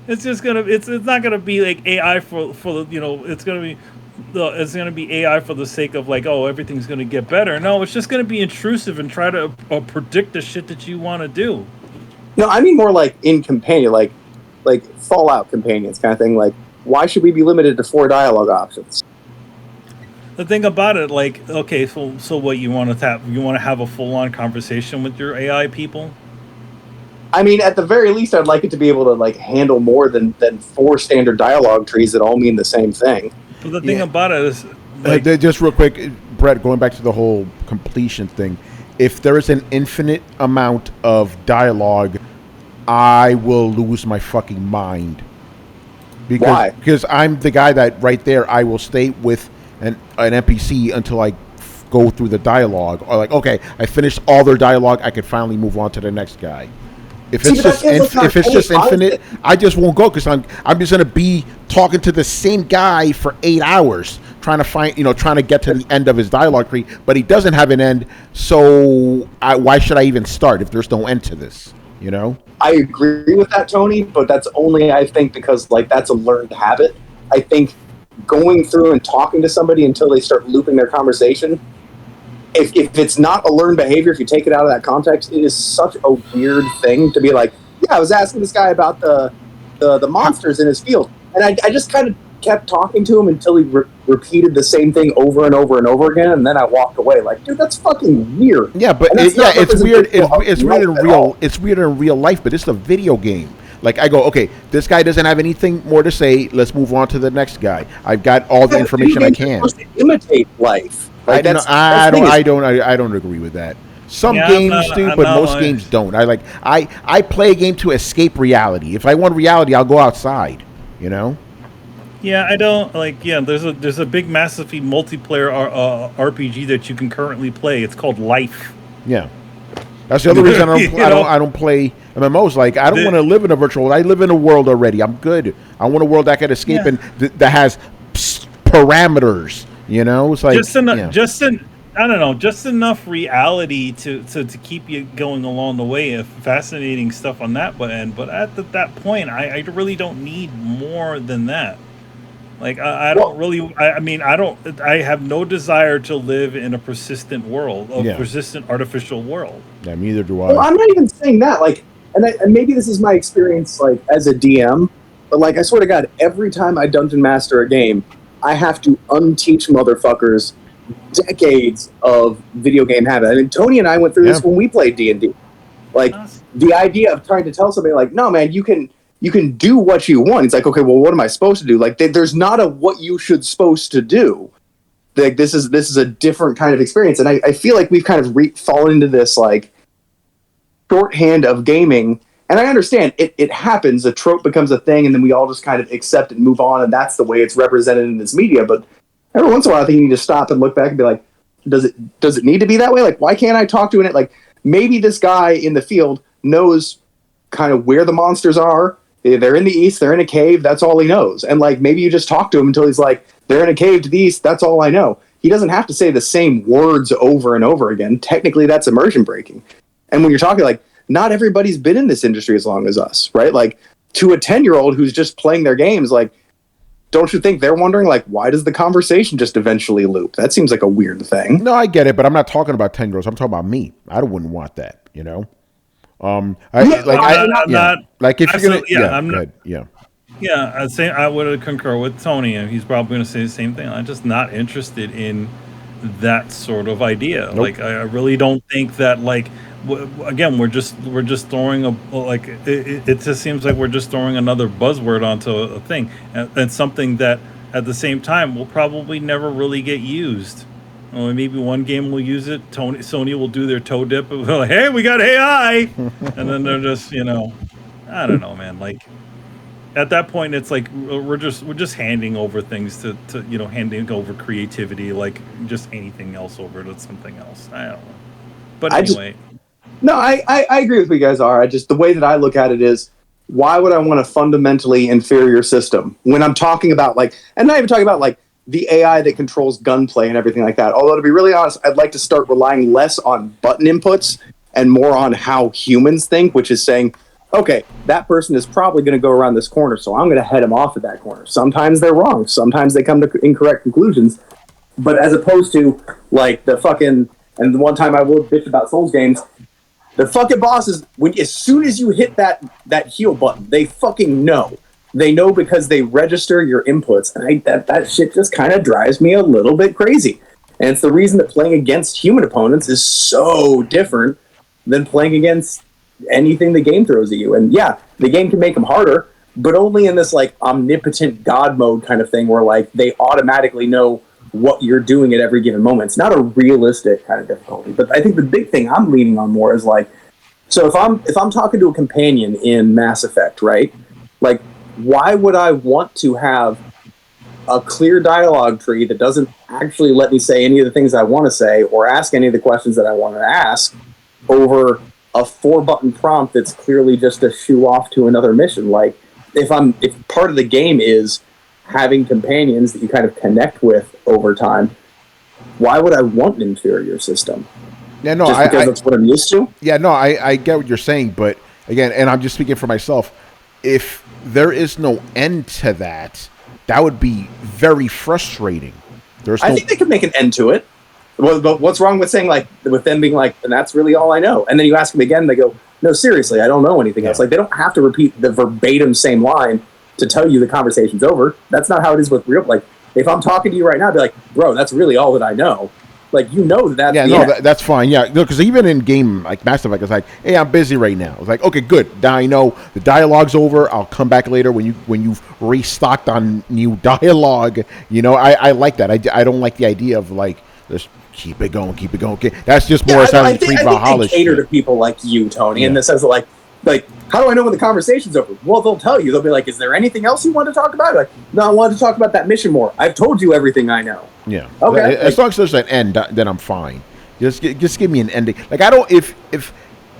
Speaker 2: It's just gonna. It's not gonna be like AI for the It's gonna be AI for the sake of like, oh, everything's gonna get better. No, it's just gonna be intrusive and try to predict the shit that you want to do.
Speaker 4: No, I mean more like in companion, like Fallout companions kind of thing. Like, why should we be limited to 4 dialogue options?
Speaker 2: The thing about it, like, okay, so what you want to have? You want to have a full-on conversation with your AI people?
Speaker 4: I mean, at the very least, I'd like it to be able to like handle more than 4 standard dialogue trees that all mean the same thing.
Speaker 2: But the thing about it is,
Speaker 1: like, just real quick, Brett, going back to the whole completion thing, if there is an infinite amount of dialogue, I will lose my fucking mind.
Speaker 4: Why?
Speaker 1: Because I'm the guy that right there, I will stay with an NPC until I go through the dialogue. Or like, okay, I finished all their dialogue, I could finally move on to the next guy. If it's just infinite, I just won't go because I'm just gonna be talking to the same guy for 8 hours trying to get to the end of his dialogue tree, but he doesn't have an end. So why should I even start if there's no end to this? You know?
Speaker 4: I agree with that, Tony, but that's only, I think, because like that's a learned habit. I think going through and talking to somebody until they start looping their conversation, if it's not a learned behavior, if you take it out of that context, it is such a weird thing to be like, yeah, I was asking this guy about the monsters in his field, and I just kind of kept talking to him until he repeated the same thing over and over and over again, and then I walked away. Like, dude, that's fucking weird.
Speaker 1: Yeah, but it's weird. It's weird in real. It's weird in real life, but it's a video game. Like, I go, okay, this guy doesn't have anything more to say. Let's move on to the next guy. I've got all the information I can.
Speaker 4: Supposed to imitate life. Like,
Speaker 1: I don't agree with that. Some games do, but most games don't. I play a game to escape reality. If I want reality, I'll go outside. You know.
Speaker 2: Yeah, I don't like. Yeah, there's a big, massively multiplayer RPG that you can currently play. It's called Life.
Speaker 1: Yeah, that's the other reason I don't play MMOs. Like, I don't want to live in a virtual world. I live in a world already. I'm good. I want a world I can escape in that has parameters. You know, it's like
Speaker 2: I don't know, just enough reality to keep you going along the way. Of fascinating stuff on that end, but at that point, I really don't need more than that. Like I don't
Speaker 4: Well,
Speaker 2: really. I mean, I don't. I have no desire to live in a persistent world, a
Speaker 1: Yeah.
Speaker 2: persistent artificial world.
Speaker 1: Yeah, neither do
Speaker 4: well,
Speaker 1: I.
Speaker 4: I'm not even saying that. Like, and maybe this is my experience, like as a DM, but like I swear to God, every time I dungeon master a game, I have to unteach motherfuckers decades of video game habit. I mean, Tony and I went through this
Speaker 1: Yeah.
Speaker 4: when we played D&D. Like the idea of trying to tell somebody, like, no, man, you can do what you want. It's like, okay, well, what am I supposed to do? Like, there's not a what you should supposed to do. Like, this is a different kind of experience, and I feel like we've kind of fallen into this like shorthand of gaming. And I understand it happens. A trope becomes a thing, and then we all just kind of accept it and move on, and that's the way it's represented in this media. But every once in a while, I think you need to stop and look back and be like, does it need to be that way? Like, why can't I talk to it? Like, maybe this guy in the field knows kind of where the monsters are. They're in the east. They're in a cave. That's all he knows. And like, maybe you just talk to him until he's like, they're in a cave to the east. That's all I know. He doesn't have to say the same words over and over again. Technically, that's immersion breaking. And when you're talking, like, not everybody's been in this industry as long as us, right? Like, to a 10-year-old who's just playing their games, like, don't you think they're wondering, like, why does the conversation just eventually loop? That seems like a weird thing.
Speaker 1: No, I get it, but I'm not talking about 10 girls. I'm talking about me. I wouldn't want that, you know?
Speaker 2: I'm not.
Speaker 1: If you're gonna,
Speaker 2: I'm
Speaker 1: go
Speaker 2: not.
Speaker 1: ahead. Yeah.
Speaker 2: Yeah, I would concur with Tony, and he's probably going to say the same thing. I'm just not interested in that sort of idea.
Speaker 1: Nope.
Speaker 2: Like, I really don't think that. Like, again, we're just throwing it just seems like we're just throwing another buzzword onto a thing, and something that at the same time will probably never really get used. Or maybe one game will use it. Sony will do their toe dip. And like, hey, we got AI, and then they're just, I don't know, man. Like, at that point, it's like we're just handing over things to handing over creativity, like just anything else over to something else. I don't know. But anyway.
Speaker 4: I agree with who you guys are. The way that I look at it is, why would I want a fundamentally inferior system when I'm talking about, like, and not even talking about like the AI that controls gunplay and everything like that. Although, to be really honest, I'd like to start relying less on button inputs and more on how humans think, which is saying, okay, that person is probably going to go around this corner, so I'm going to head him off at that corner. Sometimes they're wrong. Sometimes they come to incorrect conclusions. But as opposed to, like, the one time I will bitch about Souls games, the fucking bosses, as soon as you hit that heal button, they fucking know. They know because they register your inputs, and that shit just kind of drives me a little bit crazy. And it's the reason that playing against human opponents is so different than playing against anything the game throws at you. And yeah, the game can make them harder, but only in this like omnipotent god mode kind of thing where like they automatically know what you're doing at every given moment. It's not a realistic kind of difficulty. But I think the big thing I'm leaning on more is like, so if I'm talking to a companion in Mass Effect, right? Like, why would I want to have a clear dialogue tree that doesn't actually let me say any of the things I want to say or ask any of the questions that I want to ask over a 4-button prompt that's clearly just a shoo off to another mission? Like, if part of the game is having companions that you kind of connect with over time, why would I want an inferior system?
Speaker 1: Yeah, no,
Speaker 4: just because that's what I'm used to?
Speaker 1: Yeah, no, I get what you're saying, but again, and I'm just speaking for myself, if there is no end to that, that would be very frustrating.
Speaker 4: I think they could make an end to it. Well, but what's wrong with saying, like, with them being like, and that's really all I know? And then you ask them again, they go, no, seriously, I don't know anything else. Like, they don't have to repeat the verbatim same line to tell you the conversation's over. That's not how it is with real, like, if I'm talking to you right now, I'd be like, bro, that's really all that I know. Like, you know that.
Speaker 1: Yeah, no, that's fine. Yeah, no, because even in game like Mass Effect, it's like, hey, I'm busy right now. It's like, okay, good. Now I know the dialogue's over. I'll come back later when you've restocked on new dialogue. You know, I like that. I don't like the idea of like, just keep it going. Okay, that's just more Assassin's Creed Valhalla.
Speaker 4: I think they cater to people like you, Tony, in the sense of like, how do I know when the conversation's over? Well, they'll tell you. They'll be like, is there anything else you want to talk about? Like, no, I wanted to talk about that mission more. I've told you everything I know.
Speaker 1: Yeah.
Speaker 4: Okay.
Speaker 1: As long as there's an end, then I'm fine. Just give me an ending. Like, I don't, if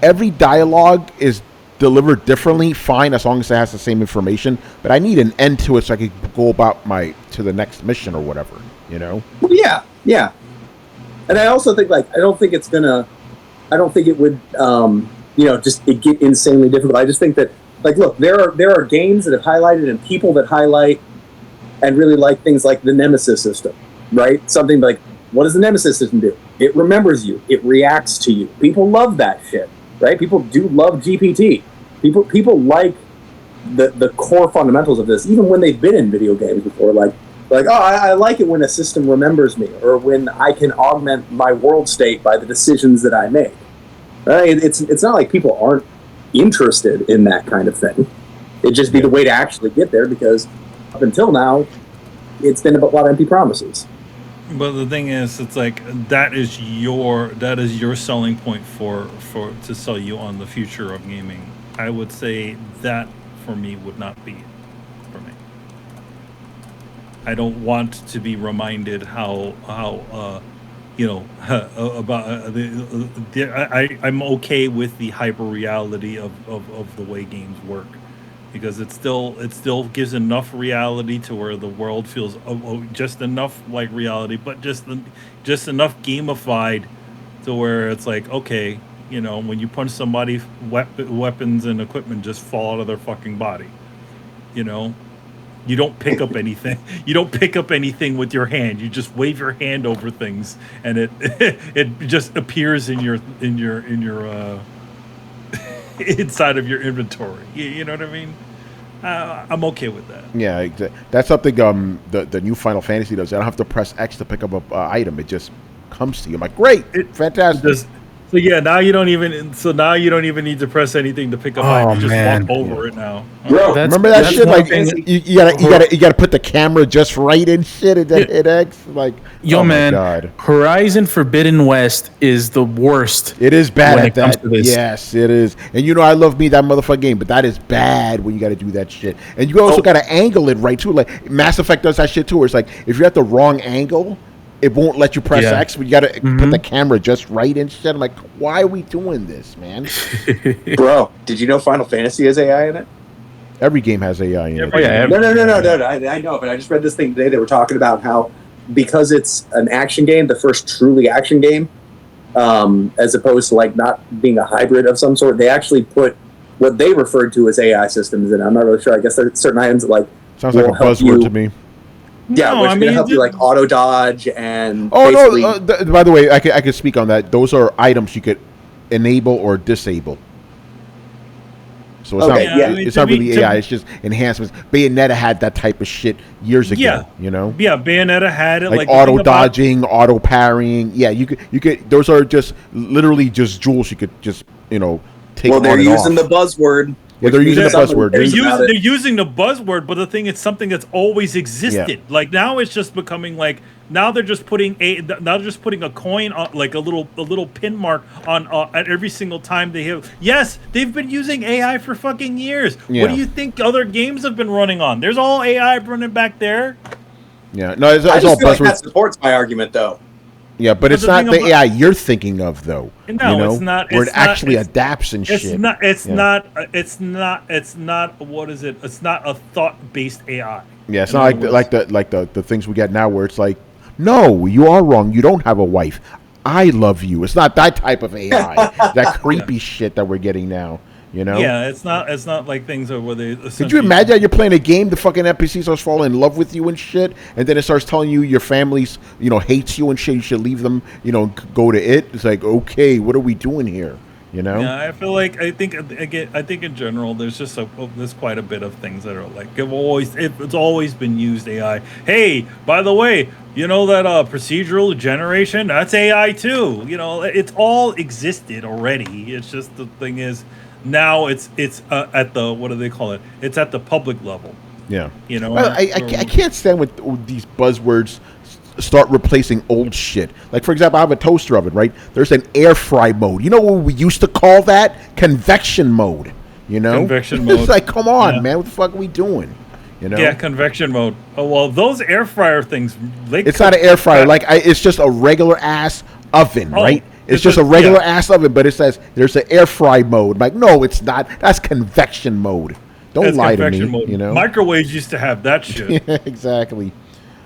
Speaker 1: every dialogue is delivered differently, fine, as long as it has the same information. But I need an end to it so I can go about to the next mission or whatever, you know?
Speaker 4: Well, yeah.
Speaker 5: And I also think I don't think it would just it get insanely difficult. I just think that look, there are games that have highlighted and people that highlight and really like things like the Nemesis system, right? Something like, what does the Nemesis system do? It remembers you. It reacts to you. People love that shit, right? People do love GPT. People like the core fundamentals of this, even when they've been in video games before. I like it when a system remembers me, or when I can augment my world state by the decisions that I make. Right? It's not like people aren't interested in that kind of thing. It'd just be the way to actually get there, because up until now, it's been a lot of empty promises.
Speaker 2: But the thing is, it's like that is your selling point for to sell you on the future of gaming. I would say that for me would not be for me. I don't want to be reminded how about I'm okay with the hyper reality of the way games work, because it still gives enough reality to where the world feels just enough like reality, but just enough gamified to where it's like, okay, when you punch somebody, weapons and equipment just fall out of their fucking body. You don't pick up anything. You don't pick up anything with your hand. You just wave your hand over things, and it just appears in your inside of your inventory. You know what I mean? I'm okay with that.
Speaker 1: Yeah, that's something the new Final Fantasy does. I don't have to press X to pick up an item. It just comes to you. I'm like, great, fantastic.
Speaker 2: So now you don't even need to press anything to pick up. You just walk over it now.
Speaker 5: Bro,
Speaker 1: remember that shit? Like you gotta put the camera just right and shit, and then hit X. Like,
Speaker 3: yo,
Speaker 1: oh
Speaker 3: man,
Speaker 1: my God.
Speaker 3: Horizon Forbidden West is the worst.
Speaker 1: It is bad
Speaker 3: when
Speaker 1: at
Speaker 3: it comes
Speaker 1: that.
Speaker 3: to this.
Speaker 1: Yes, it is. And I love me that motherfucking game, but that is bad when you got to do that shit. And you also got to angle it right too. Like Mass Effect does that shit too. Where it's like if you're at the wrong angle, it won't let you press X, but you got to put the camera just right and shit. I'm like, why are we doing this, man?
Speaker 5: Bro, did you know Final Fantasy has AI in it?
Speaker 1: Every game has AI in it.
Speaker 5: No. I know, but I just read this thing today. They were talking about how, because it's an action game, the first truly action game, as opposed to not being a hybrid of some sort, they actually put what they referred to as AI systems in. I'm not really sure. I guess there are certain items that
Speaker 1: sounds like a buzzword to me.
Speaker 5: Yeah, which can help you auto dodge and.
Speaker 1: Oh no! By the way, I could speak on that. Those are items you could enable or disable. So it's not really AI. It's just enhancements. Bayonetta had that type of shit years ago.
Speaker 2: Yeah, Yeah, Bayonetta had it
Speaker 1: like auto dodging, auto parrying. Yeah, you could. Those are just literally just jewels you could just take.
Speaker 5: Well, they're using the buzzword.
Speaker 1: Yeah, they're using the buzzword.
Speaker 2: They're using the buzzword, but the thing is something that's always existed. Yeah. Now it's just becoming now they're just putting a coin on, like a little pin mark on at every single time they have. Yes, they've been using AI for fucking years. Yeah. What do you think other games have been running on? There's all AI running back there.
Speaker 1: Yeah, no, it's all buzzword.
Speaker 5: That supports my argument, though.
Speaker 1: Yeah, but it's not the AI you're thinking of, though.
Speaker 2: No, it's not.
Speaker 1: Where it actually adapts and shit.
Speaker 2: It's not. What is it? It's not a thought-based AI.
Speaker 1: Yeah, it's not like the things we get now, where it's like, no, you are wrong. You don't have a wife. I love you. It's not that type of AI. That creepy shit that we're getting now.
Speaker 2: Yeah, it's not like things where they.
Speaker 1: Could you imagine that you're playing a game, the fucking NPC starts falling in love with you and shit, and then it starts telling you your family's, hates you and shit. You should leave them, go to it. It's like, okay, what are we doing here?
Speaker 2: Yeah, I feel like I think in general there's just there's quite a bit of things that are like it's always been used AI. Hey, by the way, that procedural generation, that's AI too. It's all existed already. It's just the thing is. Now it's at the, what do they call it? It's at the public level.
Speaker 1: Yeah. I can't stand with these buzzwords start replacing old shit. Like, for example, I have a toaster oven, right? There's an air fry mode. You know what we used to call that? Convection mode.
Speaker 2: Convection mode.
Speaker 1: It's like, come on, man. What the fuck are we doing?
Speaker 2: Yeah, convection mode. Oh, well, those air fryer things.
Speaker 1: It's not an air fryer. It's just a regular ass oven, right? It's just a regular ass oven, but it says there's an air fry mode. I'm like, no, it's not. That's convection mode. Don't lie to me. Mode.
Speaker 2: Microwaves used to have that shit.
Speaker 1: Yeah, exactly.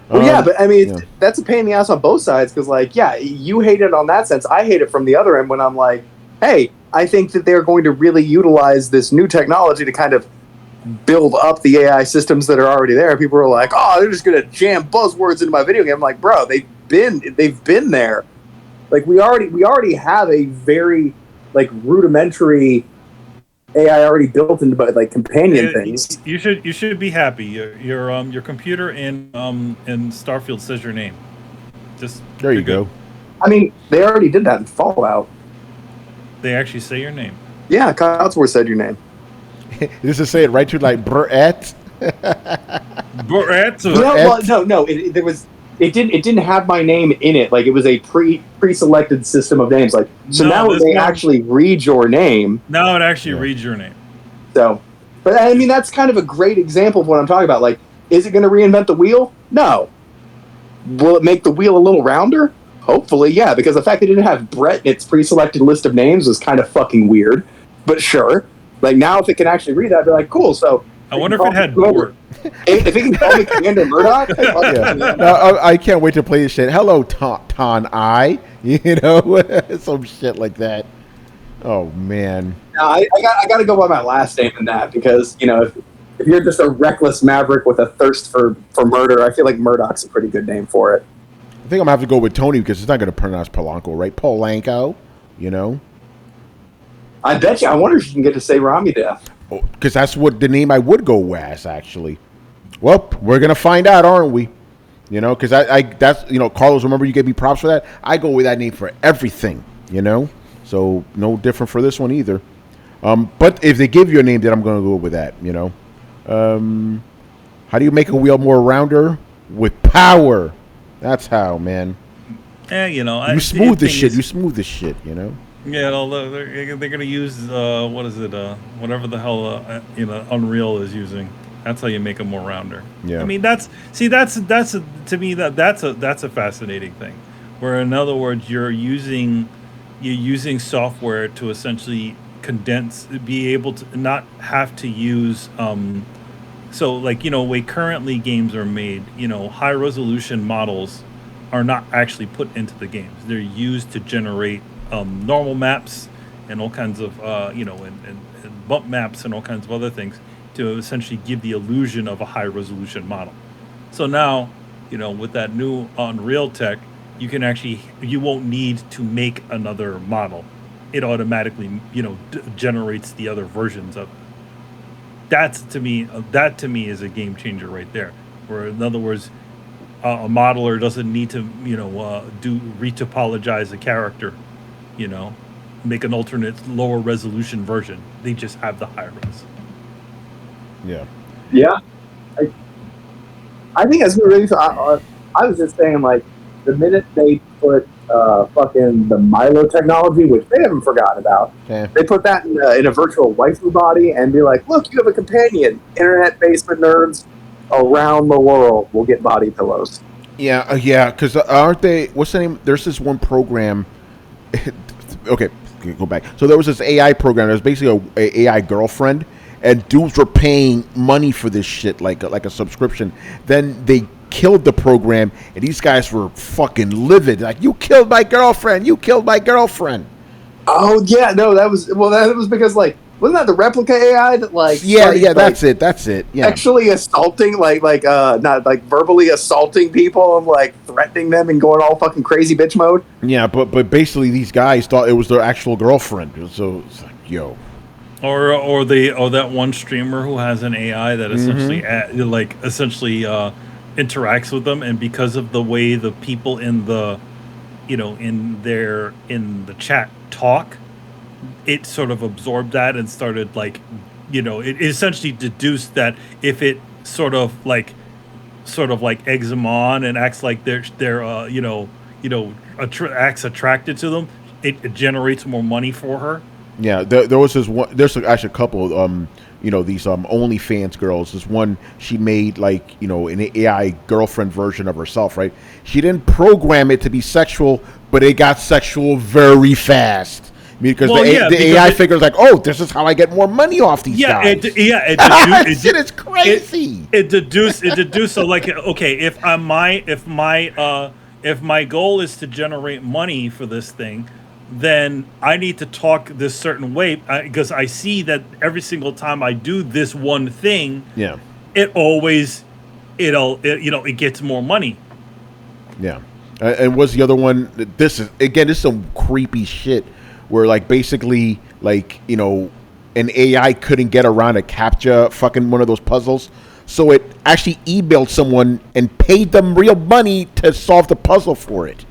Speaker 4: Well, yeah, but I mean,
Speaker 1: yeah.
Speaker 4: that's a pain in the ass on both sides because, like, yeah, you hate it on that sense. I hate it from the other end when I'm like, hey, I think that they're going to really utilize this new technology to kind of build up the AI systems that are already there. People are like, oh, they're just going to jam buzzwords into my video game. I'm like, bro, they've been there. Like, we already have a very like rudimentary AI already built into like companion things.
Speaker 2: You should be happy. Your computer in Starfield says your name. Just
Speaker 1: There you go.
Speaker 4: I mean, they already did that in Fallout.
Speaker 2: They actually say your name.
Speaker 4: Yeah, Codsworth said your name.
Speaker 1: This is say it right to like Brett.
Speaker 4: No. It didn't have my name in it. Like, it was a pre-selected system of names. Like, so now they actually read your name.
Speaker 2: Now it actually reads your name.
Speaker 4: So, but I mean, that's kind of a great example of what I'm talking about. Like, is it going to reinvent the wheel? No. Will it make the wheel a little rounder? Hopefully, yeah. Because the fact that it didn't have Brett in its pre-selected list of names was kind of fucking weird. But sure. Like, now if it can actually read that, I'd be like, cool. So
Speaker 2: I wonder if it had Bort.
Speaker 4: If it can call me Commander Murdoch,
Speaker 1: I can't wait to play this shit. Hello, Ton I. You know, some shit like that. Oh man.
Speaker 4: No, I got to go by my last name in that because, you know, if you're just a reckless maverick with a thirst for murder, I feel like Murdoch's a pretty good name for it.
Speaker 1: I think I'm gonna have to go with Tony because it's not gonna pronounce Polanco, right? Polanco, you know.
Speaker 4: I bet you. I wonder if you can get to say Rami Death.
Speaker 1: Because that's what the name I would go as, actually. Well, we're gonna find out, aren't we? You know, because that's, you know, Carlos, remember you gave me props for that. I go with that name for everything, you know. So no different for this one either. But if they give you a name, then I'm gonna go with that. You know. How do you make a wheel more rounder? With power. That's how, man.
Speaker 2: Yeah, you know.
Speaker 1: You smooth this shit. You smooth this shit. You know.
Speaker 2: Yeah, they're gonna use what is it? Whatever the hell Unreal is using. That's how you make them more rounder.
Speaker 1: Yeah.
Speaker 2: I mean, that's to me that's a fascinating thing. Where in other words, you're using software to essentially condense, be able to not have to use. So like, you know, way currently games are made, you know, high resolution models are not actually put into the games. They're used to generate normal maps and all kinds of and bump maps and all kinds of other things to essentially give the illusion of a high resolution model. So now, you know, with that new Unreal tech, you won't need to make another model. It automatically, you know, generates the other versions of it. That to me is a game changer right there. Where in other words, a modeler doesn't need to, you know, retopologize a character, you know, make an alternate lower resolution version. They just have the high res.
Speaker 1: Yeah.
Speaker 4: Yeah. I think that's really. I was just saying, like, the minute they put fucking the Milo technology, which they haven't forgotten about, they put that in a virtual waifu body and be like, look, you have a companion. Internet basement nerds around the world will get body pillows.
Speaker 1: Yeah, yeah, because aren't they, what's the name? There's this one program. Okay, go back. So there was this AI program. It was basically a AI girlfriend, and dudes were paying money for this shit, like a subscription. Then they killed the program, and these guys were fucking livid. Like, you killed my girlfriend. You killed my girlfriend.
Speaker 4: Oh yeah, no, that was because, like, wasn't that the replica AI that, like,
Speaker 1: that's it. Yeah,
Speaker 4: actually assaulting, not like verbally assaulting people and like threatening them and going all fucking crazy bitch mode.
Speaker 1: Yeah, but basically these guys thought it was their actual girlfriend. So it's like, yo.
Speaker 2: Or that one streamer who has an AI that essentially interacts with them, and because of the way the people in the chat talk, it sort of absorbed that and started, like, you know, it essentially deduced that if it sort of like eggs them on and acts like they're acts attracted to them, it generates more money for her.
Speaker 1: Yeah, there was this one. There's actually a couple. These OnlyFans girls. This one, she made, like, you know, an AI girlfriend version of herself. Right? She didn't program it to be sexual, but it got sexual very fast. because
Speaker 2: Well,
Speaker 1: the
Speaker 2: yeah,
Speaker 1: the
Speaker 2: because
Speaker 1: AI
Speaker 2: it-
Speaker 1: figures like, oh, this is how I get more money off these
Speaker 2: Yeah,
Speaker 1: guys.
Speaker 2: it
Speaker 1: Shit is crazy.
Speaker 2: It deduced. So like, okay, if my goal is to generate money for this thing, then I need to talk this certain way because I see that every single time I do this one thing,
Speaker 1: Yeah,
Speaker 2: it always it gets more money.
Speaker 1: yeah. And what's the other one? This is some creepy shit where like basically like an AI couldn't get around a CAPTCHA fucking one of those puzzles, so it actually emailed someone and paid them real money to solve the puzzle for it.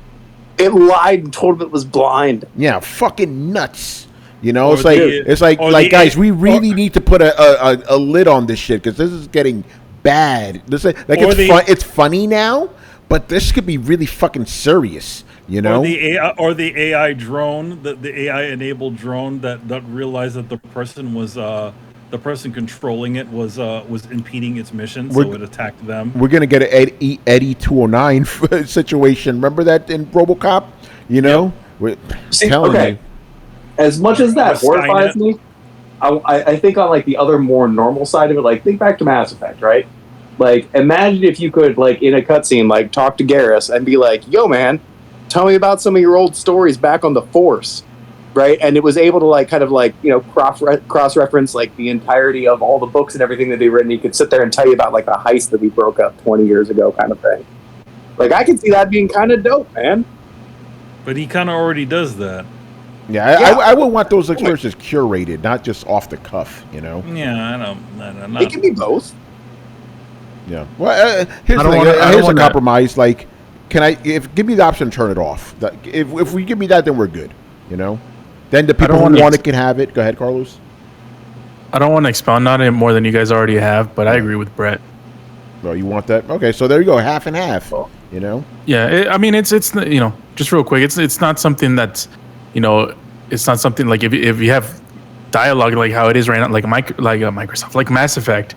Speaker 4: It lied and told them it was blind.
Speaker 1: Yeah, fucking nuts.
Speaker 2: Or
Speaker 1: It's like guys, we really need to put a lid on this shit because this is getting bad. It's funny now, but this could be really fucking serious.
Speaker 2: Or the AI drone, the AI enabled drone that realized that the person controlling it was impeding its mission, so it attacked them.
Speaker 1: We're gonna get an Eddie 209 situation. Remember that in RoboCop?
Speaker 4: See,
Speaker 1: telling
Speaker 4: okay.
Speaker 1: you.
Speaker 4: As much as that horrifies me, I think on like the other more normal side of it, like think back to Mass Effect, right? Like imagine if you could like in a cutscene like talk to Garrus and be like, "Yo, man, tell me about some of your old stories back on the Force," right? And it was able to like kind of like cross reference like the entirety of all the books and everything that they've written. He could sit there and tell you about like the heist that we broke up 20 years ago, kind of thing. Like I could see that being kind of dope, man.
Speaker 2: But he kind of already does that.
Speaker 1: Yeah, I would want those experiences curated, not just off the cuff.
Speaker 2: Yeah, I don't.
Speaker 4: It can be both.
Speaker 1: Yeah. Well, here's the thing. Here's a compromise. Like, give me the option to turn it off. If we give me that, then we're good. Then the people who want it can have it. Go ahead, Carlos.
Speaker 3: I don't want to expound on it more than you guys already have, but I agree with Brett.
Speaker 1: Well, you want that? Okay, so there you go, half and half.
Speaker 3: Yeah, I mean, it's just real quick. It's not something that's, it's not something like if you have dialogue like how it is right now, like Microsoft, like Mass Effect,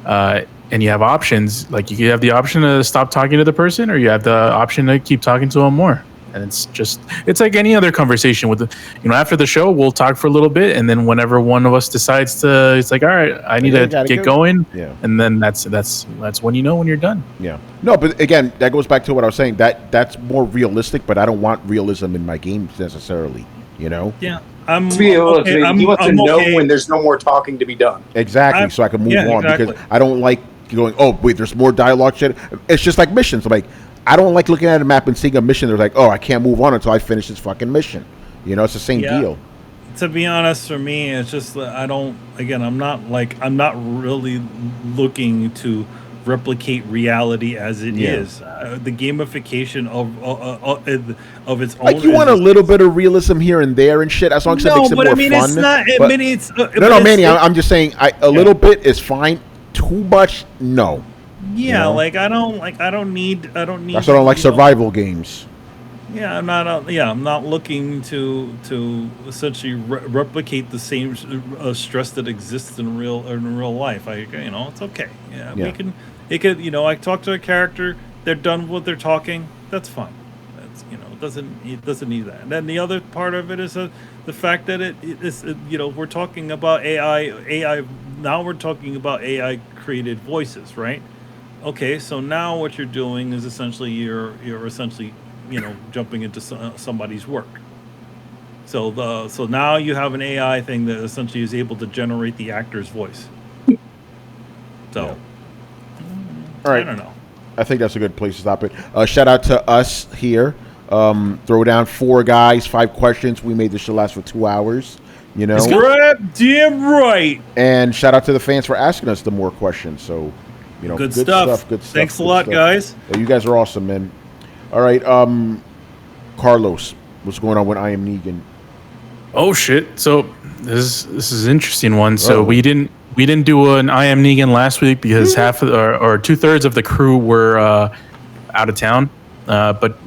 Speaker 3: and you have options, like you have the option to stop talking to the person, or you have the option to keep talking to them more. And it's like any other conversation with after the show, we'll talk for a little bit. And then whenever one of us decides it's like, all right, I need to get going. Yeah. And then that's when when you're done.
Speaker 1: Yeah. No, but again, that goes back to what I was saying. That's more realistic, but I don't want realism in my games necessarily,
Speaker 2: Yeah.
Speaker 4: He wants to know when there's no more talking to be done.
Speaker 1: Exactly. So I can move on because I don't like going, oh, wait, there's more dialogue shit. It's just like missions. I'm like, I don't like looking at a map and seeing a mission. They're like, oh, I can't move on until I finish this fucking mission. It's the same deal.
Speaker 2: To be honest, for me, it's just I'm not really looking to replicate reality as it is. The gamification of its own.
Speaker 1: Like you want a little bit of realism here and there and shit, as long as it makes it more fun.
Speaker 2: It's not.
Speaker 1: Manny, I'm just saying a little bit is fine. Too much, no.
Speaker 2: Yeah, I don't need. That's
Speaker 1: why I don't like survival games.
Speaker 2: Yeah, I'm not looking to essentially replicate the same stress that exists in real life. It's okay. Yeah, we can. It could. I talk to a character. They're done with their talking. That's fine. That's it doesn't need that. And then the other part of it is the fact that it is we're talking about AI. Now we're talking about AI created voices, right? Okay, so now what you're doing is essentially you're essentially jumping into somebody's work. So now you have an AI thing that essentially is able to generate the actor's voice. So,
Speaker 1: all right,
Speaker 2: I don't know.
Speaker 1: I think that's a good place to stop it. Shout out to us here. Throwdown 4 guys, 5 questions. We made this show last for 2 hours.
Speaker 2: Damn right.
Speaker 1: And shout out to the fans for asking us the more questions. So.
Speaker 2: Good stuff. Thanks a lot, guys.
Speaker 1: Yeah, you guys are awesome, man. All right, Carlos, what's going on with I Am Negan?
Speaker 3: Oh shit! So this is an interesting one. So we didn't do an I Am Negan last week because half of or 2/3 of the crew were out of town. But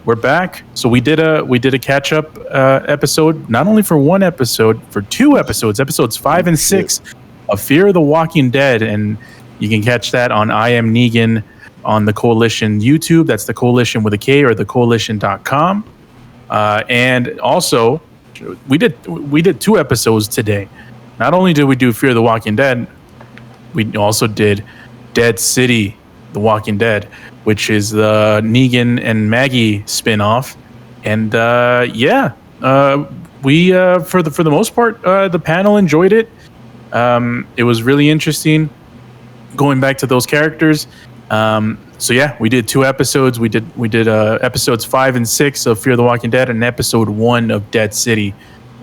Speaker 3: we're back. So we did a catch up episode, not only for one episode, for 2 episodes, episodes 5 and 6 of Fear of the Walking Dead, and you can catch that on I Am Negan on the Coalition YouTube. That's the Coalition with a K, or thecoalition.com. And also, we did 2 episodes today. Not only did we do Fear the Walking Dead, we also did Dead City, The Walking Dead, which is the Negan and Maggie spinoff. And we for the most part, the panel enjoyed it. It was really interesting going back to those characters. So yeah, we did 2 episodes. We did episodes 5 and 6 of Fear the Walking Dead and episode 1 of Dead City.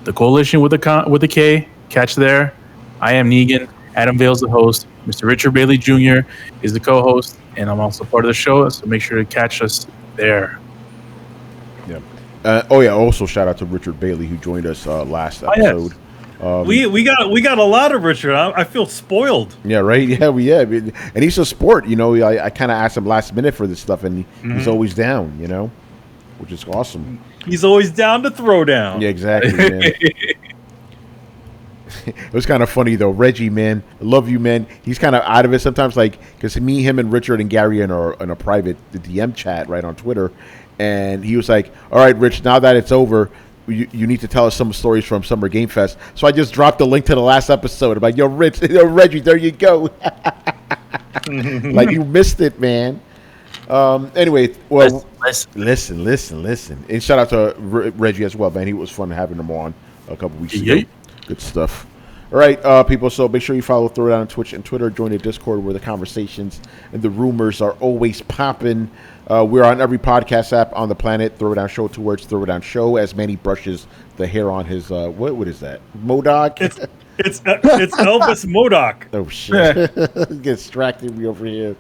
Speaker 3: The Coalition with a K. Catch there. I am Negan. Adam Vale's the host. Mr. Richard Bailey Jr. is the co-host, and I'm also part of the show. So make sure to catch us there.
Speaker 1: Yeah. Also shout out to Richard Bailey who joined us last episode.
Speaker 2: Yes. We got a lot of Richard. I feel spoiled.
Speaker 1: Yeah, right. Yeah, and he's a sport. I kind of asked him last minute for this stuff, and he's always down. Which is awesome.
Speaker 2: He's always down to throw down.
Speaker 1: Yeah, exactly. Man. It was kind of funny though. Reggie, man, I love you, man. He's kind of out of it sometimes, because me, him, and Richard and Gary in a private DM chat right on Twitter, and he was like, "All right, Rich, now that it's over, you need to tell us some stories from Summer Game Fest." So I just dropped the link to the last episode. I'm like, "Yo, Reggie, there you go." Like you missed it, man. Anyway, well, listen, and shout out to Reggie as well, man. He was fun having him on a couple weeks ago. Good stuff. All right, people. So make sure you follow Throwdown on Twitch and Twitter. Join the Discord where the conversations and the rumors are always popping. We're on every podcast app on the planet. Throwdown Show, 2 words. Throwdown Show. As Manny brushes the hair on his what is that? Modoc.
Speaker 2: It's Elvis Modoc.
Speaker 1: Oh shit! Get distracted me over here.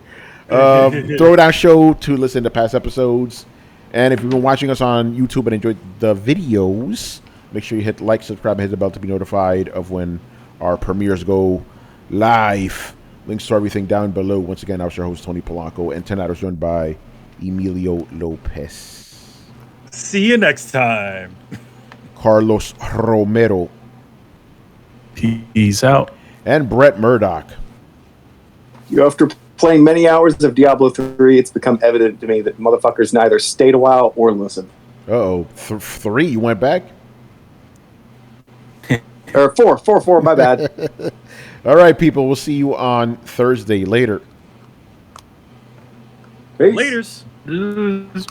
Speaker 1: Throwdown Show to listen to past episodes, and if you've been watching us on YouTube and enjoyed the videos, make sure you hit like, subscribe, and hit the bell to be notified of when our premieres go live. Links to everything down below. Once again, I was your host, Tony Polanco, and tonight I was joined by Emilio Lopez.
Speaker 2: See you next time.
Speaker 1: Carlos Romero.
Speaker 3: Peace out.
Speaker 1: And Brett Murdoch.
Speaker 4: After playing many hours of Diablo 3, it's become evident to me that motherfuckers neither stayed a while or listened.
Speaker 1: Uh-oh. 3? You went back?
Speaker 4: Or 4, my bad.
Speaker 1: All right, people. We'll see you on Thursday. Later.
Speaker 4: Peace.
Speaker 2: Laters.